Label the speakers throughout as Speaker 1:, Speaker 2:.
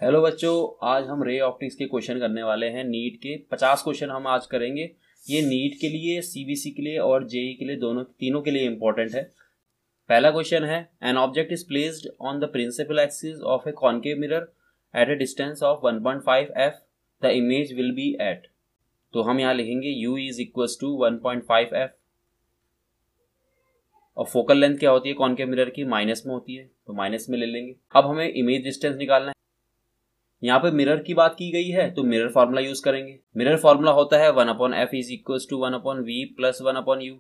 Speaker 1: Hello बच्चों, आज हम रे ऑप्टिक्स के क्वेश्चन करने वाले हैं। नीट के 50 क्वेश्चन हम आज करेंगे। ये नीट के लिए, सीबीसी के लिए और जेई के लिए, तीनों के लिए इंपॉर्टेंट है। पहला क्वेश्चन है, an object is placed on the principal axis of a concave mirror at a distance of 1.5 f, the image will be at. तो हम यहाँ लिखेंगे u is equal to 1.5 f और फोकल लेंथ क्या होती है कॉन्केव मिरर की, minus में होती है, तो माइनस में ले लेंगे। अब हमें इमेज डिस्टेंस निकालना है। यहाँ पे मिरर की बात की गई है तो मिरर फार्मूला यूज करेंगे। मिरर फार्मूला होता है 1/f is equal to 1/v plus 1/u।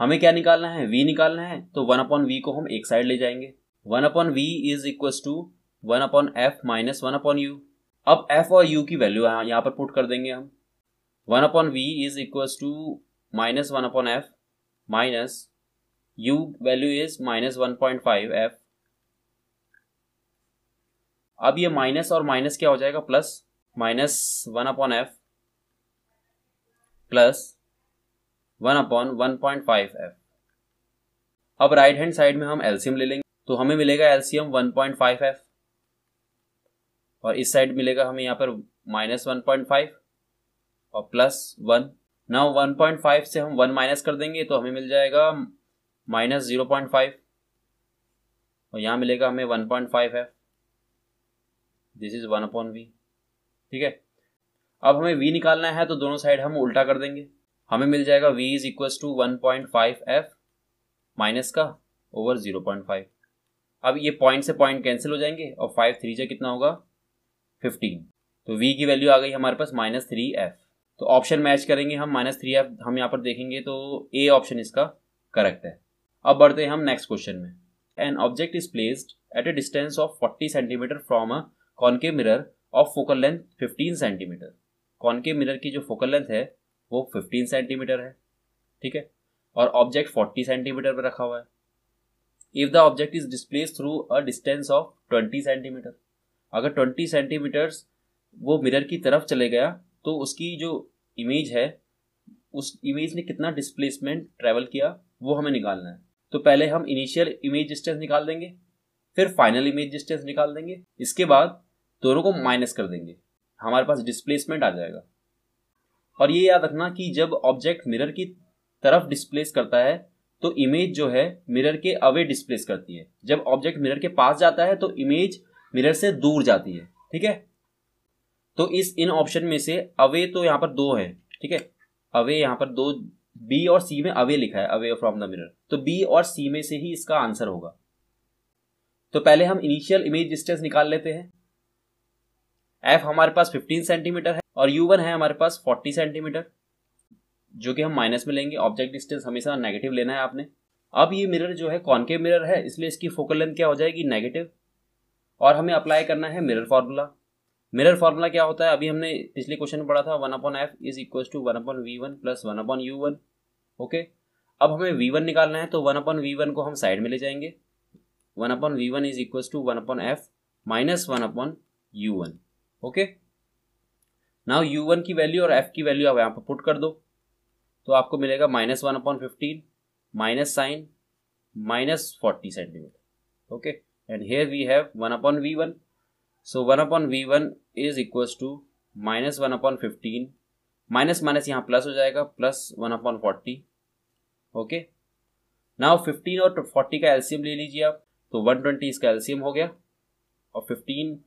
Speaker 1: हमें क्या निकालना है, v निकालना है, तो 1/v को हम एक साइड ले जाएंगे। 1/v is equal to 1/f minus 1/u। अब f और u की वैल्यू यहाँ पर पुट कर देंगे हम। 1/v is equal to minus 1/f minus u value is minus 1.5f। अब ये माइनस और माइनस क्या हो जाएगा, plus, minus 1/f plus 1/1.5f। अब राइट हैंड साइड में हम एलसीएम ले लेंगे, तो हमें मिलेगा एलसीएम 1.5f और इस साइड मिलेगा हमें यहाँ पर माइनस 1.5 और प्लस 1। नाउ 1.5 से हम 1 माइनस कर देंगे तो हमें मिल जाएगा माइनस 0.5 और यहाँ मिलेगा हमें 1.5f। This is 1/v। ठीक है, अब हमें v निकालना है तो दोनों साइड हम उल्टा कर देंगे। हमें मिल जाएगा v is equal to 1.5f minus का ओवर 0.5। अब ये पॉइंट से पॉइंट कैंसिल हो जाएंगे और 5 3 जा कितना होगा 15। तो v की वैल्यू आ गई हमारे पास माइनस 3f। तो ऑप्शन मैच करेंगे हम, माइनस 3f हम यहाँ पर देखेंगे तो ए ऑप्शन इसका करेक्ट है। अब बढ़ते हैं हम नेक्स्ट क्वेश्चन में। N object is placed eight a distance of 40 centimetre from a concave mirror of focal length 15 centimetre. Concave mirror की जो फोकल लेंथ है वो 15 सेंटीमीटर है, ठीक है, और ऑब्जेक्ट 40 सेंटीमीटर पर रखा हुआ है। If the object is displaced through a distance of 20 centimetre, अगर 20 सेंटीमीटर्स वो मिरर की तरफ चले गया तो उसकी जो इमेज है, उस इमेज ने कितना डिस्प्लेसमेंट ट्रेवल किया वो हमें निकालना है। तो पहले हम इनिशियल इमेज डिस्टेंस निकाल देंगे, फिर फाइनल इमेज डिस्टेंस निकाल देंगे, इसके बाद दोनों को माइनस कर देंगे, हमारे पास डिस्प्लेसमेंट आ जाएगा। और ये याद रखना कि जब ऑब्जेक्ट मिरर की तरफ डिस्प्लेस करता है तो इमेज जो है मिरर के अवे डिस्प्लेस करती है। जब ऑब्जेक्ट मिरर के पास जाता है तो इमेज मिरर से दूर जाती है, ठीक है। तो इन ऑप्शन में से अवे तो यहाँ पर 2 है, ठीक है, अवे यहाँ पर 2, बी और सी में अवे लिखा है, अवे फ्रॉम द मिरर, तो बी और सी में से ही इसका आंसर होगा। तो पहले हम इनिशियल इमेज डिस्टेंस निकाल लेते हैं। f हमारे पास 15 सेंटीमीटर है और u1 है हमारे पास 40 सेंटीमीटर, जो कि हम माइनस में लेंगे। ऑब्जेक्ट डिस्टेंस हमेशा नेगेटिव लेना है आपने। अब ये मिरर जो है कॉन्केव मिरर है, इसलिए इसकी फोकल लेंथ क्या हो जाएगी, नेगेटिव, और हमें अप्लाई करना है मिरर फार्मूला। मिरर फार्मूला क्या होता है, अभी हमने पिछले क्वेश्चन में पढ़ा था, 1/f is equal to 1/v1 plus 1/u1। Okay, अब हमें v1 निकालना है तो 1/v1 को हम साइड में ले जाएंगे। 1/v1 is equal to 1/f minus 1/u1। Okay, now u1 की वैल्यू और f की वैल्यू आप यहाँ पर पुट कर दो तो आपको मिलेगा minus 1/15 minus sine minus 40 centimetre. Okay, and here we have 1/v1, so 1/v1 is equals to minus 1/15, minus minus यहाँ प्लस हो जाएगा, प्लस 1/40। ओके, नाउ 15 और 40 का एलसीएम ले लीजिए आप, तो 120 इसका एलसीएम हो गया और 15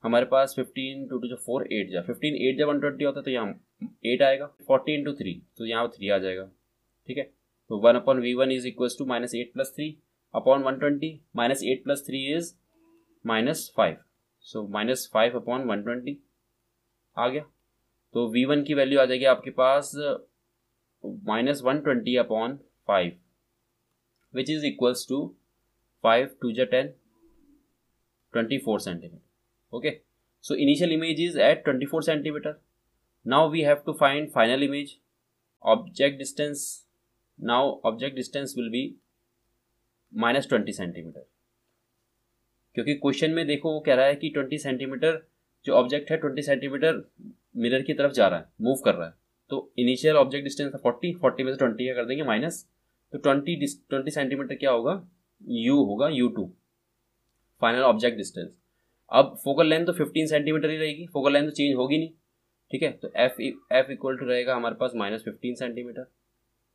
Speaker 1: हमारे पास 15 2 2 4 8 जा 15 8 जा 120 होता है तो यहाँ 8 आएगा। 40 इंटू 3 तो यहाँ 3 आ जाएगा, ठीक है। तो 1/v1 is equal to minus 8 plus 3 upon 120, minus 8 plus 3 is minus 5, so minus 5 upon 120 आ गया। तो v1 की वैल्यू आ जाएगी आपके पास minus 120 upon 5 which is equals to 5 2 जा 10 24 centimetre. Okay, so initial image is at 24 centimeter. Now we have to find final image. Object distance, now object distance will be minus 20 centimeter. क्योंकि question में देखो वो कह रहा है कि 20 centimetre जो ऑब्जेक्ट है 20 सेंटीमीटर मिरर की तरफ जा रहा है, मूव कर रहा है। तो इनिशियल ऑब्जेक्ट डिस्टेंस 40 में से 20 क्या कर देंगे माइनस, तो 20 सेंटीमीटर क्या होगा, u होगा, u2 फाइनल ऑब्जेक्ट डिस्टेंस। अब फोकल लेंथ तो 15 सेंटीमीटर ही रहेगी, फोकल लेंथ तो चेंज होगी नहीं, ठीक है। तो एफ इक्वल टू रहेगा हमारे पास -15 सेंटीमीटर,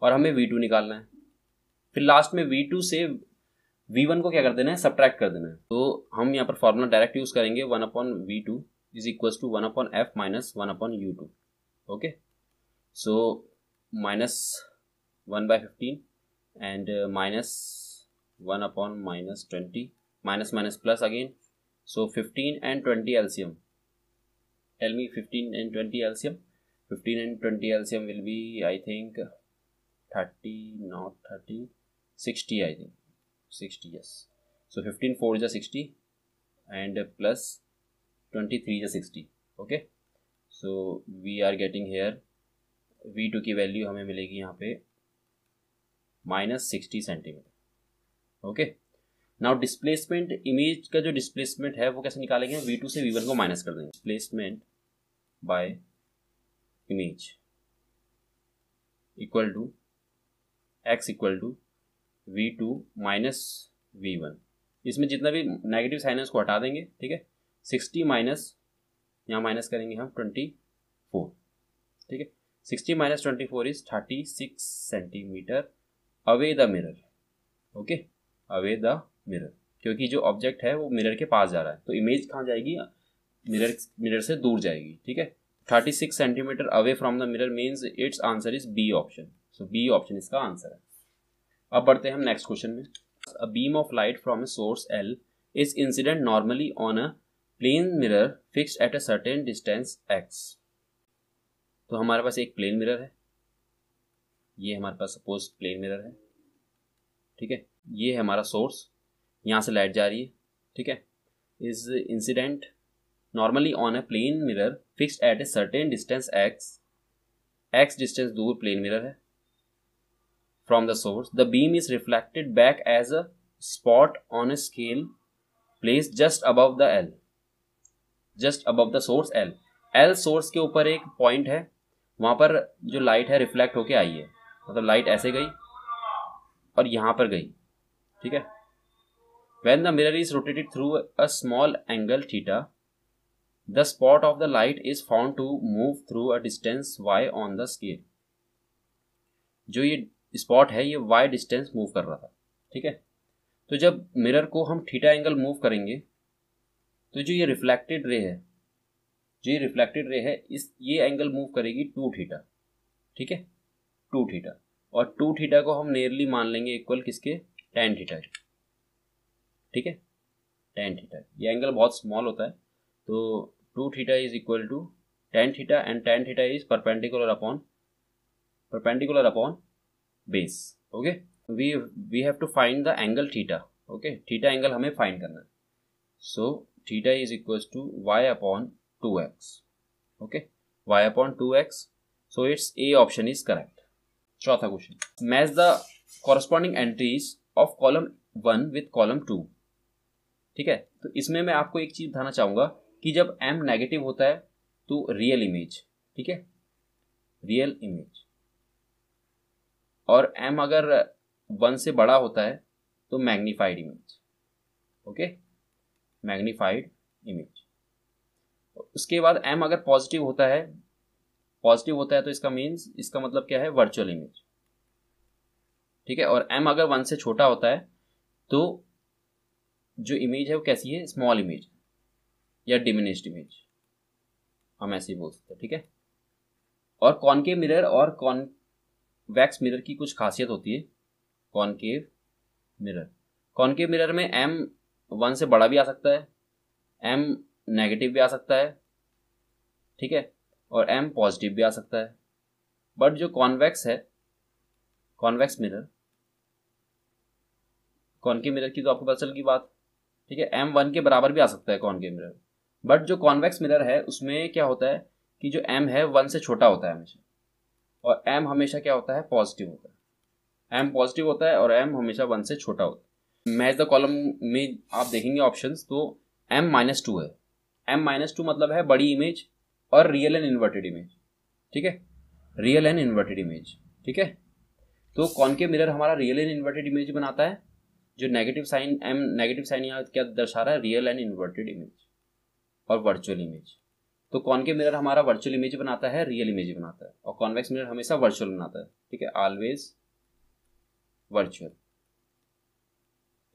Speaker 1: और हमें V2 निकालना है। फिर लास्ट में V2 से V1 को क्या कर देना है, सब्ट्रैक्ट कर देना है। तो हम यहाँ पर फॉर्मूला डायरेक्ट यूज करेंगे, 1/V2 is equal to 1/F minus 1/U2। Okay, so -1/15 and -1/-20, minus plus again, so 15 and 20 LCM. Tell me 15 and 20 LCM. 15 and 20 LCM will be, I think, 30, not 30, 60, I think 60, yes. So 15 4 is a 60 and plus 23 is a 60. Okay, so we are getting here V2 की value हमें मिलेगी यहाँ पे -60 centimetre. Okay, now displacement, image का जो displacement है वो कैसे निकालेंगे, V2 से V1 को माइनस कर देंगे। Displacement by image equal to x equal to V2 minus V1। इसमें जितना भी नेगेटिव साइन है उसको हटा देंगे, ठीक है। 60 माइनस, यहाँ माइनस करेंगे हम 24, ठीक है। 60 minus 24 is 36 centimetre away the mirror. Okay, away the mirror, क्योंकि जो ऑब्जेक्ट है वो मिरर के पास जा रहा है, तो इमेज कहाँ जाएगी, मिरर से दूर जाएगी, ठीक है। 36 centimetre away from the mirror means it's answer is B option. So B option इसका आंसर है। अब बढ़ते हैं हम नेक्स्ट क्वेश्चन में। A beam of light from a source L is incident normally on a plane mirror fixed at a certain distance x। तो हमारे पास एक प्लेन मिरर है, ये हमारे पास सपोज प्लेन मिरर है, ठीक है। ये है हमारा सोर्स, यहाँ से लाइट जा रही है, ठीक है। Is incident normally on a plane mirror fixed at a certain distance x distance दूर प्लेन मिरर है from the source. The beam is reflected back as a spot on a scale place just above the L, just above the source L source के ऊपर एक point है, वहां पर जो light है रिफ्लेक्ट होके आई है, मतलब लाइट ऐसे गई और यहां पर गई, ठीक है। When the mirror is rotated through a small angle theta, the spot of the light is found to move through a distance y on the scale. जो ये स्पॉट है ये y डिस्टेंस मूव कर रहा था, ठीक है। तो जब मिरर को हम थीटा एंगल मूव करेंगे तो जो ये रिफ्लेक्टेड रे है, जो ये रिफ्लेक्टेड रे है ये एंगल मूव करेगी 2 थीटा, ठीक है, 2 थीटा। और 2 थीटा को हम नियरली मान लेंगे इक्वल किसके, tan थीटा, ठीक है, tan थीटा। ये एंगल बहुत स्मॉल होता है, तो 2 theta is equal to tan theta, and tan theta is perpendicular upon base. Okay, we have to find the angle theta. Okay, theta angle हमें find करना है। So theta is equal to y upon 2x। Okay, y upon 2x, so it's A option is correct. चौथा question, match the corresponding entries of column 1 with column 2, ठीक है। तो इसमें मैं आपको एक चीज बताना चाहूंगा कि जब m नेगेटिव होता है तो रियल इमेज, ठीक है, रियल इमेज, और m अगर 1 से बड़ा होता है तो magnified image. Okay, magnified image. उसके बाद m अगर पॉजिटिव होता है तो इसका मीन्स, इसका मतलब क्या है, वर्चुअल इमेज, ठीक है। और m अगर 1 से छोटा होता है तो जो इमेज है वो कैसी है, स्मॉल इमेज या डिमिनिश्ड इमेज, हम ऐसे ही बोल सकते हैं, ठीक है। और कॉनकेव मिरर और कॉन्वेक्स मिरर की कुछ खासियत होती है। कॉनकेव मिरर में m 1 से बड़ा भी आ सकता है, m नेगेटिव भी आ सकता है, ठीक है, और m पॉजिटिव भी आ सकता है। बट जो कॉन्वेक्स है, कॉन्वेक्स मिरर, कॉनकेव मिरर की तो आपको पता चल की बात, ठीक है, m 1 के बराबर भी आ सकता है कॉनकेव मिरर। बट जो कॉन्वेक्स मिरर है उसमें क्या होता है कि जो m है 1 से छोटा होता है हमेशा, और m हमेशा क्या होता है, पॉजिटिव होता है। m पॉजिटिव होता है और m हमेशा 1 से छोटा होता है। मैच द कॉलम में आप देखेंगे ऑप्शंस, तो m-2 है। m-2 मतलब है बड़ी इमेज और रियल एंड इन्वर्टेड इमेज, ठीक है, रियल एंड इन्वर्टेड इमेज, ठीक है। तो कॉनकेव मिरर हमारा रियल एंड इन्वर्टेड इमेज बनाता है। जो negative sign m negative sign यहाँ क्या दर्शा रहा है, रियल एंड इन्वर्टेड इमेज, और वर्चुअल इमेज। तो कॉनकेव मिरर हमारा वर्चुअल इमेज बनाता है, रियल इमेज बनाता है, और कॉन्वेक्स मिरर हमेशा वर्चुअल बनाता है, ठीक है, ऑलवेज वर्चुअल।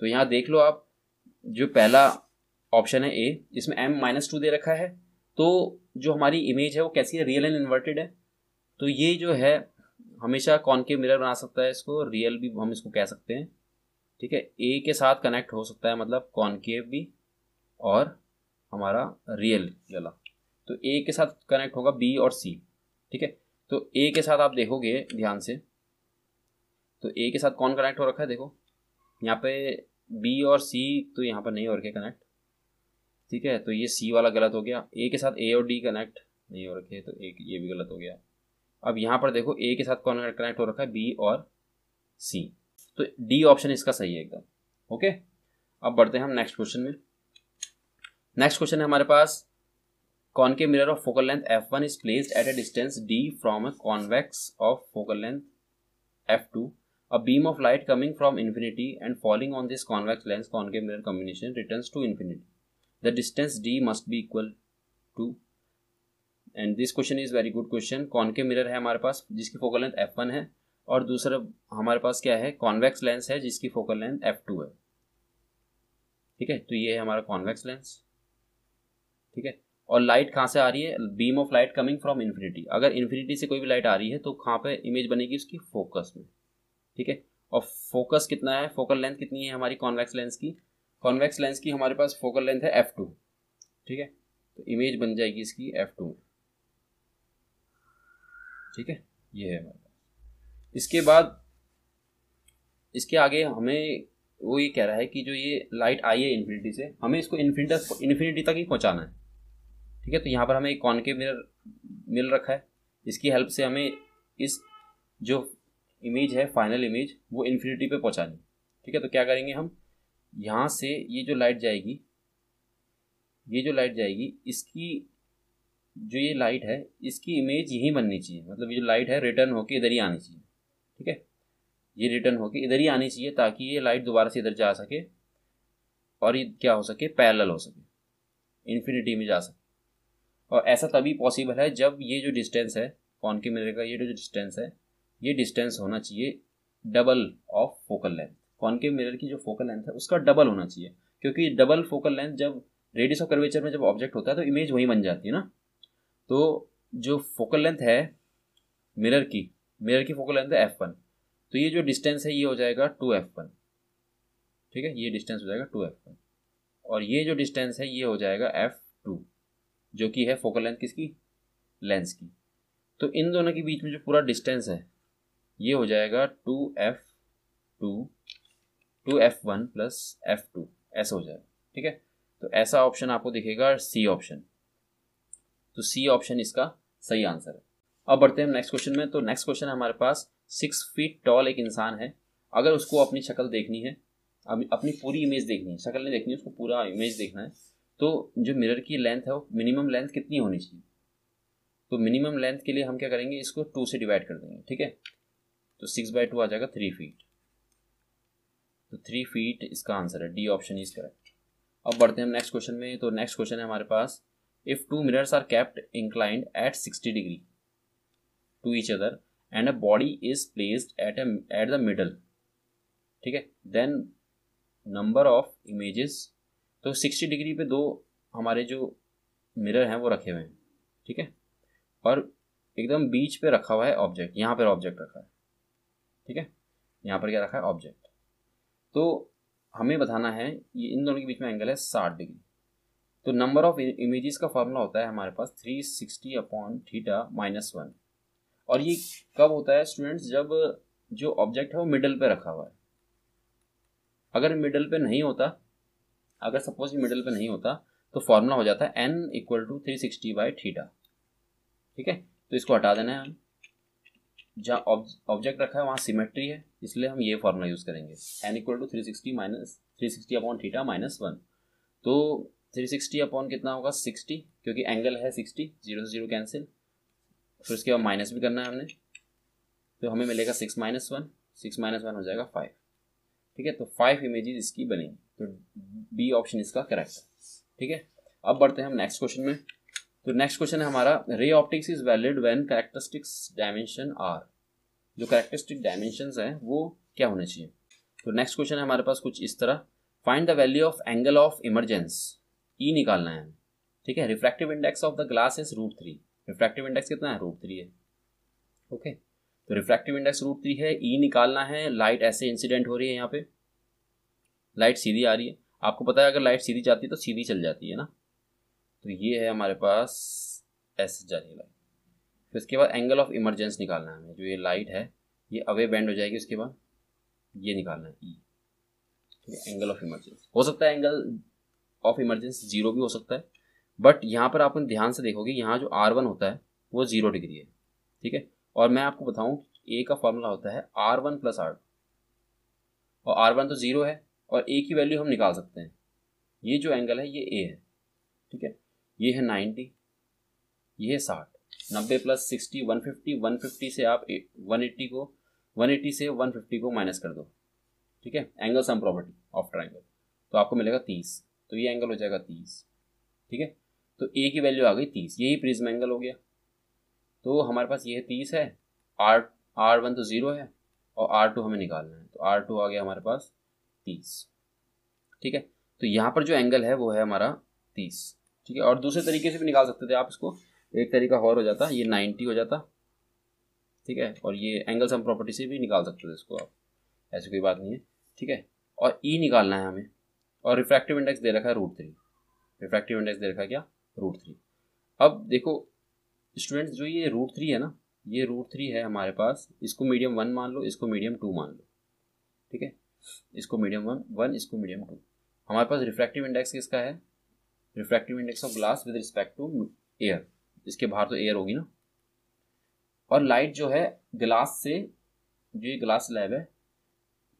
Speaker 1: तो यहाँ देख लो आप, जो पहला ऑप्शन है ए, इसमें m-2 दे रखा है, तो जो हमारी इमेज है वो कैसी है, रियल एंड इन्वर्टेड है। तो ये जो है हमेशा कॉनकेव मिरर बना सकता है, इसको रियल भी हम इसको कह सकते हैं, ठीक है। ए के साथ कनेक्ट हो सकता है, मतलब कॉनकेव भी और हमारा रियल वाला। तो ए के साथ कनेक्ट होगा बी और सी, ठीक है। तो ए के साथ आप देखोगे ध्यान से, तो ए के साथ कौन कनेक्ट हो रखा है, देखो यहाँ पे बी और सी तो यहाँ पर नहीं हो रखे कनेक्ट, ठीक है। तो ये सी वाला गलत हो गया। ए के साथ ए और डी कनेक्ट नहीं हो रखे, तो ये भी गलत हो गया। अब यहाँ पर देखो ए के साथ कौन कनेक्ट हो रखा है, बी और सी, तो डी ऑप्शन इसका सही है एकदम, ओके। अब बढ़ते हैं हम नेक्स्ट क्वेश्चन में। नेक्स्ट क्वेश्चन है हमारे पास, concave mirror of focal length f1 is placed at a distance d from a convex of focal length f2. A beam of light coming from infinity and falling on this convex lens concave mirror combination returns to infinity. The distance d must be equal to, and this question is very good question. Concave mirror है हमारे पास जिसकी focal length f1 है, और दूसरा हमारे पास क्या है, कॉन्वेक्स लेंस है जिसकी फोकल लेंथ f2 है, ठीक है। तो ये है हमारा कॉन्वेक्स लेंस, ठीक है। और लाइट कहाँ से आ रही है, beam of light coming from infinity. अगर इन्फिनिटी से कोई भी लाइट आ रही है तो कहाँ पे इमेज बनेगी, उसकी फोकस में, ठीक है। और फोकस कितना है, फोकल लेंथ कितनी है हमारी कॉन्वेक्स लेंस की, कॉन्वेक्स लेंस की हमारे पास फोकल लेंथ है f2, ठीक है। तो इमेज बन जाएगी इसकी f2 में, ठीक है। ये है हमारे पास। इसके बाद इसके आगे हमें वो ये कह रहा है कि जो ये लाइट आई है इन्फिनिटी से, हमें इसको इन्फिनिटी तक ही पहुंचाना है, ठीक है। तो यहाँ पर हमें एक कॉनकेव मिरर मिल रखा है, इसकी हेल्प से हमें इस जो इमेज है, फाइनल इमेज, वो इन्फिनिटी पे पहुँचानी, ठीक है। तो क्या करेंगे हम, यहाँ से ये जो लाइट जाएगी, इसकी जो ये लाइट है इसकी इमेज यहीं बननी चाहिए, मतलब ये जो लाइट है रिटर्न होके इधर ही आनी चाहिए, ठीक है। ये रिटर्न होके इधर ही आनी चाहिए ताकि ये लाइट दोबारा से इधर जा सके और ये क्या हो सके, पैरेलल हो सके, इन्फिनिटी में जा सके। और ऐसा तभी पॉसिबल है जब ये जो डिस्टेंस है कॉनकेव मिरर का, ये जो डिस्टेंस है, ये डिस्टेंस होना चाहिए double of focal length. Concave mirror की जो फोकल लेंथ है उसका डबल होना चाहिए, क्योंकि डबल फोकल लेंथ जब रेडियस ऑफ कर्वेचर में जब ऑब्जेक्ट होता है तो इमेज वहीं बन जाती है ना। तो जो फोकल लेंथ है मिरर की फोकल लेंथ है f1, तो ये जो डिस्टेंस है ये हो जाएगा 2f1, ठीक है। ये डिस्टेंस हो जाएगा 2f1, और ये जो डिस्टेंस है ये हो जाएगा f2, जो कि है फोकल लेंथ किसकी, लेंस की। तो इन दोनों के बीच में जो पूरा डिस्टेंस है ये हो जाएगा 2f1 प्लस f2, ऐसा हो जाएगा, ठीक है। तो ऐसा ऑप्शन आपको दिखेगा सी ऑप्शन, तो सी ऑप्शन इसका सही आंसर है। अब बढ़ते हैं नेक्स्ट क्वेश्चन में। तो नेक्स्ट क्वेश्चन है हमारे पास, 6 फीट टॉल एक इंसान है, अगर उसको अपनी शक्ल देखनी है, अपनी पूरी इमेज देखनी है, शक्ल नहीं देखनी है, उसको पूरा इमेज देखना है, तो जो मिरर की लेंथ है वो मिनिमम लेंथ कितनी होनी चाहिए। तो मिनिमम लेंथ के लिए हम क्या करेंगे, इसको 2 से डिवाइड कर देंगे, ठीक है। तो 6/2 आ जाएगा 3 फीट, तो 3 फीट इसका आंसर है, डी ऑप्शन इज करेक्ट। अब बढ़ते हैं हम नेक्स्ट क्वेश्चन में। तो नेक्स्ट क्वेश्चन है हमारे पास, if 2 mirrors are kept inclined at 60 degree to each other and a body is placed at the middle, ठीक है, देन नंबर ऑफ इमेजेस। तो 60 डिग्री पे 2 हमारे जो मिरर हैं वो रखे हुए हैं, ठीक है, और एकदम बीच पे रखा हुआ है ऑब्जेक्ट, यहाँ पर ऑब्जेक्ट रखा है, ठीक है। यहाँ पर क्या रखा है, ऑब्जेक्ट। तो हमें बताना है ये इन दोनों के बीच में एंगल है 60 डिग्री। तो नंबर ऑफ इमेजेस का फॉर्मूला होता है हमारे पास 360/θ-1, और ये कब होता है स्टूडेंट्स, जब जो ऑब्जेक्ट है वो मिडल पे रखा हुआ है। अगर मिडल पे नहीं होता, अगर सपोज मिडल पे नहीं होता, तो फॉर्मूला हो जाता है n = 360/θ, ठीक है। तो इसको हटा देना है, हम जहाँ ऑब्जेक्ट रखा है वहाँ सिमेट्री है, इसलिए हम ये फॉर्मूला यूज़ करेंगे, n = 360/1। तो 360 अपॉन कितना होगा, 60, क्योंकि एंगल है 60, 0 से 0 कैंसिल, फिर उसके बाद माइनस भी करना है हमने, तो हमें मिलेगा 6 - 1, 6 - 1 हो जाएगा 5, ठीक है। तो 5 इमेजेस इसकी बनेंगी, तो बी ऑप्शन इसका करेक्ट है, ठीक है। अब बढ़ते हैं हम नेक्स्ट क्वेश्चन में। तो नेक्स्ट क्वेश्चन है हमारा, ray optics is valid when characteristics dimension are. जो कैरेक्टरिस्टिक डायमेंशंस हैं वो क्या होने चाहिए। तो नेक्स्ट क्वेश्चन है हमारे पास कुछ इस तरह, find the value of angle of emergence, e निकालना है, ठीक है। Refractive index of the glass is √3। Refractive index कितना है, √3 है, ओके। तो रिफ्रैक्टिव इंडेक्स √3 है, ई निकालना है। लाइट ऐसे इंसिडेंट हो रही है, यहाँ पे लाइट सीधी आ रही है। आपको पता है अगर लाइट सीधी जाती है तो सीधी चल जाती है ना। तो ये है हमारे पास ऐसे जा रही है लाइट। फिर इसके बाद एंगल ऑफ इमरजेंस निकालना है हमें। जो ये लाइट है ये अवे बेंड हो जाएगी, उसके बाद ये निकालना है ई, ठीक है। एंगल ऑफ इमरजेंस हो सकता है, एंगल ऑफ इमरजेंस 0 भी हो सकता है, बट यहाँ पर आप ध्यान से देखोगे यहाँ जो R1 होता है वो 0 डिग्री है, ठीक है। और मैं आपको बताऊँ ए का फॉर्मूला होता है R1 + R2, और R1 तो 0 है और ए की वैल्यू हम निकाल सकते हैं। ये जो एंगल है ये ए है, ठीक है। ये है 90, ये है 60, 90 + 60 150, 150 से आप 180 से 150 को माइनस कर दो, ठीक है। Angle sum property of triangle, तो आपको मिलेगा 30। तो ये एंगल हो जाएगा 30, ठीक है। तो ए की वैल्यू आ गई 30, यही प्रिज्म एंगल हो गया। तो हमारे पास ये 30 है, R1 तो 0 है और R2 हमें निकालना है, तो R2 आ गया हमारे पास 30, ठीक है। तो यहाँ पर जो एंगल है वो है हमारा 30, ठीक है। और दूसरे तरीके से भी निकाल सकते थे आप इसको, एक तरीका और हो जाता, ये 90 हो जाता, ठीक है। और ये एंगल सम प्रॉपर्टी से भी निकाल सकते थे इसको आप, ऐसी कोई बात नहीं है, ठीक है। और ई निकालना है हमें, और रिफ्रैक्टिव इंडेक्स दे रखा है √3। रिफ्रैक्टिव इंडेक्स दे रखा है क्या, √3। अब देखो स्टूडेंट्स, जो ये √3 है ना, ये √3 है हमारे पास, इसको मीडियम 1 मान लो, इसको मीडियम 2 मान लो, ठीक है। इसको मीडियम 1, इसको मीडियम 2। हमारे पास रिफ्रैक्टिव इंडेक्स किसका है, refractive index of glass with respect to air, इसके बाहर तो एयर होगी ना। और लाइट जो है ग्लास से, जो ये ग्लास स्लैब है,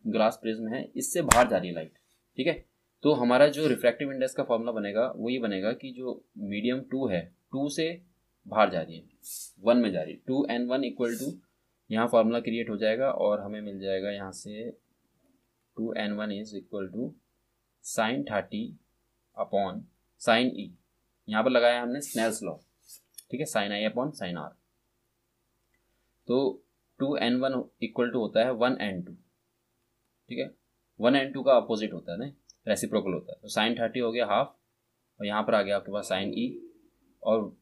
Speaker 1: ग्लास प्रिज्म है, इससे बाहर जा रही है लाइट, ठीक है। तो हमारा जो रिफ्रैक्टिव इंडेक्स का फॉर्मूला बनेगा वो ये बनेगा कि जो मीडियम 2 है, 2 से बाहर जा रही है, 1 में जा रही है, 2n1 = यहाँ फार्मूला क्रिएट हो जाएगा और हमें मिल जाएगा यहाँ से 2n1 = sin 30 upon sin e। यहाँ पर लगाया हमने स्नेल्स लॉ, ठीक है, sin i upon sin r। तो 2n1 = होता है 1n2, ठीक है। 1n2 का अपोजिट होता है ना, रेसिप्रोकल होता है। तो sin 30 हो गया हाफ, और यहाँ पर आ गया आपके पास sin e, और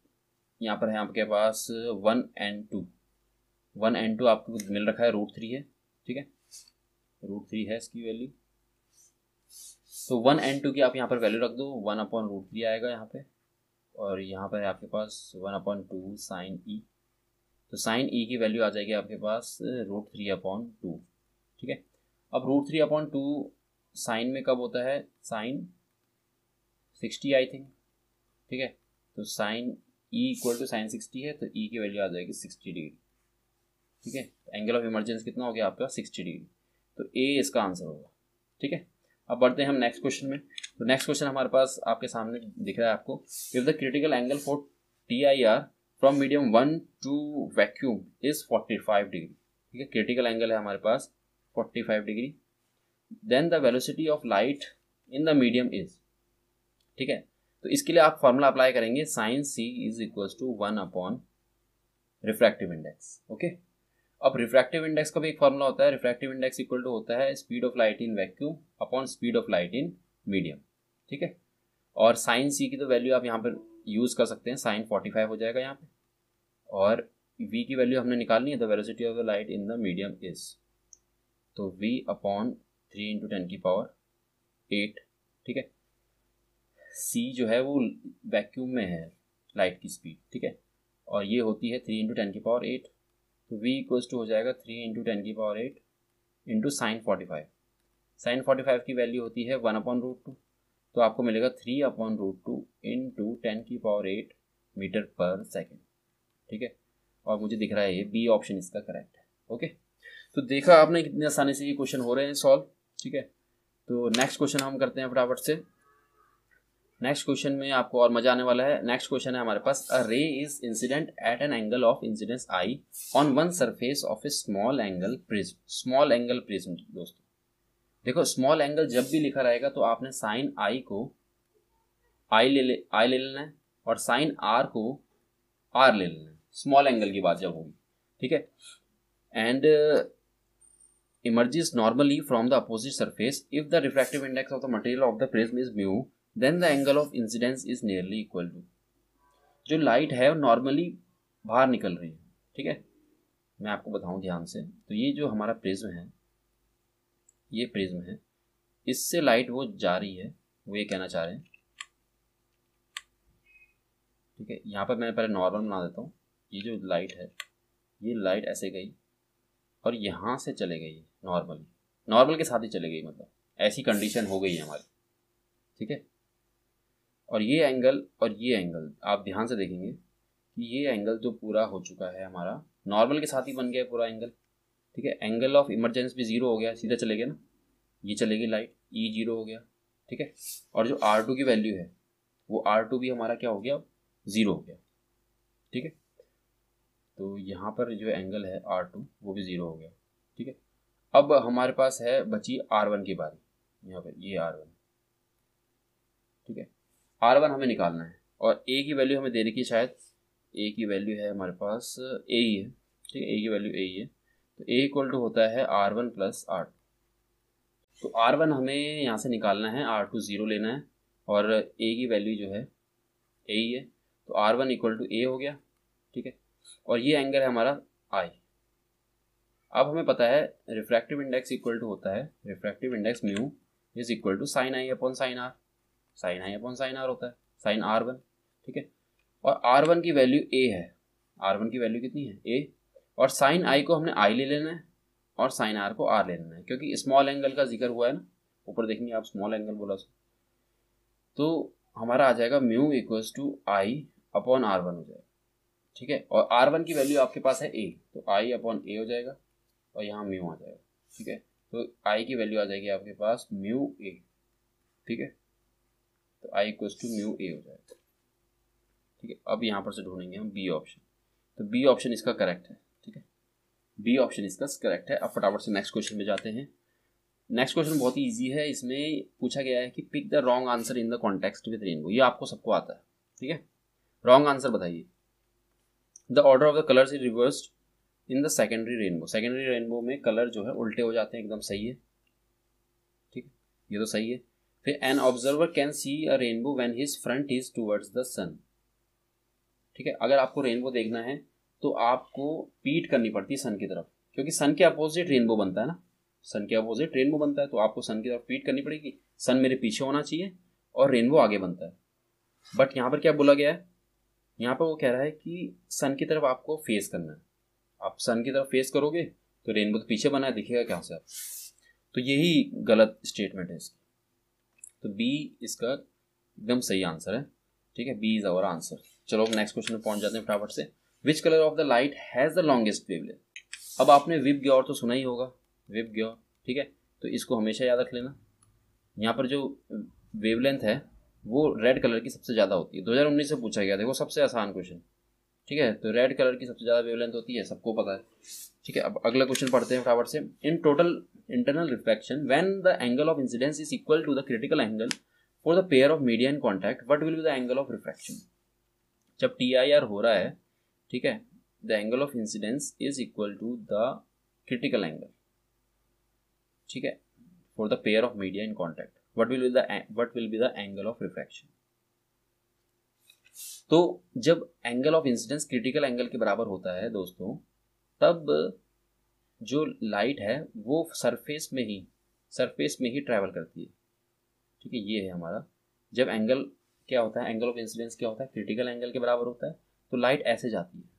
Speaker 1: यहाँ पर है आपके पास 1n2 आपको मिल रखा है √3 है, ठीक है, √3 है इसकी वैल्यू। तो 1n2 की आप यहाँ पर वैल्यू रख दो, 1/√3 आएगा यहाँ पे, और यहाँ पर है आपके पास 1/2 sin e। तो sin e की वैल्यू आ जाएगी आपके पास √3/2, ठीक है। अब √3/2 साइन में कब होता है, साइन 60 आई थिंक, ठीक है। तो साइन E = sin 60 है, तो E की वैल्यू आ जाएगी 60 डिग्री, ठीक है। एंगल ऑफ इमरजेंस कितना हो गया आपका, 60 डिग्री। तो A इसका आंसर होगा, ठीक है। अब बढ़ते हैं हम नेक्स्ट क्वेश्चन में। तो नेक्स्ट क्वेश्चन हमारे पास आपके सामने दिख रहा है आपको, if the critical angle for TIR from medium 1 to vacuum is 45 degree, ठीक है। क्रिटिकल एंगल है हमारे पास 45 degree, then the velocity of light in the medium is, ठीक है। तो इसके लिए आप फॉर्मूला अप्लाई करेंगे, sin c = 1 refractive index, okay. अब रिफ्रैक्टिव इंडेक्स का भी एक फॉर्मूला होता है, रिफ्रैक्टिव इंडेक्स इक्वल टू होता है speed of light in vacuum upon speed of light in medium, ठीक है। और sin c की तो वैल्यू आप यहाँ पर यूज कर सकते हैं, sin 45 हो जाएगा यहाँ पे, और v की वैल्यू हमने निकालनी है, the velocity of the light in the medium is, तो v/3 × 10⁸, ठीक है। c जो है वो वैक्यूम में है लाइट की स्पीड, ठीक है, और ये होती है 3 × 10⁸। तो v = हो जाएगा 3 × 10⁸ इंटू sin 45। sin 45 की वैल्यू होती है 1/√2, तो आपको मिलेगा 3/√2 इंटू 10⁸ मीटर पर सेकेंड, ठीक है। और मुझे दिख रहा है ये बी ऑप्शन इसका करेक्ट है, ओके। तो देखा आपने कितनी आसानी से ये क्वेश्चन हो रहे हैं सॉल्व, ठीक है। तो नेक्स्ट क्वेश्चन हम करते हैं फटाफट से। नेक्स्ट क्वेश्चन में आपको और मजा आने वाला है। नेक्स्ट क्वेश्चन है हमारे पास, अ रे is incident at an angle of incidence I on one surface of A small angle prism. Small angle prism दोस्तों, देखो स्मॉल एंगल जब भी लिखा रहेगा तो आपने साइन आई को आई ले लेना है और साइन आर को आर ले लेना है, स्मॉल एंगल की बात जब होगी, ठीक है। And emerges normally from the opposite surface. If the refractive index of the material of the prism is mu, then the angle of incidence is nearly equal to, जो लाइट है वो normally बाहर निकल रही है, ठीक है। मैं आपको बताऊं ध्यान से, तो ये जो हमारा प्रिज्म है, ये प्रिज्म है, इससे लाइट वो जा रही है, वो ये कहना चाह रहे हैं, ठीक है। यहाँ पर मैं पहले नॉर्मल बना देता हूँ। ये जो लाइट है, ये लाइट ऐसे गई और यहाँ से चले गई नॉर्मली, नॉर्मल के साथ ही चले गई, मतलब ऐसी कंडीशन हो गई है हमारी, ठीक है। और ये एंगल और ये एंगल आप ध्यान से देखेंगे कि ये एंगल जो पूरा हो चुका है हमारा, नॉर्मल के साथ ही बन गया पूरा एंगल, ठीक है। एंगल ऑफ इमरजेंस भी जीरो हो गया, सीधा चले गया ना, ये चलेगी लाइट, ई जीरो हो गया, ठीक है। और जो R2 की वैल्यू है वो R2 भी हमारा क्या हो गया, जीरो हो गया, ठीक है। तो यहाँ पर जो एंगल है R2 वो भी जीरो हो गया, ठीक है। अब हमारे पास है बची R1 की बारी, यहाँ पर ये R1, ठीक है। R1 हमें निकालना है और A की वैल्यू हमें दे रखी है, शायद A की वैल्यू है हमारे पास A ही है, ठीक है। A की वैल्यू A ही है, तो A इक्वल टू होता है R1 प्लस R2। तो R1 हमें यहाँ से निकालना है, R2 ज़ीरो लेना है और A की वैल्यू जो है A ही है, तो R1 इक्वल टू A हो गया, ठीक है। और ये एंगल है हमारा I। अब हमें पता है रिफ्रैक्टिव इंडेक्स इक्वल टू होता है, refractive index mu is equal to sine i upon sine r, sine i upon sine r होता है, साइन R1, ठीक है। और R1 की वैल्यू A है, R1 की वैल्यू कितनी है A, और साइन I को हमने I ले लेना है और साइन R को R ले लेना है, क्योंकि स्मॉल एंगल का जिक्र हुआ है ना, ऊपर देखेंगे आप स्मॉल एंगल बोला तो हमारा आ जाएगा mu equals to I upon R1 हो जाएगा, ठीक है। और R1 की वैल्यू आपके पास है A, तो I अपॉन A हो जाएगा और यहाँ म्यू आ जाएगा, ठीक है। तो I की वैल्यू आ जाएगी आपके पास म्यू A, ठीक है। तो I equals to mu A हो जाएगा, ठीक है। अब यहाँ पर से ढूंढेंगे हम बी ऑप्शन, तो बी ऑप्शन इसका करेक्ट है, ठीक है। बी ऑप्शन इसका करेक्ट है। अब फटाफट से नेक्स्ट क्वेश्चन में जाते हैं। नेक्स्ट क्वेश्चन बहुत ही इजी है, इसमें पूछा गया है कि pick the wrong answer in the context with rainbow. ये आपको सबको आता है, ठीक है। रॉन्ग आंसर बताइए। The order of the colours is reversed in the secondary rainbow. Secondary rainbow में कलर जो है उल्टे हो जाते हैं, एकदम सही है, ठीक है, ये तो सही है। फिर an observer can see a rainbow when his front is towards the sun, ठीक है। अगर आपको रेनबो देखना है तो आपको पीट करनी पड़ती है सन की तरफ, क्योंकि सन के अपोजिट रेनबो बनता है ना, सन के अपोजिट रेनबो बनता है, तो आपको सन की तरफ पीट करनी पड़ेगी। सन मेरे पीछे होना चाहिए और रेनबो आगे बनता है। बट यहाँ पर क्या बोला गया है, यहाँ पर वो कह रहा है कि सन की तरफ आपको फेस करना है। आप सन की तरफ फेस करोगे तो रेनबो तो पीछे बना है, दिखेगा कहाँ से आप, तो यही गलत स्टेटमेंट है इसकी। तो बी इसका एकदम सही आंसर है, ठीक है। B is our answer. चलो नेक्स्ट क्वेश्चन में पहुंच जाते हैं फटाफट से। Which colour of the light has the longest wavelength. अब आपने विप ग्योर तो सुना ही होगा, विप ग्योर, ठीक है। तो इसको हमेशा याद रख लेना। यहाँ पर जो वेवलेंथ है वो रेड कलर की सबसे ज़्यादा होती है, 2019 से पूछा गया, देखो सबसे आसान क्वेश्चन, ठीक है। तो रेड कलर की सबसे ज़्यादा वेवलेंथ होती है, सबको पता है, ठीक है। अब अगला क्वेश्चन पढ़ते हैं फटाफट से। In total internal reflection when the angle of incidence is equal to the critical angle for the pair of media in contact, what will be the angle of refraction. जब TIR हो रहा है, ठीक है, the angle of incidence is equal to the critical angle, ठीक है, for the pair of media in contact, what will be the angle of refraction. तो जब angle of incidence critical angle के बराबर होता है दोस्तों, तब जो लाइट है वो सरफेस में ही ट्रैवल करती है, ठीक है। ये है हमारा, जब एंगल क्या होता है, एंगल ऑफ इंसिडेंस क्या होता है, क्रिटिकल एंगल के बराबर होता है, तो लाइट ऐसे जाती है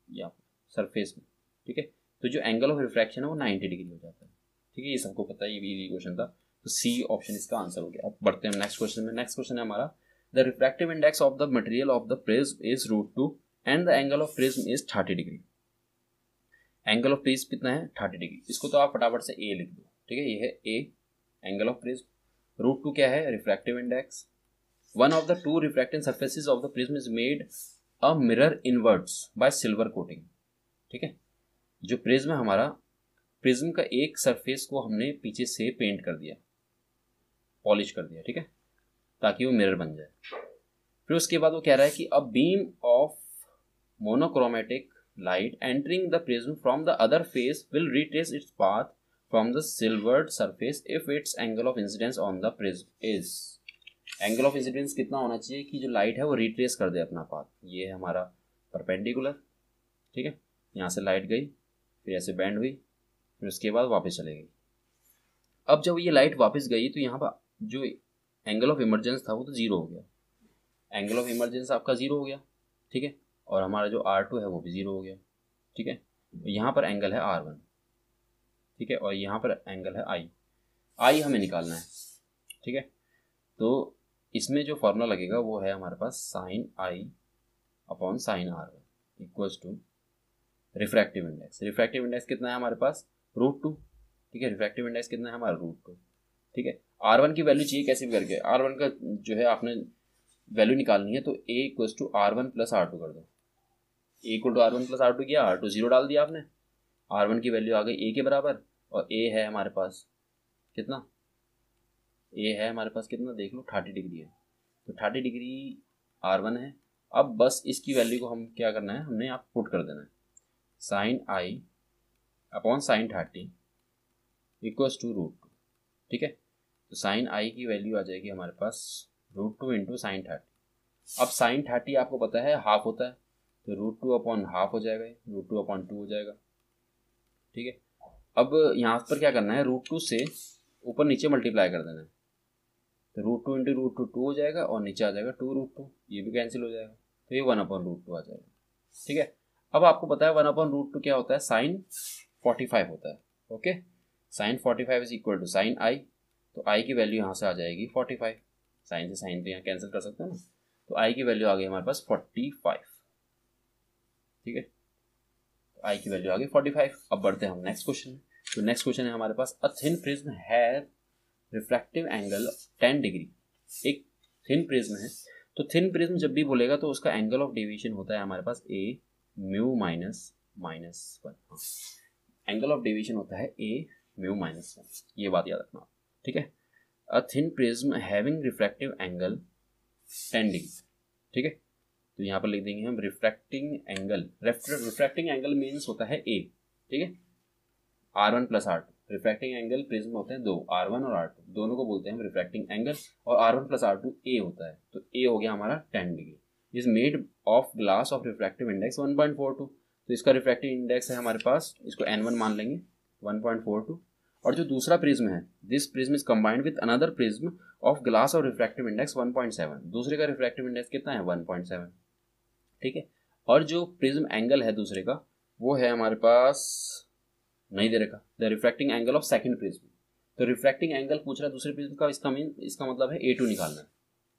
Speaker 1: यहाँ पर सरफेस में, ठीक है। तो जो एंगल ऑफ रिफ्रैक्शन है वो 90 डिग्री हो जाता है, ठीक है। ये सबको पता है, ये भी इजी क्वेश्चन था, तो सी ऑप्शन इसका आंसर हो गया। अब बढ़ते हैं नेक्स्ट क्वेश्चन में। नेक्स्ट क्वेश्चन है हमारा, the refractive index of the material of the prism is √2 and the angle of prism is 30 degree. Angle of prism कितना है, 30 डिग्री। इसको तो आप फटाफट से ए लिख दो, ठीक है। ये है ए, एंगल ऑफ प्रिज्म। √2 क्या है, refractive index. One of the two refracting surfaces of the prism is made a mirror inverts bye silver coating, ठीक है। जो प्रिज्म है हमारा, प्रिज्म का एक सरफेस को हमने पीछे से पेंट कर दिया, पॉलिश कर दिया, ठीक है। ताकि वो मिरर बन जाए। फिर उसके बाद वो कह रहा है कि अ beam of monochromatic light entering the prism from the other face will retrace its path from the silvered surface if it's angle of incidence on the prism is. Angle of incidence कितना होना चाहिए कि जो light है वो retrace कर दे अपना path. ये है हमारा परपेंडिकुलर, ठीक है, यहाँ से लाइट गई, फिर ऐसे बैंड हुई, फिर उसके बाद वापस चले गई। अब जब ये लाइट वापस गई तो यहाँ पर जो एंगल ऑफ इमरजेंस था वो तो जीरो हो गया, एंगल ऑफ इमरजेंस आपका जीरो हो गया, ठीक है, और हमारा जो R2 है वो भी जीरो हो गया, ठीक है। यहाँ पर एंगल है R1, ठीक है, और यहाँ पर एंगल है I हमें निकालना है, ठीक है। तो इसमें जो फॉर्मूला लगेगा वो है हमारे पास sine I upon sine R1 equals to refractive index. Refractive index कितना है हमारे पास √2, ठीक है, रिफ्रैक्टिव इंडेक्स कितना है हमारा √2, ठीक है। R1 की वैल्यू चाहिए कैसे भी करके, R1 का जो है आपने वैल्यू निकालनी है तो A equals to R1 plus R2 कर दो। A equal to R1 plus R2 किया, R2 जीरो डाल दिया आपने, R1 की वैल्यू आ गई A के बराबर, और A है हमारे पास कितना, A है हमारे पास कितना देख लो 30 डिग्री है, तो 30 डिग्री R1 है। अब बस इसकी वैल्यू को हम क्या करना है, हमने यहाँ पुट कर देना है, sine I upon sine 30 equals to √2, ठीक है। तो साइन I की वैल्यू आ जाएगी हमारे पास √2 इंटू साइन 30। अब साइन 30 आपको पता है हाफ होता है, तो √2 अपॉन हाफ हो जाएगा, √2 अपॉन 2 हो जाएगा, ठीक है। अब यहाँ पर क्या करना है, √2 से ऊपर नीचे मल्टीप्लाई कर देना है, तो √2 इंटू √2 2 हो जाएगा, और नीचे आ जाएगा 2√2, ये भी कैंसिल हो जाएगा, तो ये 1 अपॉन √2 आ जाएगा, ठीक है। अब आपको पता है 1 अपॉन √2 क्या होता है, साइन 45 होता है, okay. Sine 45 is equal to sine I, तो I की वैल्यू यहाँ से आ जाएगी 45, साइन से साइन तो यहाँ कैंसिल कर सकते हैं ना, तो I की वैल्यू आ गई हमारे पास 45, ठीक है, तो I की वैल्यू आ गई 45। अब बढ़ते हैं हम नेक्स्ट क्वेश्चन में। तो नेक्स्ट क्वेश्चन है हमारे पास, a thin prism have refractive angle 10 degree. एक थिन प्रिज्म है, तो थिन प्रिज्म जब भी बोलेगा तो उसका एंगल ऑफ डेविएशन होता है हमारे पास A mu -1, angle of deviation होता है A म्यू -1, ये बात याद रखना, ठीक है। अ thin prism having refractive angle 10 degree, ठीक है, तो यहाँ पर लिख देंगे हम refracting angle. Refracting angle means होता है A, ठीक है, R1 plus R2। Refracting angle prism होते हैं दो, R1 और R2, दोनों को बोलते हैं हम रिफ्रैक्टिंग एंगल, और R1 प्लस R2 A होता है, तो A हो गया हमारा 10 degree. Is made of glass of refractive index 1.42, तो इसका रिफ्रैक्टिव इंडेक्स है हमारे पास, इसको N1 मान लेंगे 1.42। और जो दूसरा प्रिज्म है, this prism is combined with another prism of glass of refractive index 1.7, दूसरे का रिफ्रैक्टिव इंडेक्स कितना है 1.7, ठीक है। और जो प्रिज्म एंगल है दूसरे का वो है हमारे पास नहीं दे रखा, the refracting angle of second prism, तो रिफ्रैक्टिंग एंगल पूछ रहा है दूसरे प्रिज्म का, इसका मतलब है A2 निकालना है,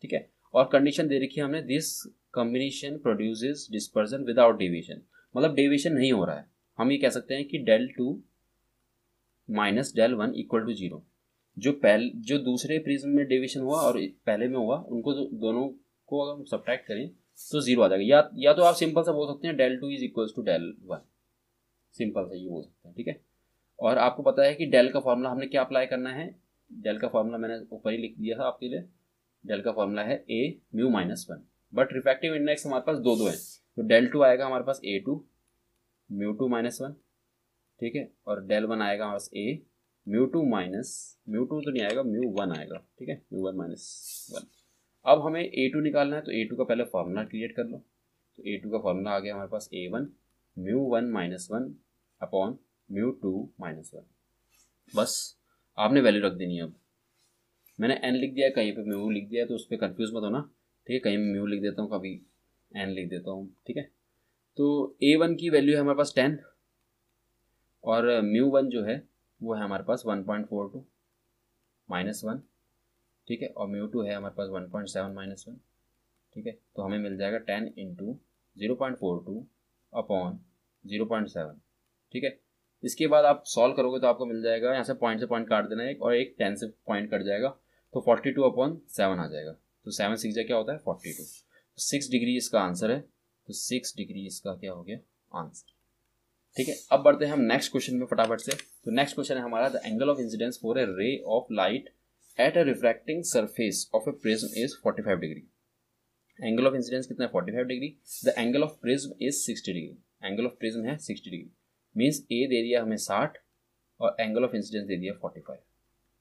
Speaker 1: ठीक है। और कंडीशन दे रखी है हमने, this combination produces dispersion without deviation, मतलब डेविएशन नहीं हो रहा है। हम ये कह सकते हैं कि del2 minus del1 equal to 0। जो दूसरे प्रिज्म में डेविएशन हुआ और पहले में हुआ, उनको दोनों को अगर हम सब्ट्रैक्ट करें तो 0 आ जाएगा। या तो आप सिंपल सा बोल सकते हैं del2 is equals to del1, simple सा ये बोल सकते हैं, ठीक है। और आपको पता है कि डेल का फॉर्मूला हमने क्या अप्लाई करना है, डेल का फॉर्मूला मैंने ऊपर ही लिख दिया था आपके लिए, डेल का फॉर्मूला है A mu -1, but refractive index हमारे पास दो है, तो del2 आएगा हमारे पास A2 म्यू2 -1, ठीक है, और del1 आएगा हमारे पास A म्यू2 तो नहीं आएगा, म्यू1 आएगा, ठीक है, म्यू1 -1। अब हमें A2 निकालना है, तो A2 का पहले फॉर्मूला क्रिएट कर लो, तो A2 का फॉर्मूला आ गया हमारे पास A1 म्यू1 -1 अपॉन म्यू2 -1, बस आपने वैल्यू रख देनी है। अब मैंने n लिख दिया है, कहीं पे म्यू लिख दिया है, तो उस पर कन्फ्यूज मत होना, ठीक है, कहीं म्यू लिख देता हूँ, कभी n लिख देता हूँ, ठीक है। तो A1 की वैल्यू है हमारे पास 10, और म्यू1 जो है वो है हमारे पास 1.42 -1, ठीक है, और म्यू2 है हमारे पास 1.7 -1, ठीक है, तो हमें मिल जाएगा 10 इंटू 0.42 अपॉन 0.7, ठीक है। इसके बाद आप सॉल्व करोगे तो आपको मिल जाएगा, यहाँ से पॉइंट काट देना है, और एक 10 से पॉइंट कट जाएगा, तो 42/7 आ जाएगा, तो 7 6 क्या होता है 42, तो 6 डिग्री इसका आंसर है, तो 6 डिग्री इसका क्या हो गया आंसर, ठीक है। अब बढ़ते हैं हम नेक्स्ट क्वेश्चन में फटाफट से। तो नेक्स्ट क्वेश्चन है हमारा, the angle of incidence for a रे of light at a refracting surface of a prism is 45 degree. Angle of incidence कितना है 45 degree. The angle of prism is 60 degree. Angle of prism है 60 degree, means ए दे दिया हमें 60 और angle of incidence दे दिया 45।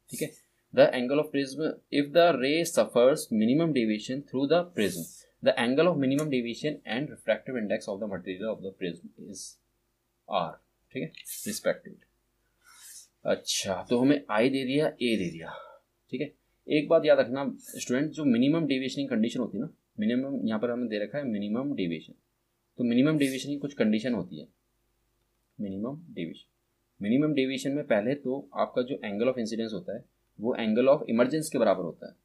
Speaker 1: ठीक है। The angle of prism if the ray suffers minimum deviation through the prism, the angle of minimum deviation and refractive index of the material of the prism is are. ठीक है, respectively. अच्छा, तो हमें आई दे दिया, ए दे दिया। ठीक है, एक बात याद रखना स्टूडेंट, जो मिनिमम डेविएशन कंडीशन होती है ना, मिनिमम यहाँ पर हमें दे रखा है मिनिमम डेविएशन, तो मिनिमम डेविएशन की कुछ कंडीशन होती है। मिनिमम डेविएशन में पहले तो आपका जो एंगल ऑफ इंसिडेंस होता है वो एंगल ऑफ इमरजेंस के बराबर होता है,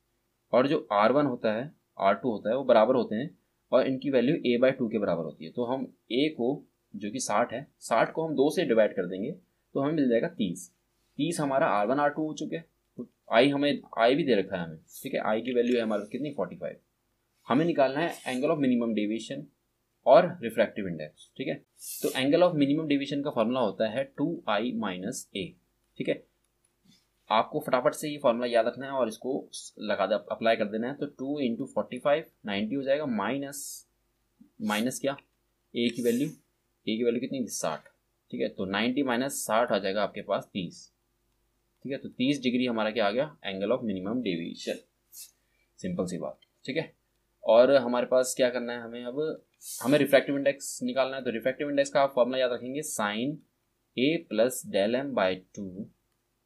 Speaker 1: और जो R1 होता है R2 होता है वो बराबर होते हैं, और इनकी वैल्यू a/2 के बराबर होती है। तो हम a को, जो कि 60 है, 60 को हम 2 से डिवाइड कर देंगे तो हमें मिल जाएगा 30। 30 हमारा R1 R2 हो चुके हैं। तो आई भी दे रखा है हमें। ठीक है, आई की वैल्यू है हमारे कितनी 45। हमें निकालना है एंगल ऑफ मिनिमम डेविएशन और रिफ्रैक्टिव इंडेक्स। ठीक है, तो एंगल ऑफ मिनिमम डेविएशन का फॉर्मूला होता है 2i - a। ठीक है, आपको फटाफट से ये फॉर्मूला याद रखना है और इसको लगा दे, अप्लाई कर देना है। तो 2 × 45 90 हो जाएगा, माइनस क्या, ए की वैल्यू कितनी 60। ठीक है, तो 90 - 60 आ जाएगा आपके पास 30। ठीक है, तो 30 डिग्री हमारा क्या आ गया, angle of minimum deviation. Simple सी बात। ठीक है, और हमारे पास क्या करना है, हमें रिफ्रैक्टिव इंडेक्स निकालना है। तो रिफ्रैक्टिव इंडेक्स का आप फॉर्मूला याद रखेंगे, sin a + del m/2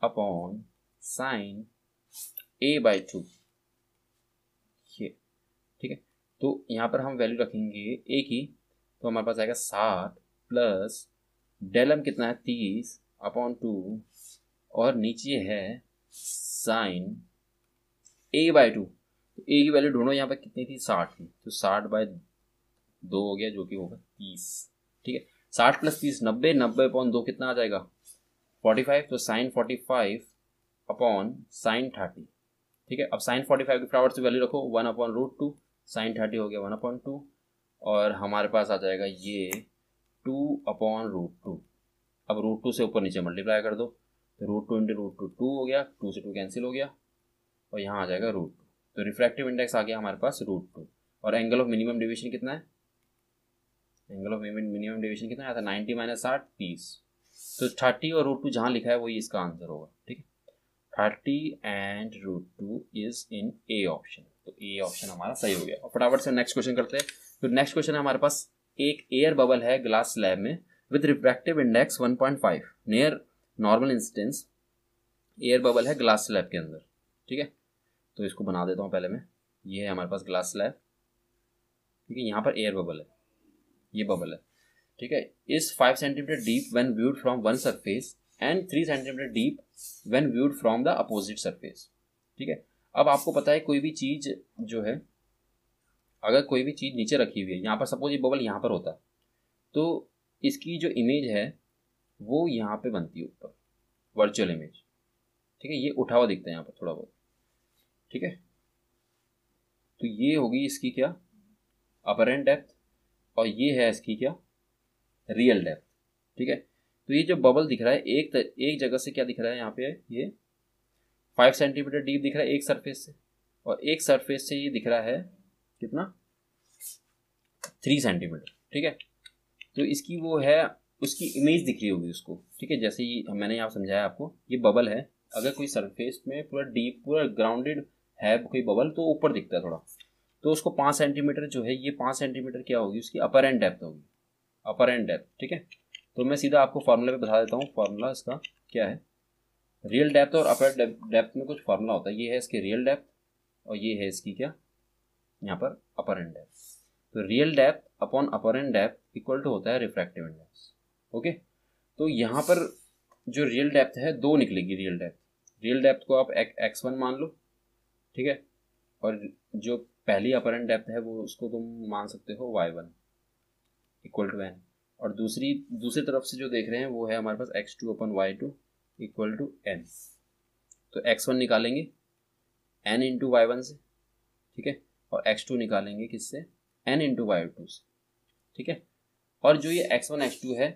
Speaker 1: upon sin a/2। ये ठीक है, तो यहाँ पर हम वैल्यू रखेंगे a की, तो हमारे पास आएगा 60 प्लस del m कितना है 30 अपॉन 2, और नीचे है sin a/2। तो a की वैल्यू ढूंढो, यहाँ पर कितनी थी 60 थी, तो 60/2 हो गया, जो कि होगा 30। ठीक है, 60 + 30 90, 90/2 कितना आ जाएगा 45। तो sin 45 अपॉन sin 30। ठीक है, अब sin 45 की फटाफट से वैल्यू रखो, 1/√2, sin 30 हो गया 1/2, और हमारे पास आ जाएगा ये 2/√2। अब √2 से ऊपर नीचे मल्टीप्लाई कर दो, तो √2 × √2 2 हो गया, 2 से 2 कैंसिल हो गया, और यहाँ आ जाएगा √2। तो रिफ्रैक्टिव इंडेक्स आ गया हमारे पास √2। और एंगल ऑफ मिनिमम डेविएशन कितना है, एंगल ऑफ मिनिमम डेविएशन कितना आया था 90 - 60 30। तो 30 और √2 जहाँ लिखा है वही इसका आंसर होगा। ठीक है, 30 and √2 is in A option. तो ए ऑप्शन हमारा सही हो गया। और फटाफट से नेक्स्ट क्वेश्चन करते हैं। तो नेक्स्ट क्वेश्चन है हमारे पास, एक एयर बबल है ग्लास स्लैब में with refractive index 1.5 near normal incidence. Air bubble है ग्लास स्लैब के अंदर। ठीक है, तो इसको बना देता हूँ पहले मैं। ये है हमारे पास ग्लास स्लैब। ठीक है, यहाँ पर एयर बबल है, ये बबल है। ठीक है, is 5 centimetre deep when viewed from one surface and 3 centimetre deep when viewed from the opposite surface. ठीक है, अब आपको पता है कोई भी चीज़ जो है, अगर कोई भी चीज़ नीचे रखी हुई है, यहाँ पर सपोज ये बबल यहाँ पर होता है, तो इसकी जो इमेज है वो यहाँ पे बनती है ऊपर, वर्चुअल इमेज। ठीक है, ये उठा हुआ दिखता है यहाँ पर थोड़ा बहुत। ठीक है, तो ये होगी इसकी क्या, अपरेंट डेप्थ, और ये है इसकी क्या, रियल डेप्थ। ठीक है, तो ये जो बबल दिख रहा है एक जगह से क्या दिख रहा है, यहाँ पे ये 5 सेंटीमीटर डीप दिख रहा है एक सरफेस से, और एक सरफेस से ये दिख रहा है कितना 3 सेंटीमीटर। ठीक है, तो इसकी वो है, उसकी इमेज दिख रही होगी उसको। ठीक है, जैसे ही मैंने यहाँ समझाया आपको, ये बबल है, अगर कोई सरफेस में पूरा डीप पूरा ग्राउंडेड है कोई बबल, तो ऊपर दिखता है थोड़ा, तो उसको 5 सेंटीमीटर जो है, ये 5 सेंटीमीटर क्या होगी, उसकी अपर एंड डेप्थ होगी, अपर एंड डेप्थ। ठीक है, तो मैं सीधा आपको फार्मूले पे बता देता हूँ। फार्मूला इसका क्या है, रियल डेप्थ और अपर डेप्थ में कुछ फार्मूला होता है। ये है इसकी रियल डेप्थ, और ये है इसकी क्या, यहाँ पर अपर एंड डेप्थ। तो real depth upon apparent depth equal to होता है रिफ्रैक्टिव इंडेक्स। ओके, तो यहाँ पर जो रियल डेप्थ है 2 निकलेगी। रियल डेप्थ को आप x1 मान लो। ठीक है, और जो पहली अपर एंड डेप्थ है वो उसको तुम मान सकते हो y1 इक्वल टू n, और दूसरी तरफ से जो देख रहे हैं वो है हमारे पास x2/y2 इक्वल टू n। तो x1 निकालेंगे n × y1 से। ठीक है, और x2 निकालेंगे किससे, n × y2 से। ठीक है, और जो ये x1 x2 है,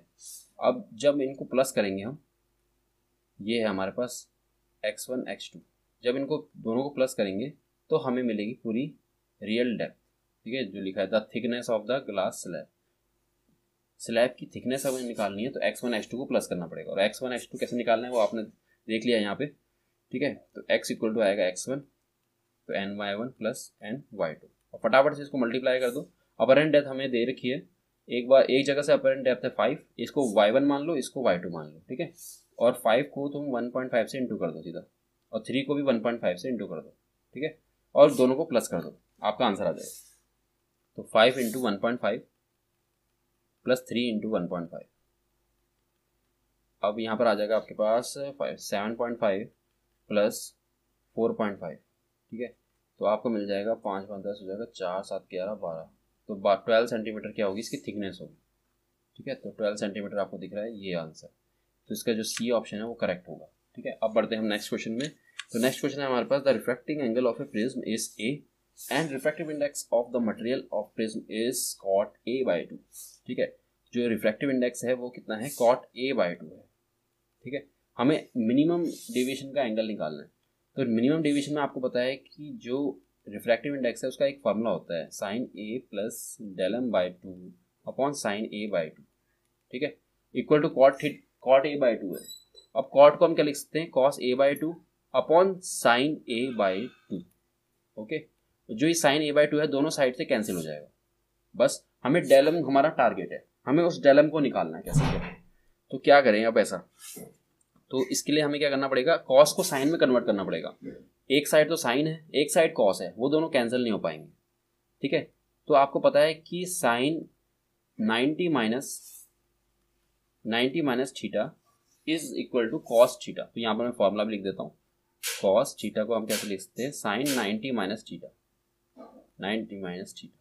Speaker 1: अब जब इनको प्लस करेंगे हम, ये है हमारे पास x1 x2। जब इनको दोनों को प्लस करेंगे तो हमें मिलेगी पूरी रियल डेप्थ, ठीक है, जो लिखा है the thickness of the glass slab. Slab की थिकनेस हमें निकालनी है तो x1 h2 को प्लस करना पड़ेगा, और x1 h2 कैसे निकालना है वो आपने देख लिया यहाँ पे, ठीक है। तो x इक्वल टू आएगा x1 तो ny1 प्लस ny2, और फटाफट से इसको मल्टीप्लाई कर दो। अपरेंट डेप्थ हमें दे रखी है, एक बार एक जगह से अपरेंट डेप्थ है 5, इसको y1 मान लो, इसको y2 मान लो, ठीक है। और 5 को तुम 1.5 से इंटू कर दो सीधा, और 3 को भी 1.5 से इंटू कर दो, ठीक है, और दोनों को प्लस कर दो, आपका आंसर आ जाएगा। तो 5 इंटू 1.5 प्लस 3 इंटू 1.5, अब यहाँ पर आ जाएगा आपके पास 7.5 प्लस 4.5, ठीक है। तो आपको मिल जाएगा 5 5 10 हो जाएगा 4 7 11 12, तो 12 सेंटीमीटर क्या होगी इसकी थिकनेस होगी, ठीक है। तो 12 सेंटीमीटर आपको दिख रहा है, ये आंसर। तो इसका जो सी ऑप्शन है वो करेक्ट होगा, ठीक है। अब बढ़ते हैं हम नेक्स्ट क्वेश्चन में। तो नेक्स्ट क्वेश्चन है हमारे पास, the refracting angle of a prism is A and refractive index of the material of prism is cot a/2, ठीक है। जो रिफ्रैक्टिव इंडेक्स है वो कितना है, cot a/2 है, ठीक है। हमें मिनिमम डेविएशन का एंगल निकालना है। तो मिनिमम डेविएशन में आपको पता है कि जो रिफ्रैक्टिव इंडेक्स है उसका एक फार्मूला होता है sin a plus del m/2 upon sin a/2, ठीक है, इक्वल टू cot a/2 है। अब cot को हम क्या लिख सकते हैं, cos a/2 upon sin a/2, okay. जो ये sin a/2 है दोनों साइड से कैंसिल हो जाएगा, बस हमें del m हमारा टारगेट है, हमें उस del m को निकालना है, कैसे करें। तो क्या करें अब ऐसा, तो इसके लिए हमें क्या करना पड़ेगा, cos को sin में कन्वर्ट करना पड़ेगा। एक साइड तो sin है, एक साइड cos है, वो दोनों कैंसिल नहीं हो पाएंगे, ठीक है। तो आपको पता है कि sin 90 minus theta is equal to cos theta. तो यहाँ पर मैं फॉर्मूला भी लिख देता हूँ, cos थीटा को हम कैसे लिख सकते हैं, sin 90 minus theta, 90 minus theta,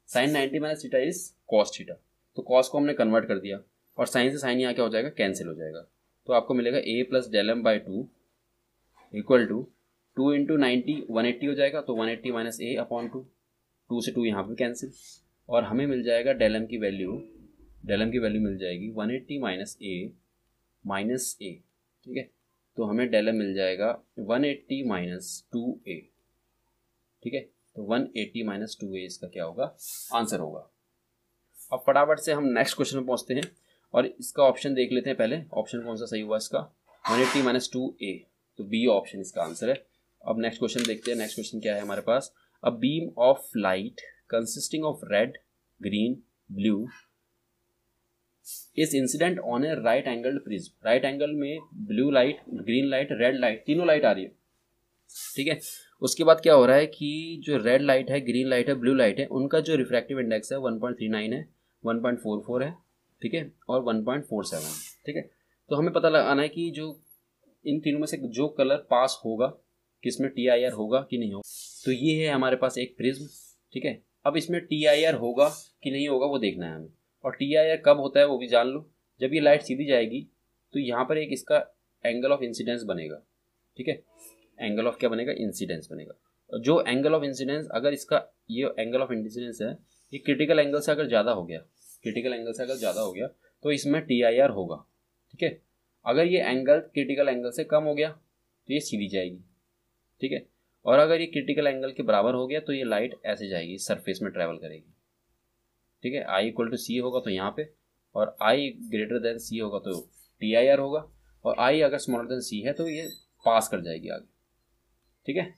Speaker 1: sin 90 minus theta is cos theta. तो cos को हमने कन्वर्ट कर दिया, और sin से sin यहाँ क्या हो जाएगा, कैंसिल हो जाएगा। तो आपको मिलेगा a plus del m/2 equal to 2 into 90 180 हो जाएगा, तो 180 माइनस a अपॉन 2, 2 से 2 यहाँ पर कैंसिल, और हमें मिल जाएगा del m की वैल्यू मिल जाएगी 180 माइनस a, ठीक है। तो हमें del m मिल जाएगा 180 माइनस 2a, ठीक है। तो 180 माइनस 2a इसका क्या होगा, आंसर होगा। अब फटाफट से हम नेक्स्ट क्वेश्चन में पहुंचते हैं, और इसका ऑप्शन देख लेते हैं पहले, ऑप्शन कौन सा सही हुआ इसका, 180 माइनस 2a, तो बी ऑप्शन इसका आंसर है। अब नेक्स्ट क्वेश्चन देखते हैं, नेक्स्ट क्वेश्चन क्या है हमारे पास, a beam of light consisting of red green blue is incident on a right angled prism. Right angle में blue light, green light, red light, तीनों लाइट आ रही है, ठीक है। उसके बाद क्या हो रहा है कि जो रेड लाइट है, ग्रीन लाइट है, ब्लू लाइट है, उनका जो रिफ्रैक्टिव इंडेक्स है 1.39 है, 1.44 है, ठीक है, और 1.47 है, ठीक है। तो हमें पता लगाना है कि जो इन तीनों में से जो कलर पास होगा, किसमें TIR होगा कि नहीं होगा। तो ये है हमारे पास एक प्रिज्म, ठीक है। अब इसमें TIR होगा कि नहीं होगा वो देखना है हमें, और TIR कब होता है वो भी जान लो, जब ये लाइट सीधी जाएगी तो यहाँ पर एक इसका एंगल ऑफ इंसिडेंस बनेगा, ठीक है। एंगल ऑफ क्या बनेगा, इंसिडेंस बनेगा। जो एंगल ऑफ इंसिडेंस, अगर इसका ये एंगल ऑफ इंसिडेंस है ये क्रिटिकल एंगल से अगर ज़्यादा हो गया, तो इसमें TIR होगा, ठीक है। अगर ये एंगल क्रिटिकल एंगल से कम हो गया तो ये सीधी जाएगी, ठीक है। और अगर ये क्रिटिकल एंगल के बराबर हो गया तो ये लाइट ऐसे जाएगी, सरफेस में ट्रेवल करेगी, ठीक है। I इक्वल टू C होगा तो यहाँ पे, और I ग्रेटर देन C होगा तो TIR होगा, और I अगर स्मॉलर देन C है तो ये पास कर जाएगी आगे, ठीक है।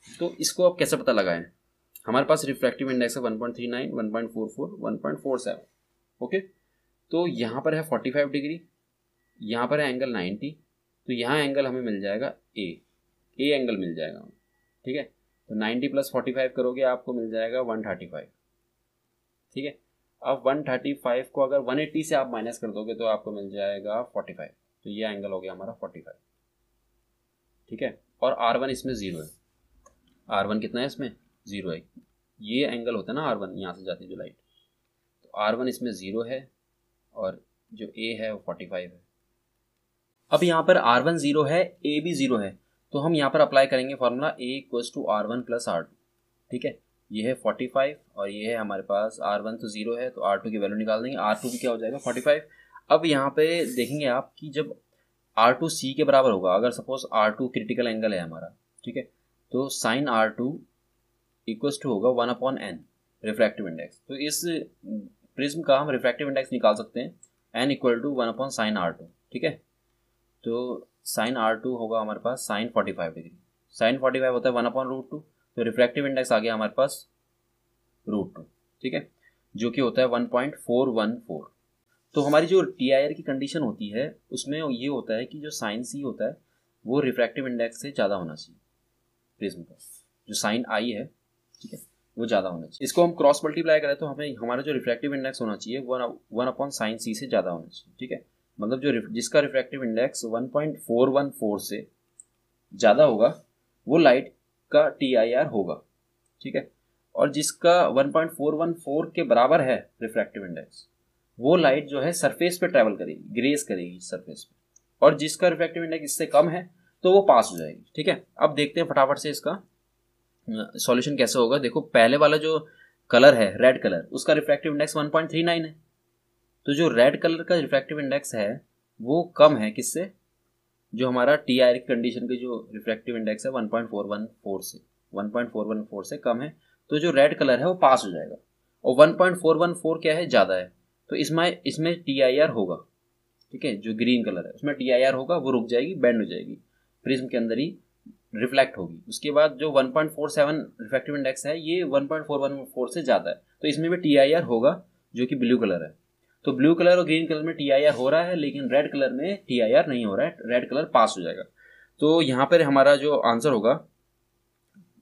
Speaker 1: तो इसको अब कैसे पता लगाएं, हमारे पास रिफ्रैक्टिव इंडेक्स है 1.39, 1.44, 1.47, ओके। तो यहाँ पर है 45 डिग्री, यहाँ पर है एंगल 90, तो यहाँ एंगल हमें मिल जाएगा ए एंगल मिल जाएगा, ठीक है। तो 90 प्लस 45 करोगे आपको मिल जाएगा 135, ठीक है। अब 135 को अगर 180 से आप माइनस कर दोगे तो आपको मिल जाएगा 45, तो ये एंगल हो गया हमारा 45, ठीक है। और R1 इसमें 0 है, R1 कितना है इसमें 0 है, ये एंगल होता है ना R1, यहाँ से जाती है जो लाइट, तो R1 इसमें 0 है, और जो A है वो 45 है। अब यहाँ पर R1 0 है, A भी 0 है, तो हम यहाँ पर अप्लाई करेंगे formula A equals to R1 plus R2, ठीक है। ये है 45 और ये है हमारे पास R1 तो 0 है, तो R2 की वैल्यू निकाल देंगे, R2 भी क्या हो जाएगा 45। अब यहाँ पे देखेंगे आप कि जब R2 C के बराबर होगा, अगर सपोज R2 क्रिटिकल एंगल है हमारा, ठीक है। तो साइन R2 इक्वल्स टू होगा 1/n रिफ्रैक्टिव इंडेक्स। तो इस प्रिज्म का हम रिफ्रैक्टिव इंडेक्स निकाल सकते हैं n equal to 1/sin R2, ठीक है। तो साइन R2 होगा हमारे पास साइन 45 डिग्री, साइन 45 होता है 1/√2, तो रिफ्रैक्टिव इंडेक्स आ गया हमारे पास √2, ठीक है, जो कि होता है 1.414। तो हमारी जो TIR की कंडीशन होती है उसमें ये होता है कि जो साइन C होता है वो रिफ्रैक्टिव इंडेक्स से ज़्यादा होना चाहिए प्रिज्म का, जो साइन I है, ठीक है, वो ज़्यादा होना चाहिए। इसको हम क्रॉस मल्टीप्लाई करें तो हमें हमारा जो रिफ्रैक्टिव इंडेक्स होना चाहिए 1/sin C से ज़्यादा होना चाहिए, ठीक है। मतलब जो जिसका रिफ्रैक्टिव इंडेक्स 1.414 से ज़्यादा होगा वो लाइट का TIR होगा, ठीक है। और जिसका 1.414 के बराबर है रिफ्रैक्टिव इंडेक्स, वो लाइट जो है सरफेस पे ट्रैवल करेगी, ग्रेस करेगी सरफेस पे, और जिसका रिफ्रैक्टिव इंडेक्स इससे कम है तो वो पास हो जाएगी, ठीक है। अब देखते हैं फटाफट से इसका सॉल्यूशन कैसे होगा। देखो पहले वाला जो कलर है रेड कलर, उसका रिफ्रैक्टिव इंडेक्स 1.39 है, तो जो रेड कलर का रिफ्रैक्टिव इंडेक्स है वो कम है किससे, जो हमारा TIR की कंडीशन के जो रिफ्रैक्टिव इंडेक्स है 1.414 से कम है, तो जो रेड कलर है वो पास हो जाएगा। और 1.414 क्या है, ज़्यादा है, तो इसमें TIR होगा, ठीक है। जो ग्रीन कलर है उसमें TIR होगा, वो रुक जाएगी, बेंड हो जाएगी, प्रिज्म के अंदर ही रिफ्लेक्ट होगी। उसके बाद जो 1.47 रिफ्रैक्टिव इंडेक्स है ये 1.414 से ज़्यादा है, तो इसमें भी TIR होगा जो कि ब्लू कलर है। तो ब्लू कलर और ग्रीन कलर में TIR हो रहा है, लेकिन रेड कलर में TIR नहीं हो रहा है, रेड कलर पास हो जाएगा। तो यहाँ पर हमारा जो आंसर होगा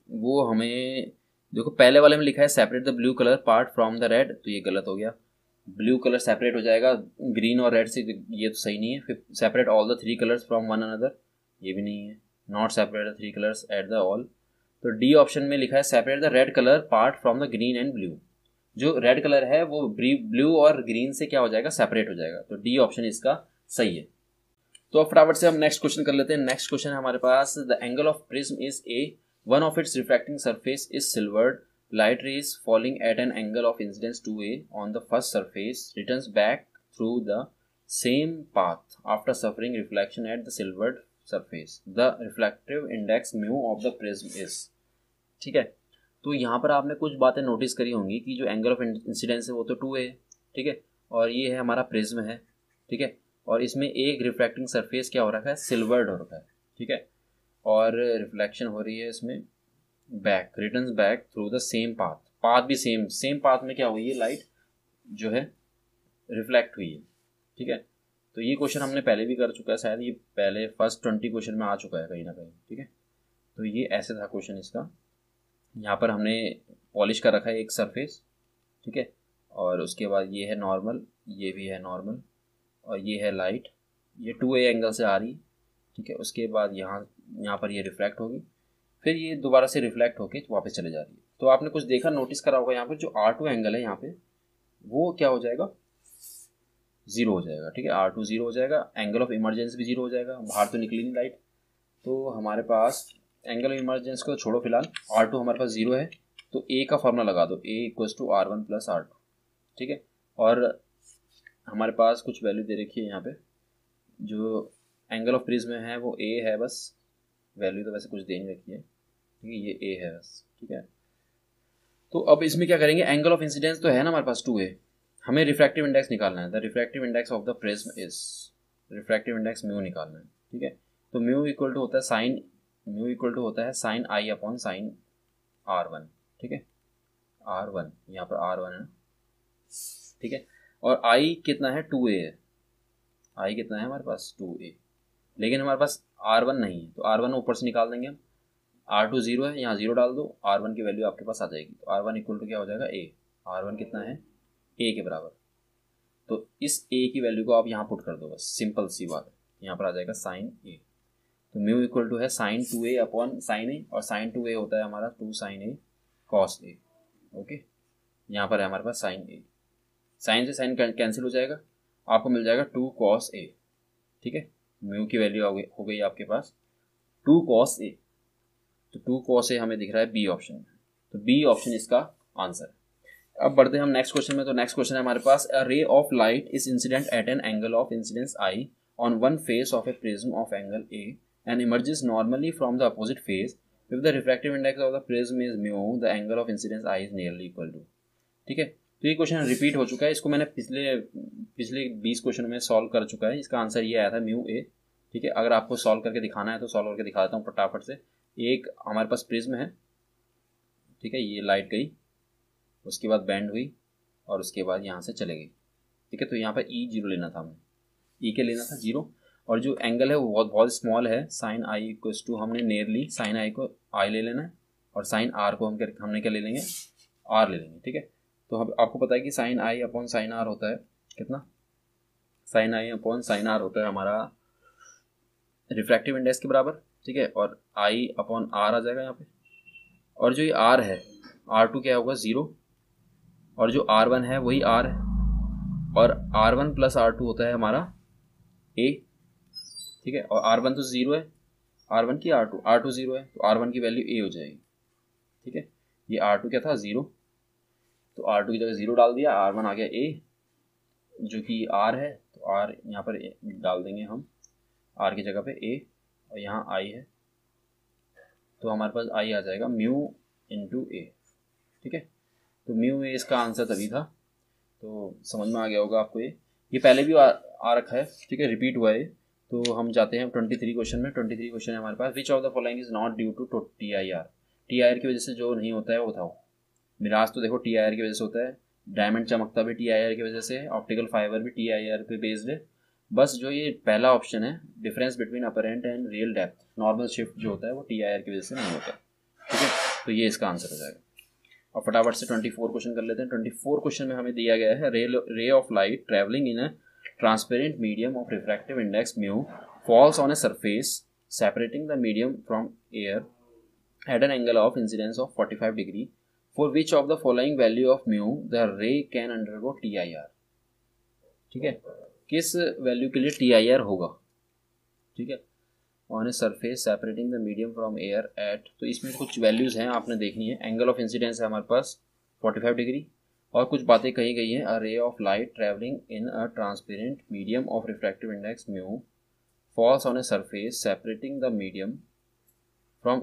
Speaker 1: वो हमें, देखो पहले वाले में लिखा है separate the blue colour part from the red, तो ये गलत हो गया, ब्लू कलर सेपरेट हो जाएगा ग्रीन और रेड से, ये तो सही नहीं है। फिर separate all the 3 colours from one another, ये भी नहीं है। Not separate the 3 colours at the all, तो डी ऑप्शन में लिखा है separate the red colour part from the green and blue, जो रेड कलर है वो ब्लू और ग्रीन से क्या हो जाएगा, सेपरेट हो जाएगा, तो डी ऑप्शन इसका सही है। तो अब फटाफट से हम नेक्स्ट क्वेश्चन कर लेते हैं। नेक्स्ट क्वेश्चन है हमारे पास, the angle of prism is A, one of its refracting surface is silvered, light rays falling at an angle of incidence 2a on the first surface returns back through the same path after suffering reflection at the silvered surface. The reflective index mu of the prism is, ठीक है। तो यहाँ पर आपने कुछ बातें notice करी होंगी कि जो एंगल ऑफ इंसिडेंस है वो तो 2a है, ठीक है, और ये है हमारा प्रिज्म है, ठीक है, और इसमें एक रिफ्रैक्टिंग सरफेस क्या हो रखा है, सिल्वर्ड हो रखा है, ठीक है, और रिफ्लेक्शन हो रही है इसमें back, returns back through the same path, path भी सेम पाथ में क्या हुई है, लाइट जो है रिफ्लेक्ट हुई है, ठीक है। तो ये क्वेश्चन हमने पहले भी कर चुका है, शायद ये पहले फर्स्ट 20 क्वेश्चन में आ चुका है कहीं ना कहीं, ठीक है। तो ये ऐसे था क्वेश्चन इसका। यहाँ पर हमने पॉलिश कर रखा है एक सरफेस, ठीक है, और उसके बाद ये है नॉर्मल, ये भी है नॉर्मल, और ये है लाइट, ये 2a एंगल से आ रही, ठीक है। उसके बाद यहाँ पर ये रिफ्लेक्ट होगी, फिर ये दोबारा से रिफ्लेक्ट होके वापस चले जा रही है। तो आपने कुछ देखा, नोटिस करा होगा यहाँ पर जो R2 एंगल है यहाँ पे वो क्या हो जाएगा, 0 हो जाएगा, ठीक है, R2 0 हो जाएगा, एंगल ऑफ इमरजेंस भी 0 हो जाएगा, बाहर तो निकली नहीं लाइट। तो हमारे पास एंगल ऑफ इमरजेंस को छोड़ो फिलहाल, R2 हमारे पास 0 है, तो A का फॉर्मूला लगा दो, A equals to R1 plus R2, ठीक है। और हमारे पास कुछ वैल्यू दे रखी है यहाँ पे, जो एंगल ऑफ प्रिज्म है वो A है, बस वैल्यू तो वैसे कुछ दे नहीं रखी है, ठीक है, ये A है बस, ठीक है। तो अब इसमें क्या करेंगे, एंगल ऑफ इंसिडेंस तो है ना हमारे पास 2a, हमें रिफ्रैक्टिव इंडेक्स निकालना है, the refractive index of the prism is, refractive index mu निकालना है, ठीक है। तो म्यू इक्वल टू होता है sine I upon sine R1, ठीक है, R1 यहाँ पर R1 है ना, ठीक है, और I कितना है, 2a है, I कितना है हमारे पास 2a, लेकिन हमारे पास R1 नहीं है, तो R1 ऊपर से निकाल देंगे हम, R2 0 है, यहाँ 0 डाल दो, R1 की वैल्यू आपके पास आ जाएगी, तो R1 इक्वल टू क्या हो जाएगा, A, R1 कितना है, A के बराबर, तो इस A की वैल्यू को आप यहाँ पुट कर दो, बस सिंपल सी बात है, यहाँ पर आ जाएगा साइन A। तो म्यू इक्वल टू है sine 2a upon sine A, और साइन 2a होता है हमारा 2 sine A cos A, okay. यहाँ पर है हमारे पास साइन A, साइन से साइन कैंसिल हो जाएगा, आपको मिल जाएगा 2 कॉस A, ठीक है। म्यू की वैल्यू हो गई आपके पास 2 कॉस A, तो 2 cos A हमें दिख रहा है बी ऑप्शन में, तो बी ऑप्शन इसका आंसर है। अब बढ़ते हैं हम नेक्स्ट क्वेश्चन में। तो नेक्स्ट क्वेश्चन है हमारे पास, a ray of light is incident at an angle of incidence I on one face of a prism of angle A and emerges normally from the opposite face if the refractive index of the prism is mu the angle of incidence I is nearly equal to. ठीक है, तो ये question repeat हो चुका है, इसको मैंने पिछले 20 क्वेश्चन में सॉल्व कर चुका है। इसका आंसर ये आया था म्यू ए। ठीक है, अगर आपको सॉल्व करके दिखाना है तो सॉल्व करके दिखा देता हूँ फटाफट से। एक हमारे पास प्रिज्म है, ठीक है, ये लाइट गई, उसके बाद बैंड हुई और उसके बाद यहाँ से चले गई। ठीक है, तो यहाँ पर ई जीरो लेना था हमें, ई के लेना था जीरो, और जो एंगल है वो बहुत बहुत स्मॉल है, साइन आई इक्वल्स टू हमने नियरली साइन आई को आई ले लेना है और साइन आर को हमने क्या ले लेंगे, आर ले लेंगे। ठीक है, तो अब आपको पता है कि sine i upon sine r होता है कितना, sine i upon sine r होता है हमारा रिफ्रैक्टिव इंडेक्स के बराबर। ठीक है, और आई अपॉन आर आ जाएगा यहाँ पे, और जो ये आर है आर टू क्या होगा, ज़ीरो, और जो आर वन है वही आर है, और r one plus r two होता है हमारा ए। ठीक है, और आर वन तो ज़ीरो है, आर वन की आर टू ज़ीरो है, तो आर वन की वैल्यू ए हो जाएगी। ठीक है, ये आर टू क्या था, ज़ीरो, तो आर टू की जगह ज़ीरो डाल दिया, आर वन आ गया ए जो कि आर है, तो आर यहाँ पर डाल देंगे हम, आर की जगह पे ए, और यहाँ आई है, तो हमारे पास आई आ जाएगा म्यू इंटू ए। ठीक है, तो म्यू ए इसका आंसर तभी था, तो समझ में आ गया होगा आपको। ये पहले भी आ रखा है। ठीक है, रिपीट हुआ है। तो हम जाते हैं 23 क्वेश्चन में। 23 क्वेश्चन है हमारे पास, which of the following is not due to T I R. T I R की वजह से जो नहीं होता है वो बताओ। मिराज तो देखो टी आई आर की वजह से होता है, डायमंड चमकता भी टी आई आर की वजह से, ऑप्टिकल फाइबर भी टी आई आर पे बेस्ड है। बस जो ये पहला ऑप्शन है, difference between apparent and real depth, normal shift जो होता है वो टी आई आर की वजह से नहीं होता। ठीक है, तो ये इसका आंसर हो जाएगा। और फटाफट से 24 क्वेश्चन कर लेते हैं। 24 क्वेश्चन में हमें दिया गया है, रे of light travelling in a transparent medium of refractive index mu falls on a surface separating the medium from air at an angle of incidence of 45 degree. For which of the following value of mu the ray can undergo TIR? ठीक है, किस value के लिए TIR होगा। ठीक है, on a surface separating the medium from air at, तो इसमें कुछ वैल्यूज हैं आपने देखनी है। एंगल ऑफ इंसिडेंस है हमारे पास 45 डिग्री, और कुछ बातें कही गई हैं, a ray of light travelling in a transparent medium of refractive index mu falls on a surface separating the medium from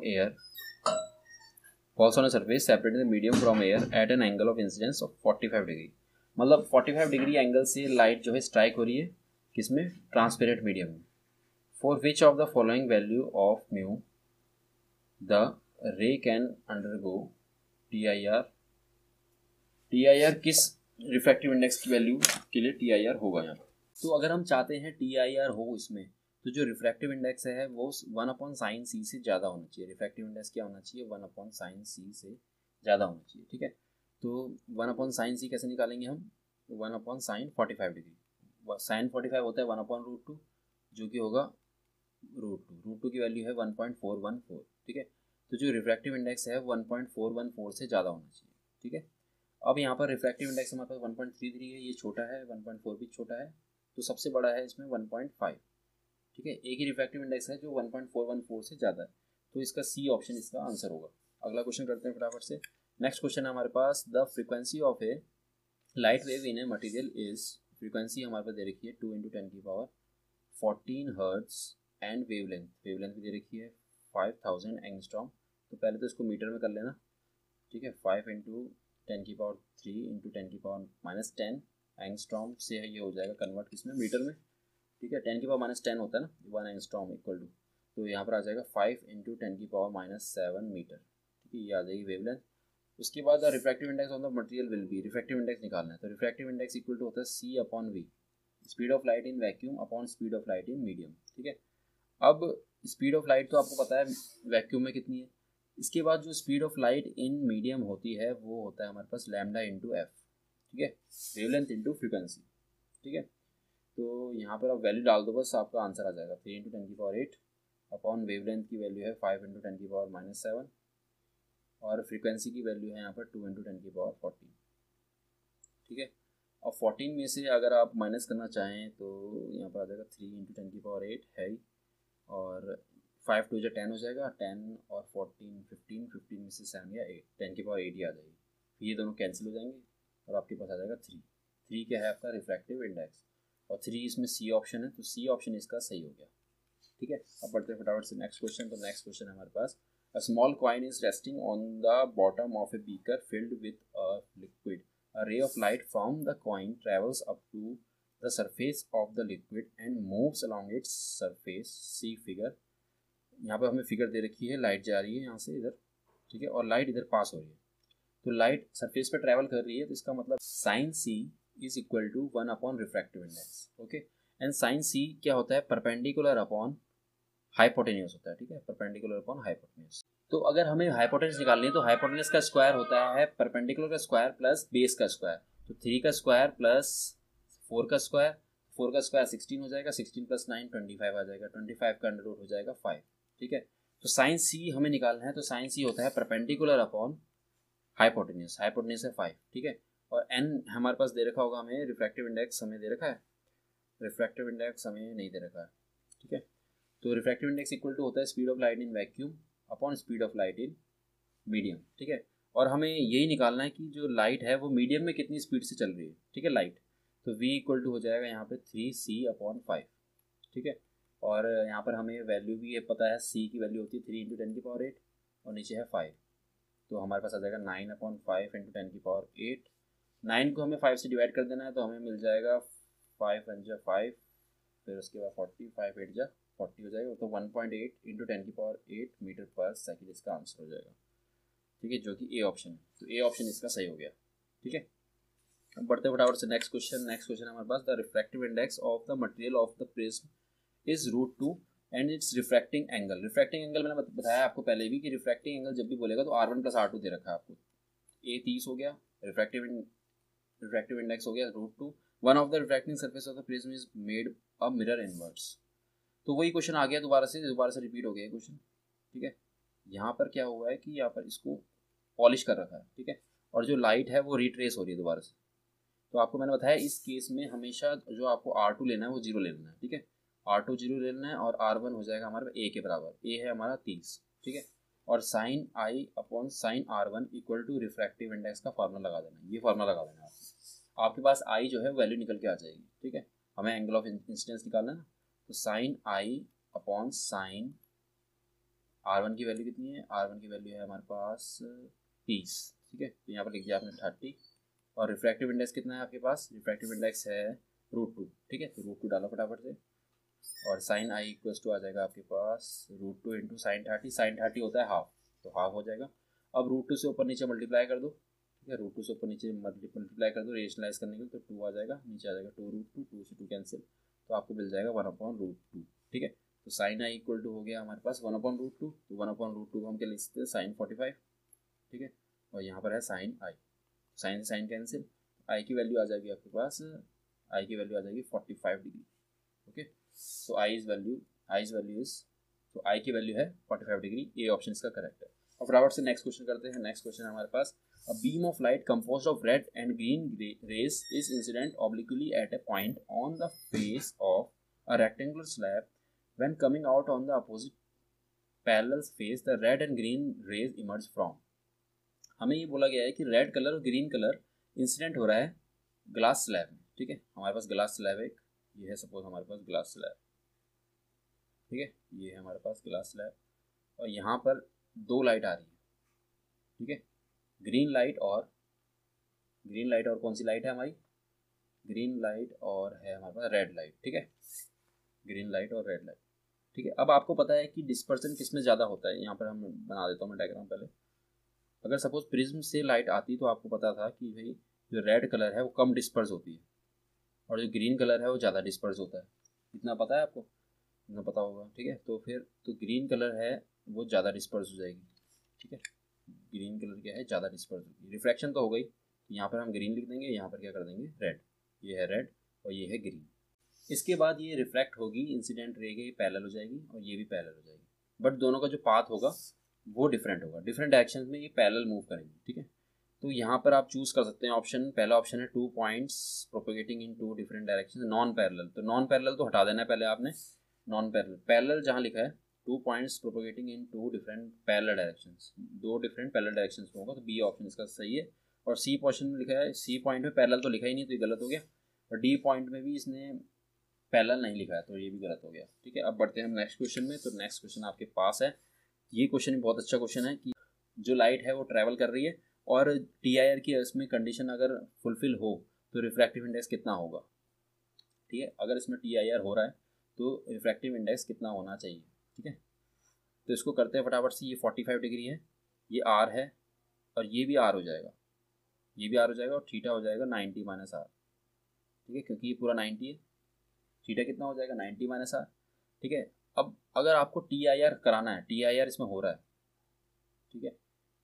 Speaker 1: air at an angle of incidence of 45 degree. मतलब 45 डिग्री एंगल से light जो है strike हो रही है किसमें, transparent medium में। For which of the following value of mu the रे कैन अंडरगो TIR। TIR किस रिफ्रैक्टिव इंडेक्स की वैल्यू के लिए TIR होगा यहाँ। तो अगर हम चाहते हैं TIR हो इसमें, तो जो रिफ्रैक्टिव इंडेक्स है वो 1/sin c से ज़्यादा होना चाहिए। रिफ्रैक्टिव इंडेक्स क्या होना चाहिए, 1/sin c से ज़्यादा होना चाहिए। ठीक है, तो 1/sin c कैसे निकालेंगे हम, 1/sin 45 डिग्री, sin 45 होता है 1/√2 जो कि होगा √2 की वैल्यू है 1.414। ठीक है, तो जो रिफ्रैक्टिव इंडेक्स है 1.414 से ज़्यादा होना चाहिए। ठीक है, अब यहाँ पर रिफ्रैक्टिव इंडेक्स हमारे पास 1.33 है, ये छोटा है, 1.4 भी छोटा है, तो सबसे बड़ा है इसमें 1.5। ठीक है, एक ही रिफ्रैक्टिव इंडेक्स है जो 1.414 से ज़्यादा है, तो इसका सी ऑप्शन इसका आंसर होगा। अगला क्वेश्चन करते हैं फटाफट से। नेक्स्ट क्वेश्चन है हमारे पास, the frequency of a light wave in a material is, frequency हमारे पास दे रखी है 2 × 10⁻14 हर्ट्ज एंड वेवलेंथ भी दे रखी है 5000 एंगस्ट्रॉम। तो पहले तो इसको मीटर में कर लेना। ठीक है, 5 × 10⁻³ × 10⁻⁻10 एंगस्ट्रॉम से ये हो जाएगा कन्वर्ट किसमें, मीटर में। ठीक है, 10⁻⁻10 होता है ना 1 एंगस्ट्रॉम इक्वल टू, तो यहाँ पर आ जाएगा 5 × 10⁻7 मीटर। ठीक है, ये आ जाएगी वेवलेंथ। उसके बाद refractive index of the material will be, refractive index निकालना है, तो रिफ्रैक्टिव इंडेक्स इक्वल टू होता है C/V, speed of light in vacuum upon speed of light in medium. ठीक है, अब स्पीड ऑफ लाइट तो आपको पता है वैक्यूम में कितनी है। इसके बाद जो speed of light in medium होती है वो होता है हमारे पास λ/f। ठीक है, वेवलेंथ इंटू फ्रीक्वेंसी। ठीक है, तो यहाँ पर आप वैल्यू डाल दो, बस आपका आंसर आ जाएगा 3 × 10⁸ अपॉन वेवलेंथ की वैल्यू है 5 × 10⁻⁻7, और फ्रीक्वेंसी की वैल्यू है यहाँ पर 2 × 10⁻14। ठीक है, और 14 में से अगर आप माइनस करना चाहें तो यहाँ पर आ जाएगा 3 × 10⁸ है ही, और 5 2 10 हो जाएगा, 10 और 14 15 में से 7 या 8 10⁸8 ही आ जाएगी। ये दोनों कैंसिल हो जाएंगे और आपके पास आ जाएगा 3 क्या है आपका रिफ्रैक्टिव इंडेक्स, और 3 इसमें सी ऑप्शन है, तो सी ऑप्शन इसका सही हो गया। ठीक है, अब बढ़ते हैं फटाफट से नेक्स्ट क्वेश्चन। तो नेक्स्ट क्वेश्चन है हमारे पास, A small coin is resting on the bottom of a beaker filled with a liquid. A ray of light from the coin travels up to the surface of the liquid and moves along its surface. See figure. यहाँ पे हमें figure दे रखी है, light जा रही है यहाँ से इधर, ठीक है, और लाइट इधर पास हो रही है, तो लाइट सरफेस पे ट्रैवल कर रही है, तो इसका मतलब sine C is equal to 1 upon refractive index. Okay, and sine C क्या होता है, परपेंडिकुलर अपॉन हाइपोटेन्यूज होता है. ठीक है, परपेंडिकुलर अपॉन हाइपोटेन्यूज. तो अगर हमें हाइपोटेन्यूज निकालनी है तो हाइपोटेन्यूज का स्क्वायर होता है परपेंडिकुलर का स्क्वायर प्लस बेस का स्क्वायर. तो 3 का स्क्वायर प्लस 4 का स्क्वायर, 4 का स्क्वायर 16 हो जाएगा, 16 प्लस 9 25 आ जाएगा, 25 का अंडर रूट हो जाएगा 5. ठीक है, तो साइन सी हमें निकालना है, तो साइन सी होता है परपेंडिकुलर अपॉन हाइपोटेन्यूज. हाइपोटेन्यूज है 5. ठीक है, और एन हमारे पास दे रखा होगा, हमें रिफ्रैक्टिव इंडेक्स हमें दे रखा है, रिफ्रैक्टिव इंडेक्स हमें नहीं दे रखा है. ठीक है, तो रिफ्रैक्टिव इंडेक्स इक्वल टू होता है speed of light in vacuum upon speed of light in medium. ठीक है, और हमें यही निकालना है कि जो लाइट है वो मीडियम में कितनी स्पीड से चल रही है. ठीक है, लाइट, तो v इक्वल टू हो जाएगा यहाँ पे 3c अपॉन 5. ठीक है, और यहाँ पर हमें वैल्यू भी ये पता है, c की वैल्यू होती है 3 × 10⁸ और नीचे है 5, तो हमारे पास आ जाएगा 9 अपॉन 5 × 10⁸. 9 को हमें 5 से डिवाइड कर देना है, तो हमें मिल जाएगा 5 × 5, फिर उसके बाद 40, 5 8 जा 40 हो जाएगा, तो 1.8 × 10⁸ मीटर पर सेकेंड इसका आंसर हो जाएगा. ठीक है, जो कि ए ऑप्शन है, तो ए ऑप्शन इसका सही हो गया. ठीक है, अब बढ़ते फटाफट से नेक्स्ट क्वेश्चन. नेक्स्ट क्वेश्चन हमारे पास, the refractive index of the material of the prism is √2 and its refracting angle. Refracting angle मैंने बताया आपको पहले भी कि रिफ्रैक्टिंग एंगल जब भी बोलेगा तो R1 + R2 दे रखा है आपको. ए 30 हो गया, रिफ्रैक्टिव इंडेक्स हो गया √2. One of the refracting surface of the prism is made a mirror inverse. तो वही क्वेश्चन आ गया दोबारा से रिपीट हो गया क्वेश्चन. ठीक है, यहाँ पर क्या हुआ है कि यहाँ पर इसको पॉलिश कर रखा है. ठीक है, और जो लाइट है वो रिट्रेस हो रही है दोबारा से. तो आपको मैंने बताया इस केस में हमेशा जो आपको R2 लेना है वो 0 ले लेना है. ठीक है, R2 0 ले लेना है, और R1 हो जाएगा हमारे ए के बराबर. ए है हमारा 30. ठीक है, और sine I upon sine R1 equal to refractive index का फार्मूला लगा देना. ये फार्मूला लगा देना आपके पास I जो है वैल्यू निकल के आ जाएगी. ठीक है, हमें एंगल ऑफ इंसिडेंस निकालना है ना, तो sine I upon sine R1 की वैल्यू कितनी है, R1 की वैल्यू है हमारे पास 30. ठीक है, तो यहाँ पर लिख दिया आपने 30, और रिफ्रैक्टिव इंडेक्स कितना है आपके पास, रिफ्रैक्टिव इंडेक्स है √2. ठीक है, तो √2 डालो फटाफट से, और साइन I इक्वल्स टू आ जाएगा आपके पास √2 इंटू साइन 30. साइन 30 होता है हाफ, तो हाफ हो जाएगा. अब √2 से ऊपर नीचे मल्टीप्लाई कर दो. ठीक है, √2 से ऊपर नीचे मल्टीप्लाई कर दो रेशनलाइज करने के लिए, तो 2 आ जाएगा, नीचे आ जाएगा 2 √2, 2 से 2 कैंसिल, तो आपको मिल जाएगा 1/√2. ठीक है, तो साइन I इक्वल टू हो गया हमारे पास 1/√2. तो 1/√2 को हम क्या लिख सकते हैं, साइन 45. ठीक है, और यहाँ पर है साइन I, साइन से साइन कैंसिल, I की वैल्यू आ जाएगी आपके पास, I की वैल्यू आ जाएगी 45 डिग्री. ओके, तो I की वैल्यू है 45 डिग्री. ए ऑप्शन इसका करेक्ट है. अब फटाफट से नेक्स्ट क्वेश्चन करते हैं. नेक्स्ट क्वेश्चन हमारे पास, a beam of light composed of red and green rays is incident obliquely at a point on the face of a rectangular slab. When coming out on the opposite parallel face the red and green rays emerge from. हमें ये बोला गया है कि red colour और green colour incident हो रहा है ग्लास स्लैब में. ठीक है, हमारे पास ग्लास स्लैब है, ये है सपोज हमारे पास ग्लास स्लैब. ठीक है, ये है हमारे पास ग्लास स्लैब, और यहाँ पर 2 लाइट आ रही है. ठीक है, ग्रीन लाइट और कौन सी लाइट है हमारी, ग्रीन लाइट और है हमारे पास रेड लाइट. ठीक है, ग्रीन लाइट और रेड लाइट. ठीक है, अब आपको पता है कि डिस्पर्सन किसमें ज़्यादा होता है. यहाँ पर हम बना देता हूँ मैं डायग्राम पहले. अगर सपोज प्रिज्म से लाइट आती तो आपको पता था कि भाई जो रेड कलर है वो कम डिस्पर्स होती है, और जो ग्रीन कलर है वो ज़्यादा डिस्पर्स होता है. इतना पता है आपको, इतना पता होगा. ठीक है, तो फिर तो ग्रीन कलर है वो ज़्यादा डिस्पर्स हो जाएगी. ठीक है, ग्रीन कलर क्या है, ज़्यादा डिस्पर्स होगी. रिफ्रैक्शन तो हो गई, यहाँ पर हम ग्रीन लिख देंगे, यहाँ पर क्या कर देंगे रेड. ये है रेड और ये है ग्रीन. इसके बाद ये रिफ्रैक्ट होगी, इंसिडेंट रे के पैरेलल हो जाएगी, और ये भी पैरेलल हो जाएगी, बट दोनों का जो पाथ होगा वो डिफरेंट होगा. डिफरेंट डायरेक्शन में ये पैरेलल मूव करेंगे. ठीक है, तो यहाँ पर आप चूज कर सकते हैं ऑप्शन. पहला ऑप्शन है 2 पॉइंट्स प्रोपेगेटिंग इन 2 डिफरेंट डायरेक्शन. नॉन पैरेलल, तो नॉन पैरेलल तो हटा देना है पहले आपने. नॉन पैरेलल, पैरेलल जहाँ लिखा है 2 पॉइंट्स प्रोपेगेटिंग इन 2 different parallel directions, 2 different parallel directions में होगा, तो बी ऑप्शन इसका सही है. और सी पोर्शन में लिखा है, सी पॉइंट में पैरेलल तो लिखा ही नहीं, तो ये गलत हो गया. और डी पॉइंट में भी इसने पैरेलल नहीं लिखा है, तो ये भी गलत हो गया. ठीक है, अब बढ़ते हैं हम नेक्स्ट क्वेश्चन में. तो नेक्स्ट क्वेश्चन आपके पास है, ये क्वेश्चन बहुत अच्छा क्वेश्चन है कि जो लाइट है वो ट्रैवल कर रही है और TIR की इसमें कंडीशन अगर फुलफिल हो तो रिफ्रैक्टिव इंडेक्स कितना होगा। ठीक है, अगर इसमें TIR हो रहा है तो रिफ्रैक्टिव इंडेक्स कितना होना चाहिए। ठीक है, तो इसको करते हैं फटाफट से। ये 45 डिग्री है, ये R है और ये भी R हो जाएगा, ये भी R हो जाएगा और थीटा हो जाएगा 90 माइनस R। ठीक है, क्योंकि ये पूरा 90 है, थीटा कितना हो जाएगा 90 माइनस R। ठीक है, अब अगर आपको TIR कराना है, TIR इसमें हो रहा है, ठीक है,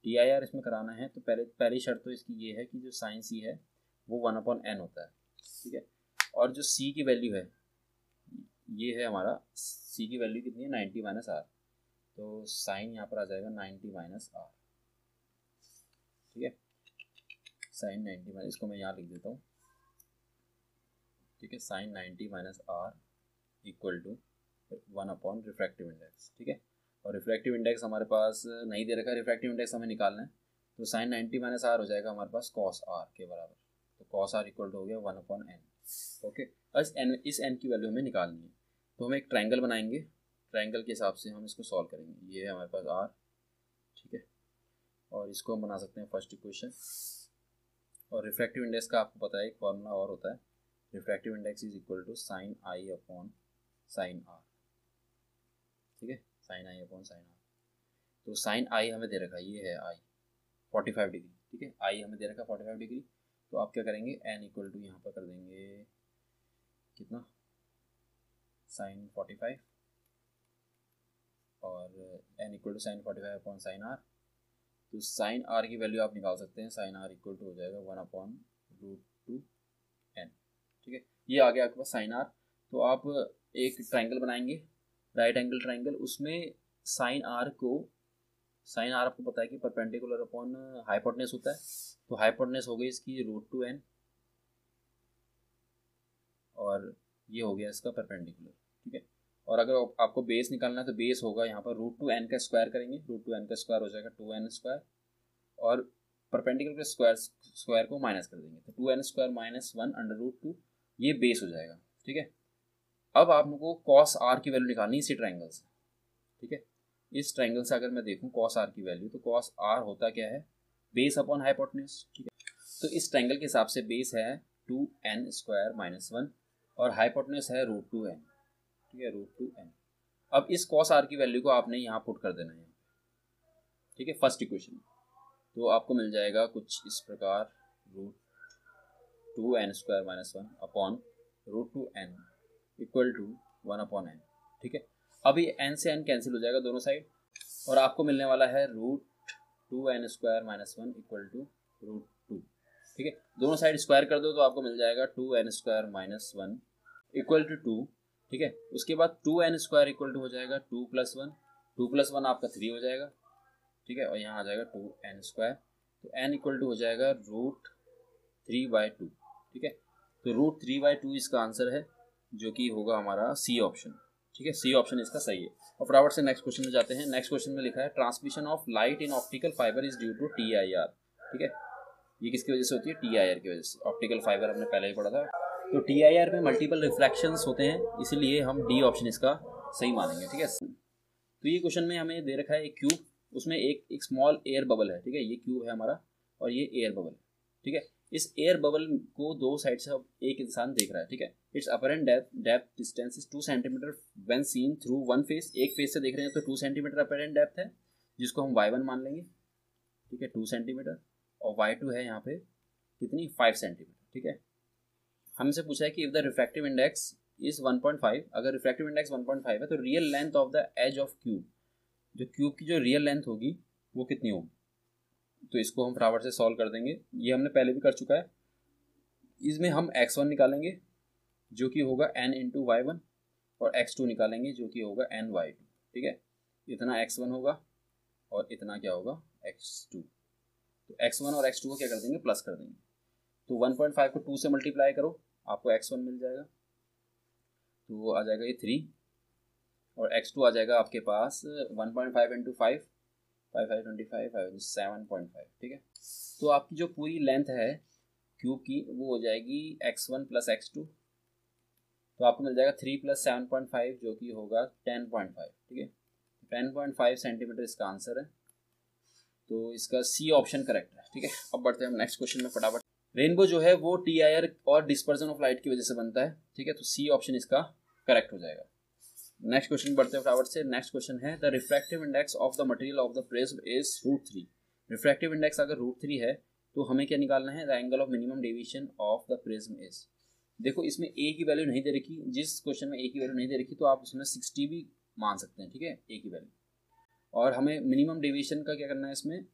Speaker 1: TIR इसमें कराना है तो पहली शर्त तो इसकी ये है कि जो साइन C है वो 1/n होता है। ठीक है, और जो C की वैल्यू है ये है हमारा, C की वैल्यू कितनी है 90 माइनस R, तो साइन यहाँ पर आ जाएगा 90 माइनस R। ठीक है, साइन 90 माइनस, इसको मैं यहाँ लिख देता हूँ। ठीक है, sine 90 minus R equal to 1 refractive index. ठीक है, और रिफ्रैक्टिव इंडेक्स हमारे पास नहीं दे रखा है, रिफ्रैक्टिव इंडेक्स हमें निकालना है, तो साइन 90 माइनस R हो जाएगा हमारे पास कॉस R के बराबर। तो कॉस R इक्वल टू हो गया 1/n। ओके, अब इस n की वैल्यू हमें निकालनी है, तो हम एक ट्रायंगल बनाएंगे, ट्रायंगल के हिसाब से हम इसको सॉल्व करेंगे। ये है हमारे पास R। ठीक है, और इसको हम बना सकते हैं फर्स्ट इक्वेशन। और रिफ्रैक्टिव इंडेक्स का आपको पता है एक फॉर्मूला और होता है, refractive index is equal to sine I upon sine R। ठीक है, sine I upon sine R। तो साइन I हमें दे रखा है, ये है I 45 डिग्री। ठीक है, I हमें दे रखा है 45 डिग्री, तो आप क्या करेंगे n इक्वल टू यहाँ पर कर देंगे कितना, साइन 45 और n equal to sine 45 upon sine R। तो साइन R की वैल्यू आप निकाल सकते हैं, साइन R इक्वल टू हो जाएगा 1/√2n। ठीक है, ये आ गया आपके पास साइन R। तो आप एक ट्रायंगल बनाएंगे, राइट एंगल ट्रायंगल, उसमें साइन R आपको पता है कि परपेंडिकुलर अपॉन हाइपोटेनस होता है, तो हाइपोटेनस हो गई इसकी √2n और ये हो गया इसका परपेंडिकुलर। ठीक है, और अगर आपको बेस निकालना है तो बेस होगा यहाँ पर √2n का स्क्वायर करेंगे, √2n का स्क्वायर हो जाएगा 2n स्क्वायर, और परपेंडिकुलर के स्क्वायर को माइनस कर देंगे, तो 2n स्क्वायर माइनस 1/√2, ये बेस हो जाएगा। ठीक है, अब आप लोगों को कॉस R की वैल्यू निकालनी है इसी ट्रायंगल से। ठीक है, इस ट्रायंगल से अगर मैं देखूं कॉस R की वैल्यू, तो कॉस R होता क्या है, बेस अपॉन हाइपोटेनस। ठीक है, तो इस ट्रायंगल के हिसाब से बेस है 2n स्क्वायर माइनस 1 और हाइपोटेनस है √2n। ठीक है, √2n। अब इस कॉस R की वैल्यू को आपने यहाँ पुट कर देना है। ठीक है, फर्स्ट इक्वेशन, तो आपको मिल जाएगा कुछ इस प्रकार, √2n square minus 1 upon √2n equal to 1/n। ठीक है, अभी n से n कैंसिल हो जाएगा दोनों साइड, और आपको मिलने वाला है √2n square minus 1 equal to √2। ठीक है, दोनों साइड स्क्वायर कर दो तो आपको मिल जाएगा 2n square minus 1 equal to 2। ठीक है, उसके बाद 2n स्क्वायर इक्वल टू हो जाएगा 2 + 1, 2 + 1 आपका 3 हो जाएगा। ठीक है, और यहाँ आ जाएगा 2n स्क्वायर, तो n इक्वल टू हो जाएगा √3/2। ठीक है, तो √3/2 इसका आंसर है, जो कि होगा हमारा सी ऑप्शन। ठीक है, सी ऑप्शन इसका सही है। और फटाफट से नेक्स्ट क्वेश्चन में जाते हैं। नेक्स्ट क्वेश्चन में लिखा है transmission of light in optical fibre is due to TIR। ठीक है, ये किसकी वजह से होती है, TIR की वजह से। ऑप्टिकल फाइबर हमने पहले ही पढ़ा था, तो TIR में मल्टीपल रिफ्लेक्शंस होते हैं, इसीलिए हम डी ऑप्शन इसका सही मानेंगे। ठीक है, तो ये क्वेश्चन में हमें दे रखा है एक क्यूब, उसमें एक स्मॉल एयर बबल है। ठीक है, ये क्यूब है हमारा और ये एयर बबल है। ठीक है, इस एयर बबल को दो साइड से एक इंसान देख रहा है। ठीक है, it's apparent depth distance is 2 centimetre when seen through one face. एक फेस से देख रहे हैं तो 2 सेंटीमीटर अपरेंट डेप्थ है, जिसको हम y1 मान लेंगे। ठीक है, 2 सेंटीमीटर, और y2 है यहाँ पे कितनी, 5 सेंटीमीटर। ठीक है, हमसे पूछा है कि if the refractive index is 1.5, अगर रिफ्रैक्टिव इंडेक्स 1.5 है तो real length of the edge of cube, जो क्यूब की जो रियल लेंथ होगी वो कितनी होगी। तो इसको हम फटाफट से सॉल्व कर देंगे, ये हमने पहले भी कर चुका है। इसमें हम x1 निकालेंगे जो कि होगा n इंटू y1, और x2 निकालेंगे जो कि होगा n y2। ठीक है, इतना x1 होगा और इतना क्या होगा x2, तो x1 और x2 को क्या कर देंगे, प्लस कर देंगे। तो 1.5 को 2 से मल्टीप्लाई करो, आपको x1 मिल जाएगा, तो वो आ जाएगा ये 3, और x2 आ जाएगा आपके पास 1.5 इंटू 5, 5 5 25 5 7.5। ठीक है, तो आपकी जो पूरी लेंथ है क्यूब की वो हो जाएगी x1 + x2, तो आपको मिल जाएगा 3 + 7.5 जो कि होगा 10.5। ठीक है, 10.5 सेंटीमीटर इसका आंसर है, तो इसका सी ऑप्शन करेक्ट है। ठीक है, अब बढ़ते हैं हम नेक्स्ट क्वेश्चन में फटाफट। रेनबो जो है वो TIR और डिस्पर्जन ऑफ लाइट की वजह से बनता है। ठीक है, तो सी ऑप्शन इसका करेक्ट हो जाएगा। नेक्स्ट क्वेश्चन बढ़ते हैं फटाफट से। नेक्स्ट क्वेश्चन है the refractive index of the material of the prism is √3। Refractive index अगर √3 है तो हमें क्या निकालना है, the angle of minimum deviation of the prism is. देखो इसमें ए की वैल्यू नहीं दे रखी, जिस क्वेश्चन में ए की वैल्यू नहीं दे रखी तो आप उसमें 60 भी मान सकते हैं। ठीक है, ए की वैल्यू, और हमें मिनिमम डेविएशन का क्या करना है इसमें,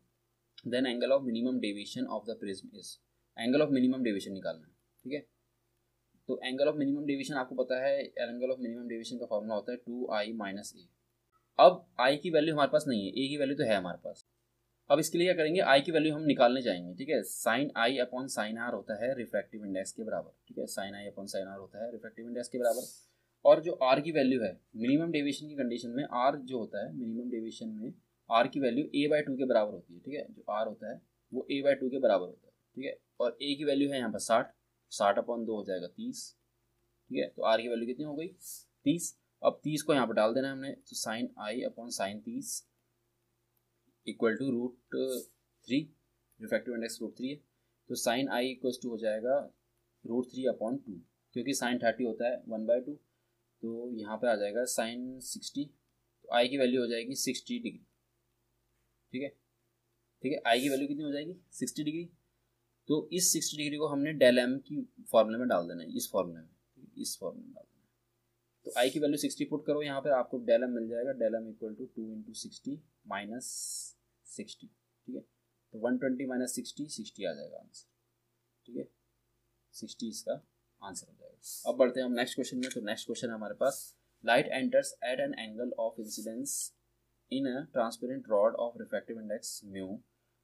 Speaker 1: then angle of minimum deviation of the prism is, angle of minimum deviation निकालना है। ठीक है, तो एंगल ऑफ मिनिमम डेविएशन आपको पता है, एंगल ऑफ मिनिमम डेविएशन का फॉर्मूला होता है 2i माइनस ए। अब i की वैल्यू हमारे पास नहीं है, a की वैल्यू तो है हमारे पास। अब इसके लिए क्या करेंगे, i की वैल्यू हम निकालने जाएंगे। ठीक है, sine i upon sine r होता है रिफ्रैक्टिव इंडेक्स के बराबर। ठीक है, sine i upon sine r होता है रिफ्रैक्टिव इंडेक्स के बराबर। और जो r की वैल्यू है मिनिमम डेविएशन की कंडीशन में, r जो होता है मिनिमम डेविएशन में r की वैल्यू a/2 के बराबर होती है। ठीक है, जो r होता है वो a/2 के बराबर होता है। ठीक है, और a की वैल्यू है यहाँ पर 60 अपॉन 2 हो जाएगा 30। ठीक है, तो r की वैल्यू कितनी हो गई, 30। अब 30 को यहाँ पर डाल देना है हमने, तो sine i upon sine 30 equal to √3, refractive index √3 है, तो साइन i इक्वल टू हो जाएगा √3 अपॉन 2, क्योंकि साइन 30 होता है 1/2, तो यहाँ पे आ जाएगा साइन 60, तो i की वैल्यू हो जाएगी 60 डिग्री। ठीक है, ठीक है, i की वैल्यू कितनी हो जाएगी 60 डिग्री। तो इस 60 डिग्री को हमने डेल एम की फॉर्मूले में डाल देना है, इस फॉर्मूले में, इस फॉर्मूले में डाल देना है। तो i की वैल्यू 60 पुट करो यहाँ पे, आपको डेल एम मिल जाएगा, del m equal to 2 into 60 minus 60। ठीक है, तो 120 माइनस 60 आ जाएगा आंसर। ठीक है, 60 इसका आंसर हो जाएगा। अब बढ़ते हैं हम नेक्स्ट क्वेश्चन में। तो नेक्स्ट क्वेश्चन है हमारे पास, light enters at an angle of incidence in a transparent rod of refractive index mu,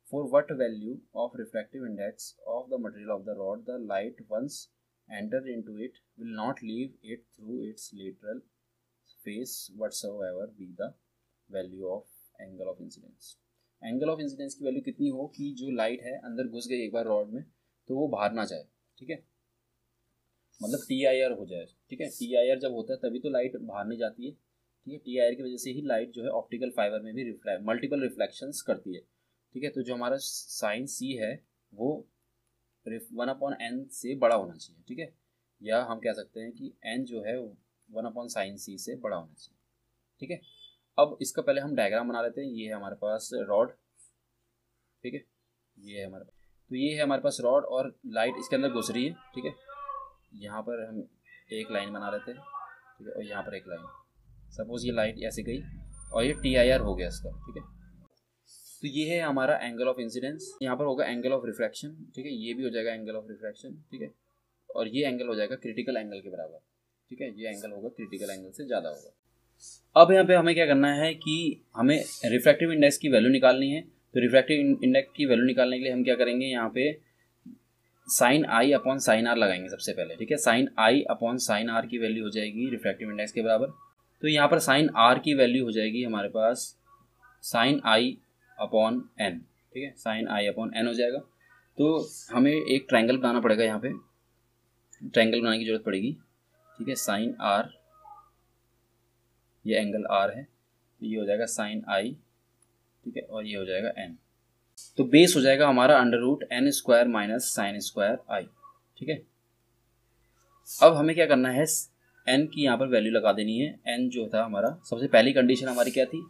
Speaker 1: for what value of refractive index of the material of the rod the light once entered into it will not leave it through its lateral face whatsoever be the value of angle of incidence। Angle of incidence की value कितनी हो कि जो light है अंदर घुस गई एक बार रॉड में तो वो बाहर ना जाए। ठीक है, मतलब TIR हो जाए। ठीक है, TIR जब होता है तभी तो लाइट बाहर नहीं जाती है। ठीक है, TIR की वजह से ही लाइट जो है ऑप्टिकल फाइबर में भी मल्टीपल रिफ्लेक्शंस करती है। ठीक है, तो जो हमारा साइन C है वो 1/n से बड़ा होना चाहिए। ठीक है, या हम कह सकते हैं कि n जो है 1/sin C से बड़ा होना चाहिए। ठीक है, अब इसका पहले हम डायग्राम बना लेते हैं। ये है हमारे पास रॉड। ठीक है, ये है हमारे पास, तो ये है हमारे पास रॉड और लाइट इसके अंदर घुस रही है। ठीक है, यहाँ पर हम एक लाइन बना लेते हैं। ठीक है, और यहाँ पर एक लाइन, सपोज ये लाइट ऐसे गई और ये TIR हो गया इसका। ठीक है, तो ये है हमारा एंगल ऑफ इंसिडेंस, यहाँ पर होगा एंगल ऑफ रिफ्रैक्शन। ठीक है, ये भी हो जाएगा एंगल ऑफ रिफ्रैक्शन। ठीक है, और ये एंगल हो जाएगा क्रिटिकल एंगल के बराबर। ठीक है, ये एंगल होगा क्रिटिकल एंगल से ज़्यादा होगा। अब यहाँ पे हमें क्या करना है कि हमें रिफ्रैक्टिव इंडेक्स की वैल्यू निकालनी है। तो रिफ्रैक्टिव इंडेक्स की वैल्यू निकालने के लिए हम क्या करेंगे, यहाँ पे sine i upon sine r लगाएंगे सबसे पहले। ठीक है, sine i upon sine r की वैल्यू हो जाएगी रिफ्रैक्टिव इंडेक्स के बराबर। तो यहाँ पर साइन r की वैल्यू हो जाएगी हमारे पास साइन i अपॉन n। ठीक है, साइन i अपॉन n हो जाएगा। तो हमें एक ट्रायंगल बनाना पड़ेगा, यहाँ पे ट्रायंगल बनाने की जरूरत पड़ेगी। ठीक है, साइन r, ये एंगल r है, ये हो जाएगा साइन i। ठीक है, और ये हो जाएगा n, तो बेस हो जाएगा हमारा √n² minus sine square i। ठीक है, अब हमें क्या करना है, n की यहाँ पर वैल्यू लगा देनी है। n जो था हमारा, सबसे पहली कंडीशन हमारी क्या थी,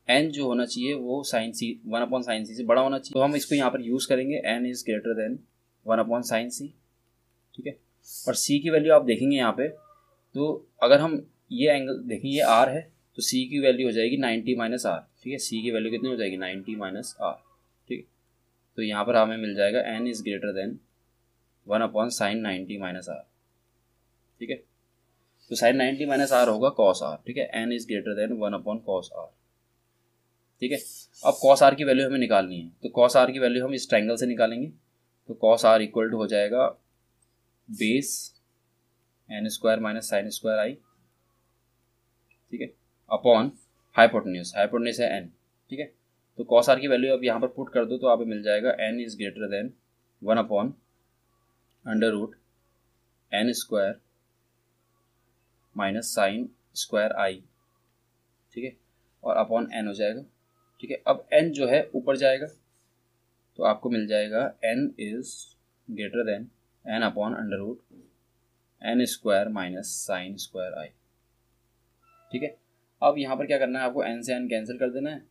Speaker 1: n जो होना चाहिए वो साइन C 1/sin C से बड़ा होना चाहिए। तो हम इसको यहाँ पर यूज़ करेंगे, n is greater then 1/sin C। ठीक है, और C की वैल्यू आप देखेंगे यहाँ पे, तो अगर हम ये एंगल देखें, ये R है, तो C की वैल्यू हो जाएगी 90 माइनस R। ठीक है, C की वैल्यू कितनी हो जाएगी 90 माइनस R। ठीक है, तो यहाँ पर हमें मिल जाएगा n is greater then 1/sin 90 minus R। ठीक है, तो साइन 90 माइनस R होगा cos R। ठीक है, n is greater then 1/cos R। ठीक है, अब cos R की वैल्यू हमें निकालनी है, तो cos R की वैल्यू हम इस ट्रायंगल से निकालेंगे। तो cos R इक्वल टू हो जाएगा base n² minus sine square i। ठीक है, अपॉन हाइपोटेन्यूज, हाइपोटेन्यूज है n। ठीक है, तो cos R की वैल्यू अब यहाँ पर पुट कर दो, तो आप मिल जाएगा n is greater then 1/n² minus sine square i। ठीक है, और अपॉन n हो जाएगा, ठीक है। अब n जो है ऊपर जाएगा तो आपको मिल जाएगा n is greater than n upon under root n square minus sine square I, ठीक है। अब यहाँ पर क्या करना है, आपको n से n कैंसिल कर देना है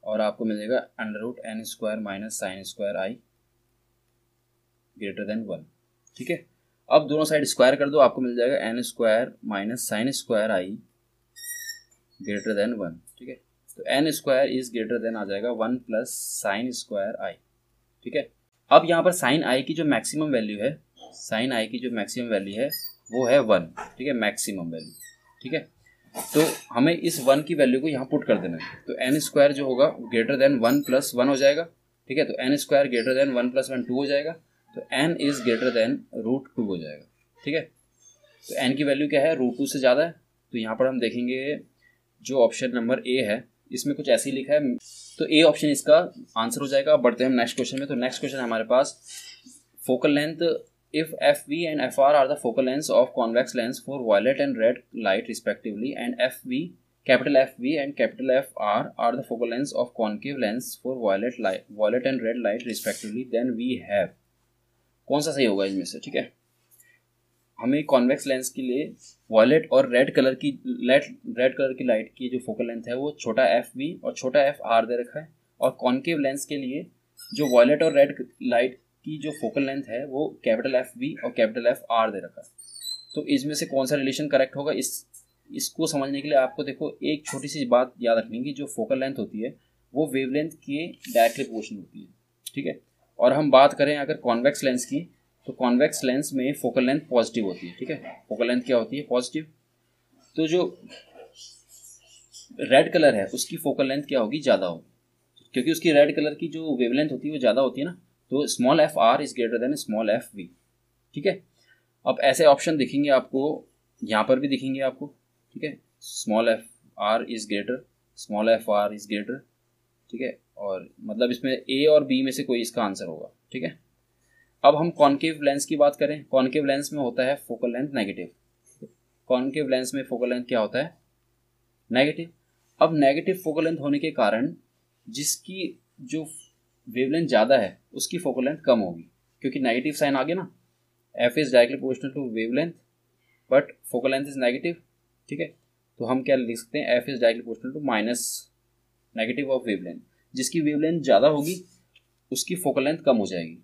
Speaker 1: और आपको मिल जाएगा under root n square minus sine square I greater than 1, ठीक है। अब दोनों साइड स्क्वायर कर दो, आपको मिल जाएगा n square minus sine square I greater than 1, ठीक है। तो n square is greater than आ जाएगा 1 प्लस साइन स्क्वायर आई, ठीक है। अब यहाँ पर साइन आई की जो मैक्सिमम वैल्यू है, साइन आई की जो मैक्सिमम वैल्यू है वो है 1, ठीक है, मैक्सिमम वैल्यू, ठीक है। तो हमें इस 1 की वैल्यू को यहाँ पुट कर देना है, तो n स्क्वायर जो होगा ग्रेटर देन 1 प्लस 1 हो जाएगा, ठीक है। तो n square greater than 1 plus 1 2 हो जाएगा, तो n is greater than root 2 हो जाएगा, ठीक है। तो n की वैल्यू क्या है, रूट 2 से ज़्यादा है। तो यहाँ पर हम देखेंगे जो ऑप्शन नंबर ए है इसमें कुछ ऐसे ही लिखा है, तो ए ऑप्शन इसका आंसर हो जाएगा। अब बढ़ते हैं हम नेक्स्ट क्वेश्चन में। तो नेक्स्ट क्वेश्चन हमारे पास focal length if FV and FR are the focal lengths of convex lens for violet and red light respectively, and capital FV and capital FR are the focal lengths of concave lens for violet and red light respectively, then we have, कौन सा सही होगा इनमें से, ठीक है। हमें convex lens के लिए वॉयलेट और रेड कलर की लाइट की जो फोकल लेंथ है वो छोटा FV और छोटा FR दे रखा है, और कॉन्केव लेंस के लिए जो वॉयलेट और रेड लाइट की जो फोकल लेंथ है वो कैपिटल FV और कैपिटल FR दे रखा है। तो इसमें से कौन सा रिलेशन करेक्ट होगा, इसको समझने के लिए आपको देखो एक छोटी सी बात याद रखनी कि जो फोकल लेंथ होती है वो वेवलेंथ के डायरेक्टली प्रोपोर्शनल होती है, ठीक है। और हम बात करें अगर कॉन्वेक्स लेंस की, तो कॉन्वेक्स लेंस में फोकल लेंथ पॉजिटिव होती है, ठीक है। फोकल लेंथ क्या होती है, पॉजिटिव। तो जो रेड कलर है उसकी फोकल लेंथ क्या होगी, ज़्यादा होगी, क्योंकि उसकी रेड कलर की जो वेवलेंथ होती है वो ज़्यादा होती है ना। तो small FR is greater then small FV, ठीक है। अब ऐसे ऑप्शन दिखेंगे आपको, यहाँ पर भी दिखेंगे आपको, ठीक है। Small FR is greater, small FR is greater, ठीक है। और मतलब इसमें A और B में से कोई इसका आंसर होगा, ठीक है। अब हम कॉन्केव लेंस की बात करें, कॉन्केव लेंस में होता है focal length negative. Concave lens में फोकल लेंथ क्या होता है, नेगेटिव। अब नेगेटिव फोकल लेंथ होने के कारण जिसकी जो वेवलेंथ ज़्यादा है उसकी फोकल लेंथ कम होगी, क्योंकि नेगेटिव साइन आ गया ना, F is directly proportional to wavelength but focal length is negative, ठीक है। तो हम क्या लिख सकते हैं, F is directly proportional to minus negative of wavelength. जिसकी वेवलेंथ ज़्यादा होगी उसकी फोकल लेंथ कम हो जाएगी।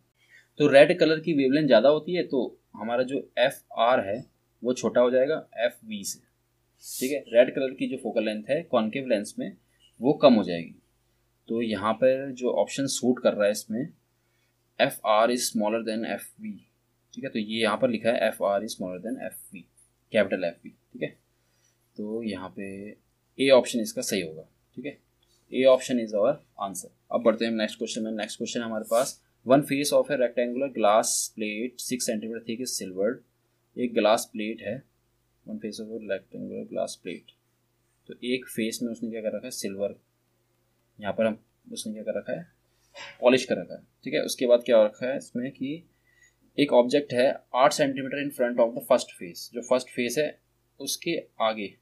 Speaker 1: तो रेड कलर की वेवलेंथ ज़्यादा होती है तो हमारा जो FR है वो छोटा हो जाएगा FV से, ठीक है। रेड कलर की जो फोकल लेंथ है कॉन्केव लेंस में वो कम हो जाएगी। तो यहाँ पर जो ऑप्शन सूट कर रहा है इसमें FR is smaller than FV, ठीक है। तो ये यहाँ पर लिखा है FR is smaller than FV, capital FV, ठीक है। तो यहाँ पे ए ऑप्शन इसका सही होगा, ठीक है। A option is our answer. अब बढ़ते हैं नेक्स्ट क्वेश्चन में। नेक्स्ट क्वेश्चन हमारे पास, one face of a rectangular glass plate 6 centimetre thick is silvered. एक ग्लास प्लेट है, one face of a rectangular glass plate. तो एक फेस में उसने क्या कर रखा है, सिल्वर, यहाँ पर हम उसने क्या कर रखा है, पॉलिश कर रखा है, ठीक है। उसके बाद क्या हो रखा है इसमें कि एक ऑब्जेक्ट है 8 centimetre in front of the first face. जो फर्स्ट फेस है उसके आगे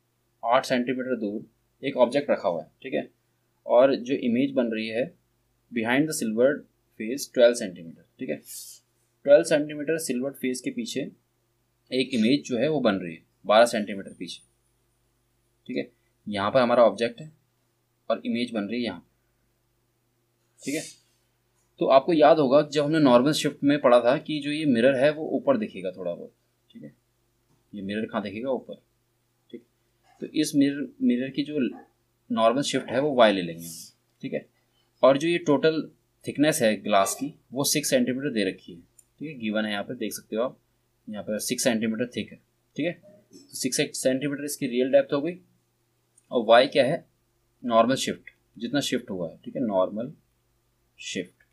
Speaker 1: 8 सेंटीमीटर दूर एक ऑब्जेक्ट रखा हुआ है, ठीक है। और जो इमेज बन रही है behind the silvered face 12 centimetre, ठीक है। 12 सेंटीमीटर सिल्वर्ड फेस के पीछे एक इमेज जो है वो बन रही है 12 सेंटीमीटर पीछे, ठीक है। यहाँ पर हमारा ऑब्जेक्ट है और इमेज बन रही है यहाँ, ठीक है। तो आपको याद होगा जब हमने नॉर्मल शिफ्ट में पढ़ा था कि जो ये मिरर है वो ऊपर दिखेगा थोड़ा बहुत, ठीक है। ये मिरर कहाँ दिखेगा, ऊपर, ठीक। तो इस मिरर की जो नॉर्मल शिफ्ट है वो y ले लेंगे, ठीक है। और जो ये टोटल थिकनेस है ग्लास की वो 6 सेंटीमीटर दे रखी है, ठीक है। गिवन है यहाँ पर, देख सकते हो आप, यहाँ पर 6 सेंटीमीटर थिक है, ठीक है। तो 6 सेंटीमीटर इसकी रियल डेप्थ हो गई, और y क्या है, नॉर्मल शिफ्ट, जितना शिफ्ट हुआ है, ठीक है, नॉर्मल शिफ्ट,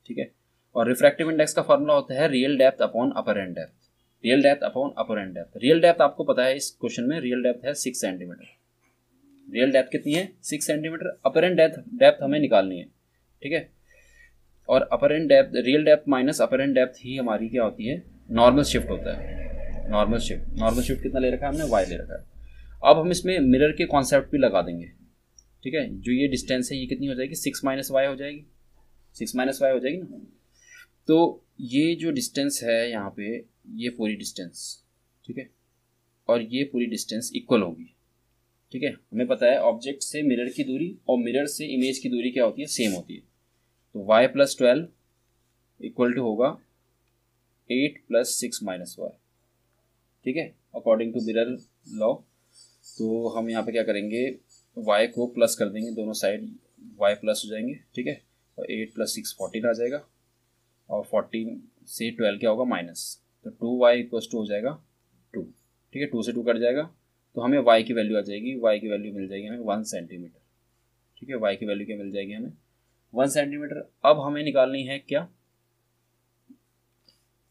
Speaker 1: ठीक है। और रिफ्रैक्टिव इंडेक्स का फॉर्मूला होता है real depth upon apparent depth, real depth upon apparent depth. Real depth आपको पता है इस क्वेश्चन में रियल डेप्थ है 6 सेंटीमीटर। रियल डेप्थ कितनी है, 6 सेंटीमीटर। अपर एंड डेप्थ हमें निकालनी है, ठीक है। और apparent depth, real depth minus apparent depth ही हमारी क्या होती है, नॉर्मल शिफ्ट होता है। नॉर्मल शिफ्ट कितना ले रखा है हमने, y ले रखा है। अब हम इसमें मिरर के कॉन्सेप्ट भी लगा देंगे, ठीक है, जो ये डिस्टेंस है ये कितनी हो जाएगी, 6 माइनस वाई हो जाएगी, 6 माइनस वाई हो जाएगी ना। तो ये जो डिस्टेंस है यहाँ पे, ये पूरी डिस्टेंस, ठीक है, और ये पूरी डिस्टेंस इक्वल होगी, ठीक है। हमें पता है ऑब्जेक्ट से मिरर की दूरी और मिरर से इमेज की दूरी क्या होती है, सेम होती है। तो y + 12 इक्वल टू होगा 8 + 6 माइनस वाई, ठीक है, अकॉर्डिंग टू मिरर लॉ। तो हम यहाँ पे क्या करेंगे, y को प्लस कर देंगे, दोनों साइड y प्लस हो जाएंगे, ठीक है, और 8 + 6 14 आ जाएगा, और 14 से 12 क्या होगा, माइनस, तो 2y = हो जाएगा 2, ठीक है, 2 से 2 कट जाएगा, तो हमें y की वैल्यू आ जाएगी, y की वैल्यू मिल जाएगी हमें 1 सेंटीमीटर, ठीक है, y की वैल्यू क्या मिल जाएगी हमें, 1 सेंटीमीटर। अब हमें निकालनी है क्या,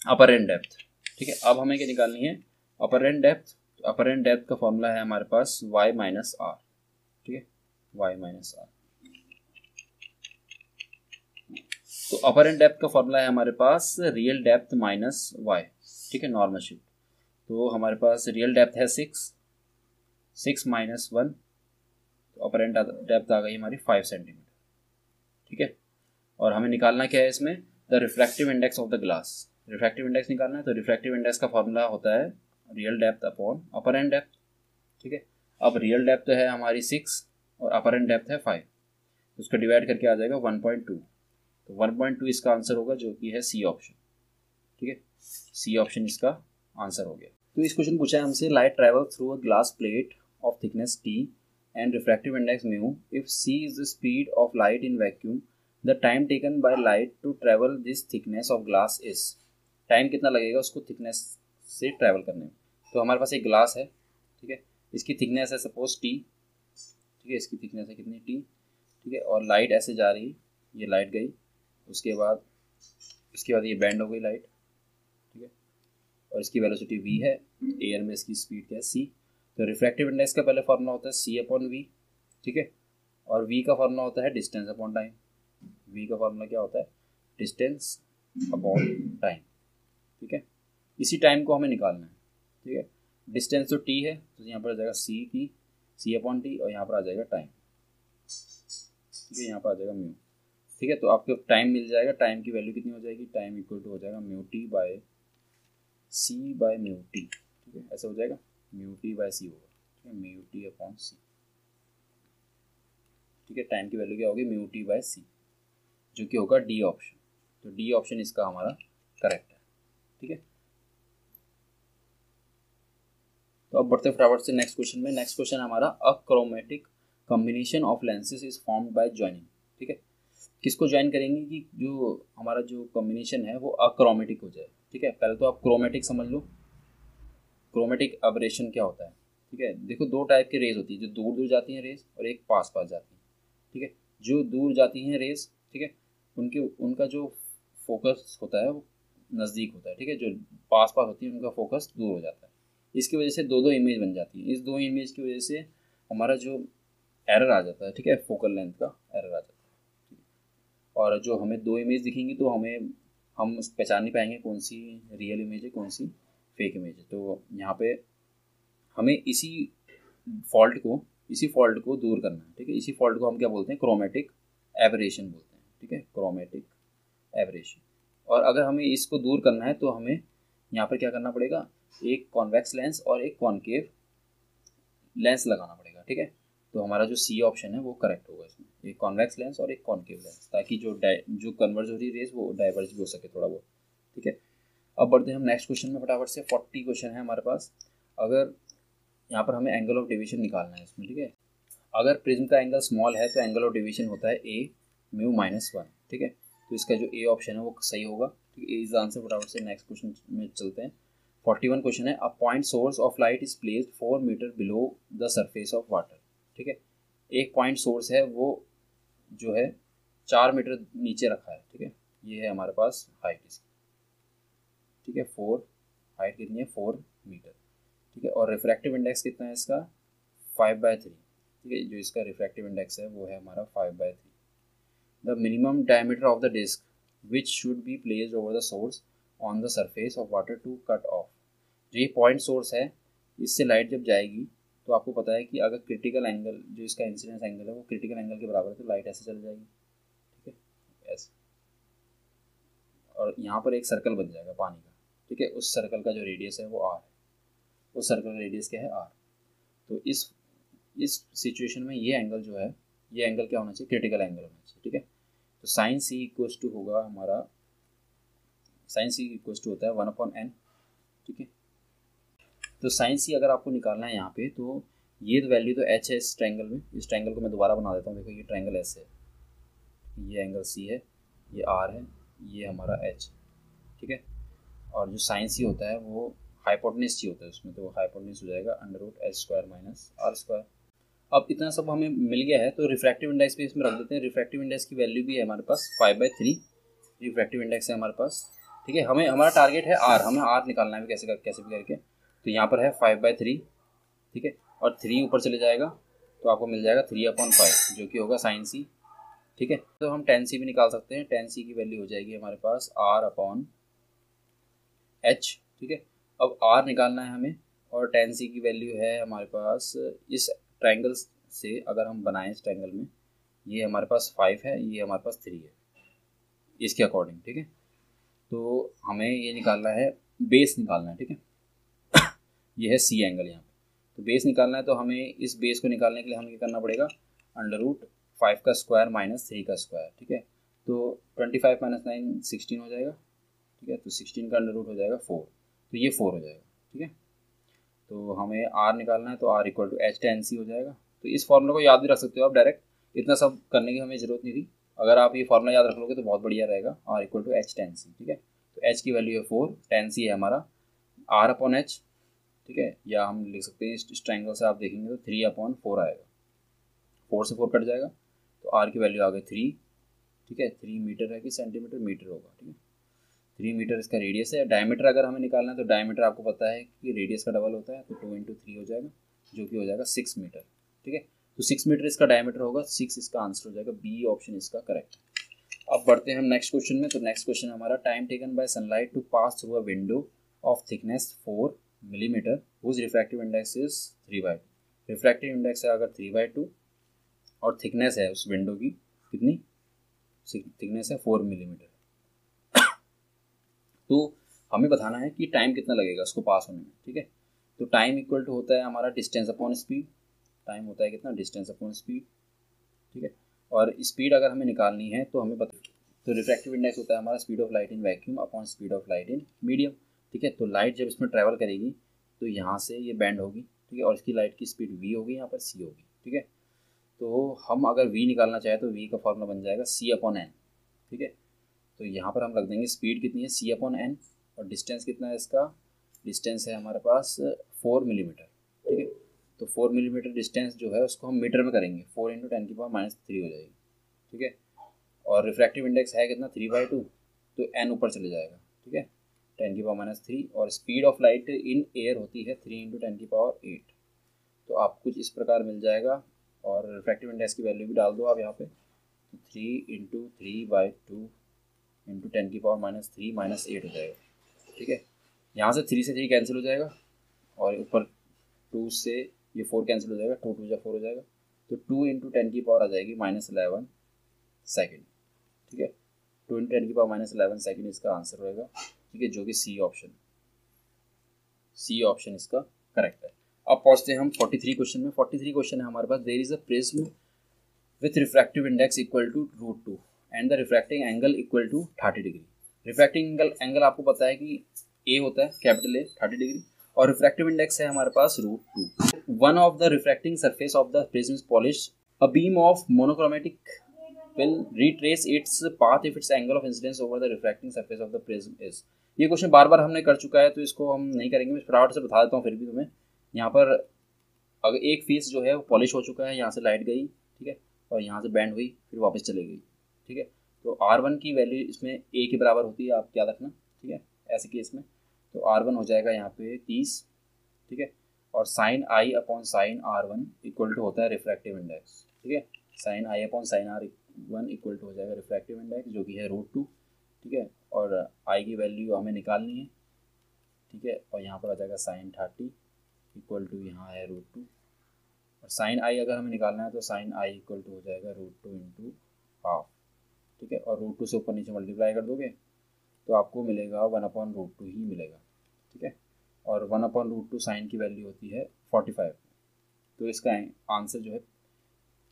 Speaker 1: अपर एंड डेप्थ, ठीक है, अब हमें क्या निकालनी है, अपर एंड डेप्थ। तो अपर एंड डेप्थ का फॉर्मूला है हमारे पास y - r, ठीक है, y - r। तो अपर एंड डेप्थ का फॉर्मूला है हमारे पास रियल डेप्थ माइनस y, ठीक है, नॉर्मल शिफ्ट। तो हमारे पास रियल डेप्थ है 6 माइनस 1, तो अपर एंड डेप्थ आ गई हमारी 5 सेंटीमीटर, ठीक है। और हमें निकालना क्या है इसमें, the refractive index of the glass, refractive index निकालना है। तो रिफ्रैक्टिव इंडेक्स का फॉर्मूला होता है real depth upon apparent depth, ठीक है। अब रियल डेप्थ है हमारी 6 और अपर एंड डेप्थ है 5, तो उसको डिवाइड करके आ जाएगा 1.2, तो 1.2 इसका आंसर होगा, जो कि है सी ऑप्शन, ठीक है, सी ऑप्शन इसका आंसर हो गया। तो इस क्वेश्चन पूछा है हमसे, light travel through a glass plate of thickness t and refractive index mu if c is the speed of light in vacuum, the time taken by light to travel this thickness of glass is, time कितना लगेगा उसको thickness से travel करने में। तो हमारे पास एक glass है, ठीक है, इसकी थिकनेस है सपोज t, ठीक है, इसकी थिकनेस है कितनी t, ठीक है, और लाइट ऐसे जा रही, ये लाइट गई, उसके बाद ये बैंड हो गई लाइट, ठीक है, और इसकी वेलोसिटी v है, एयर में इसकी स्पीड क्या है c। तो रिफ्रैक्टिव इंडेक्स का पहले फॉर्मूला होता है c/v, ठीक है, और v का फॉर्मूला होता है डिस्टेंस अपॉन टाइम। v का फॉर्मूला क्या होता है, डिस्टेंस अपॉन टाइम, ठीक है। इसी टाइम को हमें निकालना है, ठीक है, डिस्टेंस तो t है, तो यहाँ पर आ जाएगा c/t, और यहाँ पर आ जाएगा टाइम, ठीक है, यहाँ पर आ जाएगा म्यू, ठीक है। तो आपको टाइम मिल जाएगा, टाइम की वैल्यू कितनी हो जाएगी, टाइम इक्वल टू हो जाएगा μt/c/μt, ठीक है, ऐसा हो जाएगा, μt/c होगा, ठीक है, μt/c, ठीक है, टाइम की वैल्यू क्या होगी, μt/c, जो कि होगा डी ऑप्शन। तो डी ऑप्शन इसका हमारा करेक्ट है, ठीक है। तो अब बढ़ते फटाफट से नेक्स्ट क्वेश्चन में। नेक्स्ट क्वेश्चन हमारा, achromatic combination of lenses is formed by joining, ठीक है, किसको ज्वाइन करेंगे कि जो हमारा जो कॉम्बिनेशन है वो अक्रोमेटिक हो जाए, ठीक है। पहले तो आप क्रोमेटिक समझ लो, क्रोमेटिक एबरेशन क्या होता है, ठीक है। देखो दो टाइप की रेज होती है, जो दूर दूर जाती हैं रेज और एक पास पास जाती है, ठीक है। जो दूर जाती हैं रेज, ठीक है, उनका जो फोकस होता है वो नज़दीक होता है, ठीक है, जो पास पास होती है उनका फोकस दूर हो जाता है। इसकी वजह से दो इमेज बन जाती है, इस दो इमेज की वजह से हमारा जो एरर आ जाता है, ठीक है, फोकल लेंथ का एरर आ जाता है, और जो हमें दो इमेज दिखेंगी तो हम पहचान नहीं पाएंगे कौन सी रियल इमेज है कौन सी फेक इमेज है। तो यहाँ पे हमें इसी फॉल्ट को दूर करना है, ठीक है। इसी फॉल्ट को हम क्या बोलते हैं, क्रोमेटिक एबरेशन बोलते हैं, ठीक है, क्रोमेटिक एबरेशन। और अगर हमें इसको दूर करना है तो हमें यहाँ पर क्या करना पड़ेगा, एक कॉन्वेक्स लेंस और एक कॉनकेव लेंस लगाना पड़ेगा, ठीक है। तो हमारा जो सी ऑप्शन है वो करेक्ट होगा इसमें, एक कॉन्वेक्स लेंस और एक कॉनकेव लेंस, ताकि जो कन्वर्ज हो रही रेज वो डाइवर्ज भी हो सके थोड़ा बहुत, ठीक है। अब बढ़ते हैं हम नेक्स्ट क्वेश्चन में फटाफट से। 40 क्वेश्चन है हमारे पास। अगर यहाँ पर हमें एंगल ऑफ डिवीजन निकालना है इसमें, ठीक है। अगर प्रिज्म का एंगल स्मॉल है तो एंगल ऑफ डिवीजन होता है a μ-1, ठीक है। तो इसका जो ए ऑप्शन है वो सही होगा, ठीक है, इज आंसर। फटाफट से नेक्स्ट क्वेश्चन में चलते हैं। 41 क्वेश्चन है, a point source of light is placed 4 metre below the surface of water, ठीक है। एक पॉइंट सोर्स है वो जो है 4 मीटर नीचे रखा है, ठीक है, ये है हमारे पास हाइट इसकी, ठीक है, 4, हाइट कितनी है 4 मीटर, ठीक है। और रिफ्रैक्टिव इंडेक्स कितना है इसका 5/3, ठीक है, जो इसका रिफ्रैक्टिव इंडेक्स है वो है हमारा 5/3। The minimum diameter of the disc which should be placed over the source on the surface of water to cut off, जो ये पॉइंट सोर्स है इससे लाइट जब जाएगी तो आपको पता है कि अगर क्रिटिकल एंगल जो इसका इंसिडेंस एंगल है वो क्रिटिकल एंगल के बराबर है तो लाइट ऐसे चल जाएगी, ठीक है, ऐसे। और यहाँ पर एक सर्कल बन जाएगा पानी का, ठीक है, उस सर्कल का जो रेडियस है वो आर है, उस सर्कल का रेडियस क्या है आर। तो इस सिचुएशन में ये एंगल जो है, ये एंगल क्या होना चाहिए, क्रिटिकल एंगल होना चाहिए, ठीक है। तो साइन सी इक्वल्स टू होगा हमारा, साइन सी इक्वल्स टू होता है 1/n, ठीक है। तो साइन सी अगर आपको निकालना है यहाँ पे, तो ये तो वैल्यू तो एच है इस ट्रायंगल में, इस ट्रायंगल को मैं दोबारा बना देता हूँ। देखो ये ट्रायंगल ऐसे है, ये एंगल सी है, ये आर है, ये हमारा एच, ठीक है। और जो साइन सी होता है वो हाइपोटेन्यूज सी होता है उसमें, तो हाइपोटेन्यूज हो जाएगा √h² माइनस r²। अब इतना सब हमें मिल गया है, तो रिफ्रैक्टिव इंडेक्स भी इसमें रख देते हैं। रिफ्रैक्टिव इंडेक्स की वैल्यू भी है हमारे पास 5/3 रिफ्रैक्टिव इंडेक्स है हमारे पास, ठीक है। हमें हमारा टारगेट है आर, हमें आर निकालना है कैसे भी करके। तो यहाँ पर है 5/3, ठीक है, और 3 ऊपर चले जाएगा तो आपको मिल जाएगा 3/5 जो कि होगा साइन सी, ठीक है। तो हम tan सी भी निकाल सकते हैं, tan सी की वैल्यू हो जाएगी हमारे पास r/h, ठीक है। अब r निकालना है हमें, और tan सी की वैल्यू है हमारे पास, इस ट्रायंगल से अगर हम बनाएं इस ट्रायंगल में, ये हमारे पास 5 है, ये हमारे पास 3 है इसके अकॉर्डिंग, ठीक है। तो हमें ये निकालना है, बेस निकालना है, ठीक है। ये है सी एंगल यहाँ पे, तो बेस निकालना है। तो हमें इस बेस को निकालने के लिए हमें क्या करना पड़ेगा, √5 का स्क्वायर माइनस 3 का स्क्वायर, ठीक है। तो 25 - 9 16 हो जाएगा, ठीक है। तो 16 का अंडर रूट हो जाएगा 4, तो ये 4 हो जाएगा, ठीक है। तो हमें आर निकालना है, तो r equal to h tan c हो जाएगा। तो इस फॉर्मूला को याद भी रख सकते हो आप डायरेक्ट, इतना सब करने की हमें ज़रूरत नहीं थी। अगर आप ये फॉर्मूला याद रख लोगे तो बहुत बढ़िया रहेगा, r equal to h tan c, ठीक है। तो एच की वैल्यू है 4, tan सी है हमारा r/h, ठीक है। या हम लिख सकते हैं इस ट्रायंगल से आप देखेंगे तो 3/4 आएगा, 4 से 4 कट जाएगा, तो आर की वैल्यू आ गई 3, ठीक है। 3 मीटर है कि सेंटीमीटर, मीटर होगा, ठीक है। 3 मीटर इसका रेडियस है। डायमीटर अगर हमें निकालना है तो डायमीटर आपको पता है कि रेडियस का डबल होता है, तो 2 × 3 हो जाएगा जो कि हो जाएगा 6 मीटर, ठीक है। तो 6 मीटर इसका डायमीटर होगा, 6 इसका आंसर हो जाएगा, बी ऑप्शन इसका करेक्ट। अब बढ़ते हैं हम नेक्स्ट क्वेश्चन में। तो नेक्स्ट क्वेश्चन हमारा, time taken by sunlight to pass through a window of thickness 4 millimetre whose refractive index is 3/2। Refractive index है अगर 3/2 और थिकनेस है उस विंडो की कितनी, थिकनेस है 4 मिलीमीटर। तो हमें बताना है कि टाइम कितना लगेगा उसको पास होने में, ठीक है। तो टाइम इक्वल टू होता है हमारा डिस्टेंस अपॉन स्पीड, टाइम होता है कितना, डिस्टेंस अपॉन स्पीड, ठीक है। और स्पीड अगर हमें निकालनी है तो हमें पता, तो रिफ्रैक्टिव इंडेक्स होता है हमारा speed of light in vacuum upon speed of light in medium, ठीक है। तो लाइट जब इसमें ट्रैवल करेगी तो यहाँ से ये बैंड होगी, ठीक है, और इसकी लाइट की स्पीड v होगी, यहाँ पर c होगी, ठीक है। तो हम अगर v निकालना चाहें तो v का फॉर्मूला बन जाएगा c/n, ठीक है। तो यहाँ पर हम रख देंगे स्पीड कितनी है c/n, और डिस्टेंस कितना है इसका, डिस्टेंस है हमारे पास 4 मिलीमीटर, ठीक है। तो 4 मिलीमीटर डिस्टेंस जो है उसको हम मीटर में करेंगे, 4 × 10⁻³ हो जाएगी, ठीक है। और रिफ्रैक्टिव इंडेक्स है कितना 3/2, तो n ऊपर चले जाएगा, ठीक है, 10⁻³। और speed of light in air होती है 3 × 10⁸। तो आप कुछ इस प्रकार मिल जाएगा, और रिफ्रैक्टिव इंडेक्स की वैल्यू भी डाल दो आप यहाँ पे, 3 × 3/2 × 10⁻³ -8 हो जाएगा, ठीक है। यहाँ से 3 से 3 कैंसिल हो जाएगा, और ऊपर 2 से ये 4 कैंसिल हो जाएगा, 2 × 2 = 4 हो जाएगा। तो 2 × 10⁻³ आ जाएगी -11 सेकेंड, ठीक है। 2 × 10⁻11 सेकेंड इसका आंसर होगा, ठीक है, जो कि सी ऑप्शन इसका करेक्ट है। अब पहुँचते हैं हम 43 क्वेश्चन में। 43 क्वेश्चन है हमारे पास, there is a prism with refractive index equal to √2 and the refracting angle equal to 30 degree. Refracting angle आपको पता है कि ए होता है, कैपिटल ए 30 डिग्री, और रिफ्रैक्टिव इंडेक्स है हमारे पास √2। One of the refracting surface of the prism is polish, a beam of monochromatic will retrace its path if its angle of incidence over the refracting surface of the prism is। ये question बार बार हमने कर चुका है तो इसको हम नहीं करेंगे, मैं फटाफट से बता देता हूँ फिर भी तुम्हें। यहाँ पर अगर एक फेस जो है वो पॉलिश हो चुका है, यहाँ से लाइट गई, ठीक है, और यहाँ से बैंड हुई फिर वापस चली गई, ठीक है। तो R1 की वैल्यू इसमें a के बराबर होती है, आप याद रखना, ठीक है, ऐसे केस में। तो R1 हो जाएगा यहाँ पे 30, ठीक है, और sin I/sin R1 equal to होता है रिफ्रैक्टिव इंडेक्स, ठीक है। sin I/sin R1 equal to हो जाएगा रिफ्रैक्टिव इंडेक्स जो कि है √2, ठीक है, और I की वैल्यू हमें निकालनी है, ठीक है, और यहाँ पर आ जाएगा sin 30 इक्वल टू यहाँ है √2, और साइन आई अगर हमें निकालना है तो साइन आई इक्वल टू हो जाएगा √2 इंटू हाफ, ठीक है। और √2 से ऊपर नीचे मल्टीप्लाई कर दोगे तो आपको मिलेगा 1/√2 ही मिलेगा, ठीक है। और 1/√2 साइन की वैल्यू होती है 45। तो इसका आंसर जो है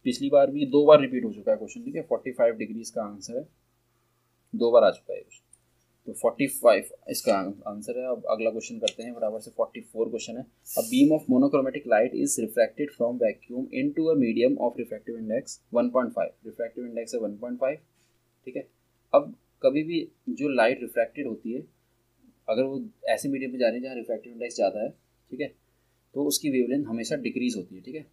Speaker 1: पिछली बार भी 2 बार रिपीट हो चुका है क्वेश्चन, ठीक है। 45 डिग्री इसका आंसर है, 2 बार आ चुका है क्वेश्चन। तो 45 इसका आंसर है। अब अगला क्वेश्चन करते हैं बराबर से 44 क्वेश्चन है। अ beam of monochromatic light is refracted from vacuum into a medium of refractive index 1.5। Refractive index है 1.5, ठीक है। अब कभी भी जो लाइट रिफ्रैक्टेड होती है अगर वो ऐसे मीडियम पे जा रही है जहाँ रिफ्रैक्टिव इंडेक्स ज़्यादा है, ठीक है, तो उसकी वेवलेंथ हमेशा डिक्रीज होती है, ठीक है।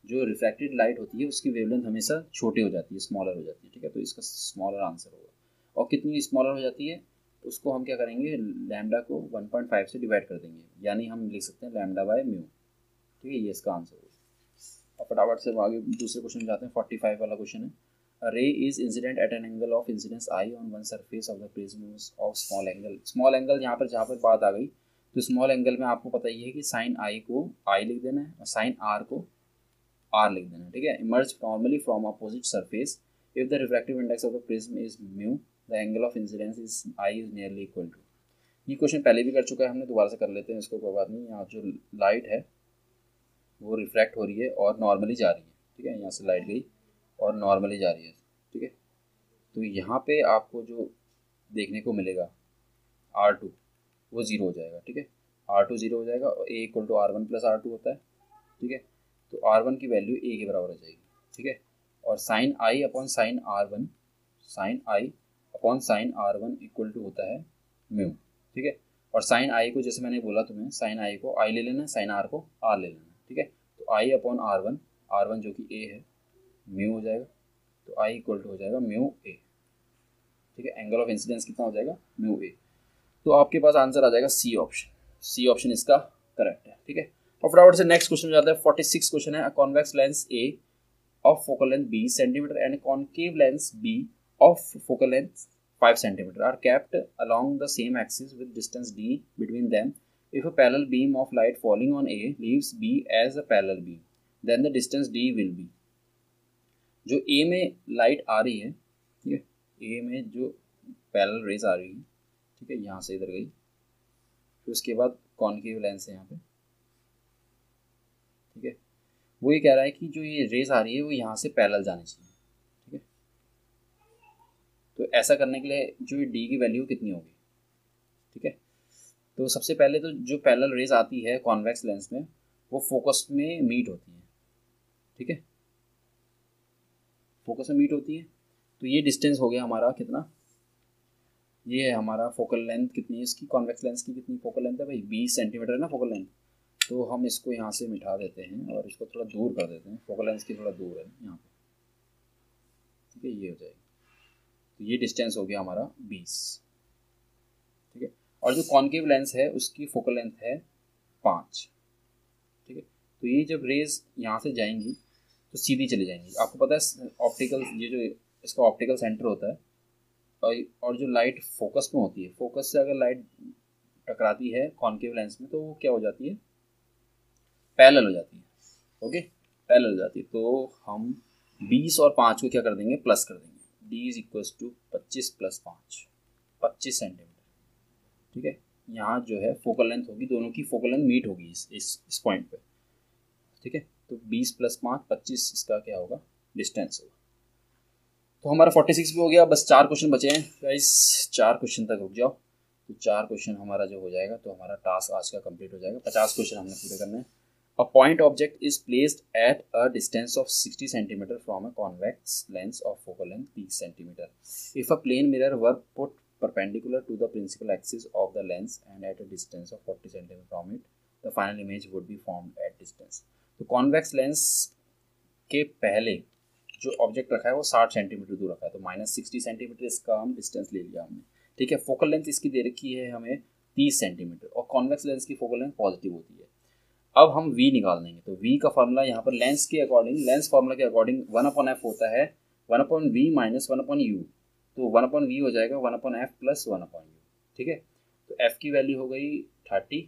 Speaker 1: जो रिफ्रैक्टेड लाइट होती है उसकी वेवलेंथ हमेशा छोटी हो जाती है, स्मॉलर हो जाती है, ठीक है। तो इसका स्मॉलर आंसर होगा। और कितनी स्मॉलर हो जाती है तो उसको हम क्या करेंगे, लैम्डा को 1.5 से डिवाइड कर देंगे, यानी हम लिख सकते हैं λ/μ, ठीक है। ये इसका आंसर होगा। और फटाफट से आगे दूसरे क्वेश्चन जाते हैं। 45 वाला क्वेश्चन है, अ रे is incident at an angle of incidence I on one surface of the prism of small angle. Small angle यहाँ पर जहाँ पर बात आ गई तो स्मॉल एंगल में आपको पता ही है कि साइन आई को आई लिख देना है और साइन आर को आर लिख देना है, ठीक है। Emerge normally from opposite surface if the refractive index of the prism is mu, the angle of incidence is i is nearly equal to. ये क्वेश्चन पहले भी कर चुका है हमने, दोबारा से कर लेते हैं इसको, कोई बात नहीं। यहाँ जो लाइट है वो रिफ्रैक्ट हो रही है और नॉर्मली जा रही है, ठीक है। यहाँ से लाइट गई और नॉर्मली जा रही है, ठीक है। तो यहाँ पे आपको जो देखने को मिलेगा R2 वो 0 हो जाएगा, ठीक है। R2 0 हो जाएगा और A equal to R1 plus R2 होता है, ठीक है। तो R1 की वैल्यू A के बराबर हो जाएगी, ठीक है। और sine i upon sine R1, sine i upon sine R1 equal to होता है म्यू, ठीक है। और साइन आई को जैसे मैंने बोला तुम्हें, साइन आई को आई ले लेना, साइन आर को आर ले लेना, ठीक है। तो आई अपॉन R1, R1 जो कि A है, म्यू हो जाएगा। तो आई इक्वल टू हो जाएगा म्यू ए, ठीक है। एंगल ऑफ इंसिडेंस कितना हो जाएगा, म्यू ए। तो आपके पास आंसर आ जाएगा सी ऑप्शन। सी ऑप्शन इसका करेक्ट है, ठीक है। और फटाफट से नेक्स्ट क्वेश्चन जाता है। 46 क्वेश्चन है, a convex lens A of focal length b centimetre and concave lens b of focal length 5 centimetre are kept along the same axis with distance d between them. If a parallel beam of light falling on A leaves B as a parallel beam, then the distance d will be। जो A में light आ रही है, ठीक है, A में जो parallel raise आ रही है, ठीक है, यहाँ से इधर गई, फिर उसके बाद कॉन्केव लेंस है यहाँ पे, ठीक है। वो ये कह रहा है कि जो ये रेज आ रही है वो यहाँ से पैरेलल जानी चाहिए, ठीक है। तो ऐसा करने के लिए जो ये डी की वैल्यू कितनी होगी, ठीक है। तो सबसे पहले तो जो पैरेलल रेज आती है कॉन्वेक्स लेंस में वो फोकस में मीट होती है, ठीक है, फोकस में मीट होती है। तो ये डिस्टेंस हो गया हमारा कितना, ये है हमारा फोकल लेंथ कितनी है इसकी, कॉन्वेक्स लेंस की कितनी फोकल लेंथ है भाई, 20 सेंटीमीटर है ना फोकल लेंथ। तो हम इसको यहाँ से मिटा देते हैं और इसको थोड़ा दूर कर देते हैं, फोकल लेंस की थोड़ा दूर है यहाँ पे, ठीक है, ये हो जाएगी। तो ये डिस्टेंस हो गया हमारा 20, ठीक है। और जो कॉन्केव लेंस है उसकी फोकल लेंथ है 5, ठीक है। तो ये जब रेज यहाँ से जाएंगी तो सीधी चली जाएंगी। आपको पता है ऑप्टिकल, ये जो इसका ऑप्टिकल सेंटर होता है, और जो लाइट फोकस में होती है, फोकस से अगर लाइट टकराती है कॉन्केव लेंस में तो वो क्या हो जाती है, पैरेलल हो जाती है, ओके, पैरेलल हो जाती है। तो हम 20 और 5 को क्या कर देंगे, प्लस कर देंगे। D is equal to 25 plus 5, 25 centimetre, ठीक है। यहाँ जो है फोकल लेंथ होगी, दोनों की फोकल लेंथ मीट होगी इस पॉइंट पे, ठीक है। तो 20 प्लस 5 25, इसका क्या होगा, डिस्टेंस होगा। तो हमारा 46 भी हो गया, बस 4 क्वेश्चन बचे हैं गाइस, 4 क्वेश्चन तक रुक जाओ। तो 4 क्वेश्चन हमारा जो हो जाएगा तो हमारा टास्क आज का कंप्लीट हो जाएगा। 50 क्वेश्चन हमने पूरे करने हैं। A point object is placed at a distance of 60 cm from a convex lens of focal length 30 cm. If a plane mirror were put perpendicular to the principal axis of the lens and at a distance of 40 cm from it, the final image would be formed at distance. तो convex lens के पहले जो object रखा है वो 60 centimetre दूर रखा है, तो -60 सेंटीमीटर इसका हम डिस्टेंस ले लिया हमने, ठीक है। फोकल लेंथ इसकी दे रखी है हमें 30 सेंटीमीटर और कॉन्वेक्स लेंस की फोकल लेंथ पॉजिटिव होती है। अब हम v निकाल देंगे, तो v का फार्मूला यहाँ पर लेंस के अकॉर्डिंग, लेंस फार्मूला के अकॉर्डिंग 1/f होता है 1/v माइनस 1/u, तो 1/v हो जाएगा 1/f प्लस 1/u, ठीक है। तो f की वैल्यू हो गई 30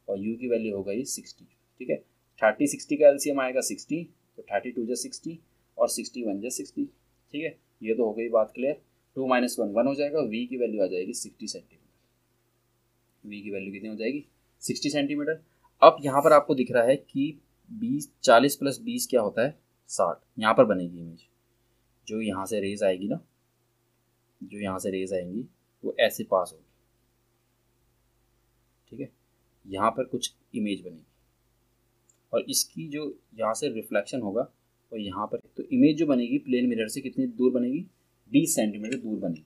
Speaker 1: और u की वैल्यू हो गई 60, ठीक है। 30 60 का एलसीएम आएगा 60, तो 32 जा 60 और 61 जा 60। ठीक है, ये तो हो गई बात क्लियर। 2 - 1 1 हो जाएगा, वी की वैल्यू आ जाएगी 60 सेंटीमीटर। वी की वैल्यू कितनी हो जाएगी 60 सेंटीमीटर। अब यहाँ पर आपको दिख रहा है कि 40 + 20 क्या होता है 60। यहाँ पर बनेगी इमेज, जो यहाँ से रेज आएगी ना, जो यहाँ से रेज आएंगी वो ऐसे पास होगी। ठीक है, यहाँ पर कुछ इमेज बनेगी और इसकी जो यहाँ से रिफ्लेक्शन होगा और यहाँ पर, तो इमेज जो बनेगी प्लेन मिरर से कितनी दूर बनेगी 20 सेंटीमीटर दूर बनेगी।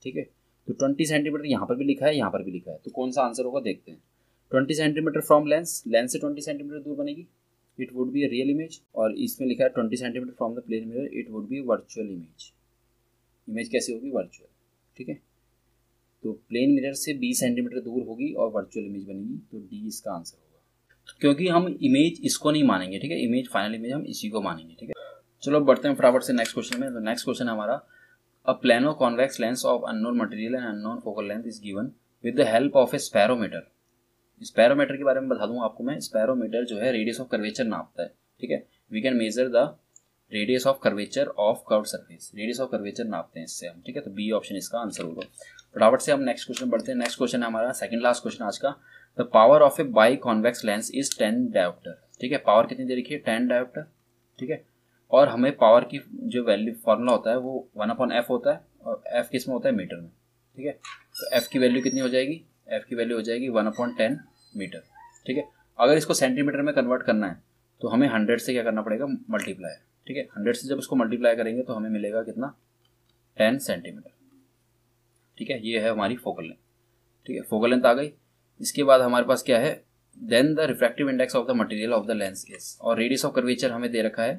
Speaker 1: ठीक है, तो 20 सेंटीमीटर यहाँ पर भी लिखा है, यहाँ पर भी लिखा है, तो कौन सा आंसर होगा देखते हैं। 20 सेंटीमीटर फ्रॉम लेंस, लेंस से 20 सेंटीमीटर दूर बनेगी, it would be a real image. और इसमें लिखा है 20 centimetre from the plane mirror, it would be virtual image. Image कैसी होगी वर्चुअल। ठीक है, तो प्लेन मिरर से 20 सेंटीमीटर दूर होगी और वर्चुअल इमेज बनेगी, तो डी इसका आंसर होगा। क्योंकि हम इमेज इसको नहीं मानेंगे, ठीक है, इमेज फाइनल इमेज हम इसी को मानेंगे। ठीक है, चलो बढ़ते हैं फटाफट से नेक्स्ट क्वेश्चन में। तो नेक्स्ट क्वेश्चन हमारा, a plano convex lens of unknown material and unknown focal length is given with the help of a spherometer. Spherometer के बारे में बता दूं आपको मैं। स्पैरोमीटर जो है रेडियस ऑफ कर्वेचर नापता है। ठीक है, we can measure the radius of curvature of curved surface, radius of curvature नापते हैं इससे हम। ठीक है, तो बी ऑप्शन इसका आंसर होगा। फटाफट से हम नेक्स्ट क्वेश्चन बढ़ते हैं। नेक्स्ट क्वेश्चन है हमारा सेकंड लास्ट क्वेश्चन आज का। The power of A by convex lens is 10 dioptre. ठीक है, पावर कितनी दे रखी है 10 डायोप्टर। ठीक है, और हमें पावर की जो वैल्यू फॉर्मूला होता है वो 1/f होता है, और f किस में होता है मीटर में। ठीक है, तो f की वैल्यू कितनी हो जाएगी, f की वैल्यू हो जाएगी 1/10 मीटर। ठीक है, अगर इसको सेंटीमीटर में कन्वर्ट करना है तो हमें 100 से क्या करना पड़ेगा मल्टीप्लाई। ठीक है, 100 से जब इसको मल्टीप्लाई करेंगे तो हमें मिलेगा कितना 10 सेंटीमीटर। ठीक है, ये है हमारी फोकल लेंथ। ठीक है, फोकल लेंथ आ गई। इसके बाद हमारे पास क्या है, then the refractive index of the material of the lens is, और रेडियस ऑफ कर्वेचर हमें दे रखा है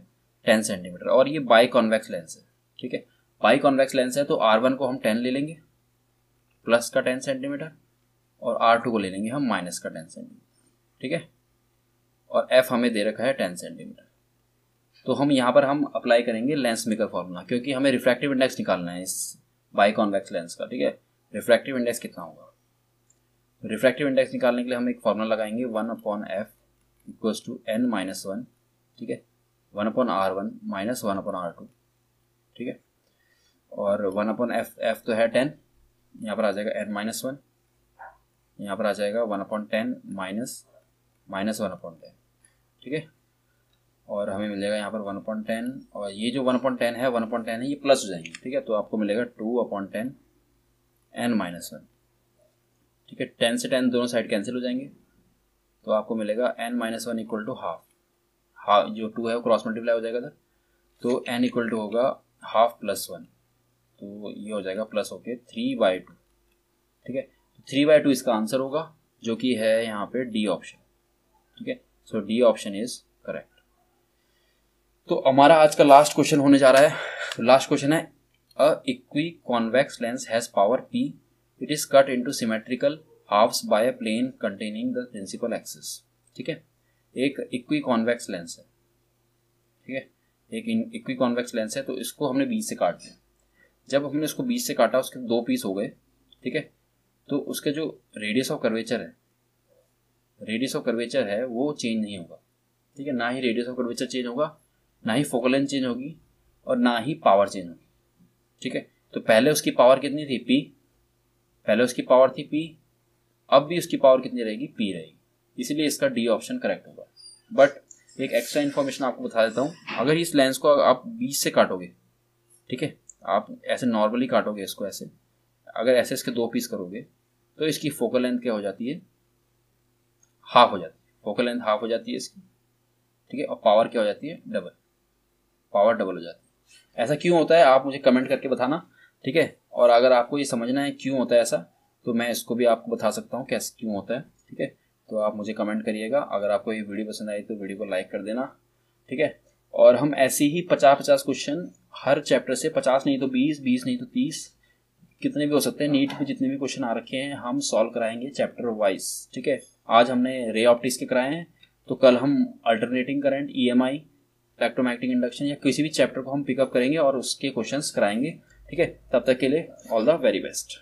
Speaker 1: 10 सेंटीमीटर, और ये बाई कॉन्वेक्स लेंस है। ठीक है, बाई कॉन्वेक्स लेंस है तो R1 को हम 10 ले लेंगे प्लस का 10 सेंटीमीटर, और R2 को ले लेंगे हम माइनस का 10 सेंटीमीटर। ठीक है, और F हमें दे रखा है 10 सेंटीमीटर। तो हम यहाँ पर हम अप्लाई करेंगे लेंस मेकर फॉर्मूला, क्योंकि हमें रिफ्रैक्टिव इंडेक्स निकालना है इस बाई कॉन्वेक्स लेंस का। ठीक है, रिफ्रैक्टिव इंडेक्स कितना होगा, रिफ्रैक्टिव इंडेक्स निकालने के लिए हम एक फॉर्मूला लगाएंगे 1/f इक्वल्स टू n-1। ठीक है, 1/r1 माइनस 1/r2। ठीक है, और 1/f तो है 10, यहाँ पर आ जाएगा n-1, यहाँ पर आ जाएगा 1/10 माइनस 1/10। ठीक है, और हमें मिलेगा यहाँ पर 1/10, और ये जो 1/10 है 1/10 है ये प्लस हो जाएंगे। ठीक है, तो आपको मिलेगा 2/10 n-1। ठीक है, 10 से 10 दोनों साइड कैंसिल हो जाएंगे, तो आपको मिलेगा n-1 इक्वल टू हाफ, जो 2 है वो क्रॉस मल्टीप्लाई हो जाएगा, तो n इक्वल टू होगा हाफ प्लस 1, तो ये हो जाएगा प्लस होके 3/2। ठीक है, 3/2 इसका आंसर होगा, जो कि है यहाँ पे डी ऑप्शन। ठीक है, सो डी ऑप्शन इज करेक्ट। तो हमारा आज का लास्ट क्वेश्चन होने जा रहा है। तो लास्ट क्वेश्चन है, a equiconvex lens has power p, it is cut into symmetrical halves by a plane containing the principal axis. ठीक है, एक इक्वी कॉन्वेक्स लेंस है। ठीक है, एक इक्वी कॉन्वेक्स लेंस है, तो इसको हमने 20 से काट दिया। जब हमने इसको 20 से काटा, उसके 2 पीस हो गए। ठीक है, तो उसके जो रेडियस ऑफ कर्वेचर है वो चेंज नहीं होगा। ठीक है, ना ही रेडियस ऑफ कर्वेचर चेंज होगा, ना ही फोकल लेंथ चेंज होगी, और ना ही पावर चेंज होगी। ठीक है, तो पहले उसकी पावर कितनी थी p, पहले उसकी पावर थी p, अब भी उसकी पावर कितनी रहेगी p रहेगी, इसीलिए इसका डी ऑप्शन करेक्ट होगा। बट एक एक्स्ट्रा इन्फॉर्मेशन आपको बता देता हूँ, अगर इस लेंस को आप 20 से काटोगे, ठीक है, आप ऐसे नॉर्मली काटोगे इसको ऐसे, अगर ऐसे इसके 2 पीस करोगे तो इसकी फोकल लेंथ क्या हो जाती है, हाफ हो जाती है, फोकल लेंथ हाफ हो जाती है इसकी। ठीक है, और पावर क्या हो जाती है, डबल, पावर डबल हो जाती है। ऐसा क्यों होता है आप मुझे कमेंट करके बताना। ठीक है, और अगर आपको ये समझना है क्यों होता है ऐसा, तो मैं इसको भी आपको बता सकता हूँ कैसे क्यों होता है। ठीक है, तो आप मुझे कमेंट करिएगा। अगर आपको ये वीडियो पसंद आई तो वीडियो को लाइक कर देना। ठीक है, और हम ऐसे ही 50-50 क्वेश्चन हर चैप्टर से, 50 नहीं तो 20, 20 नहीं तो 30, कितने भी हो सकते हैं, नीट में जितने भी क्वेश्चन आ रखे हैं हम सॉल्व कराएंगे चैप्टर वाइज। ठीक है, आज हमने रे ऑप्टिक्स के कराए हैं, तो कल हम alternating current, EMI, electromagnetic induction या किसी भी चैप्टर को हम पिकअप करेंगे और उसके क्वेश्चंस कराएंगे। ठीक है, तब तक के लिए ऑल द वेरी बेस्ट।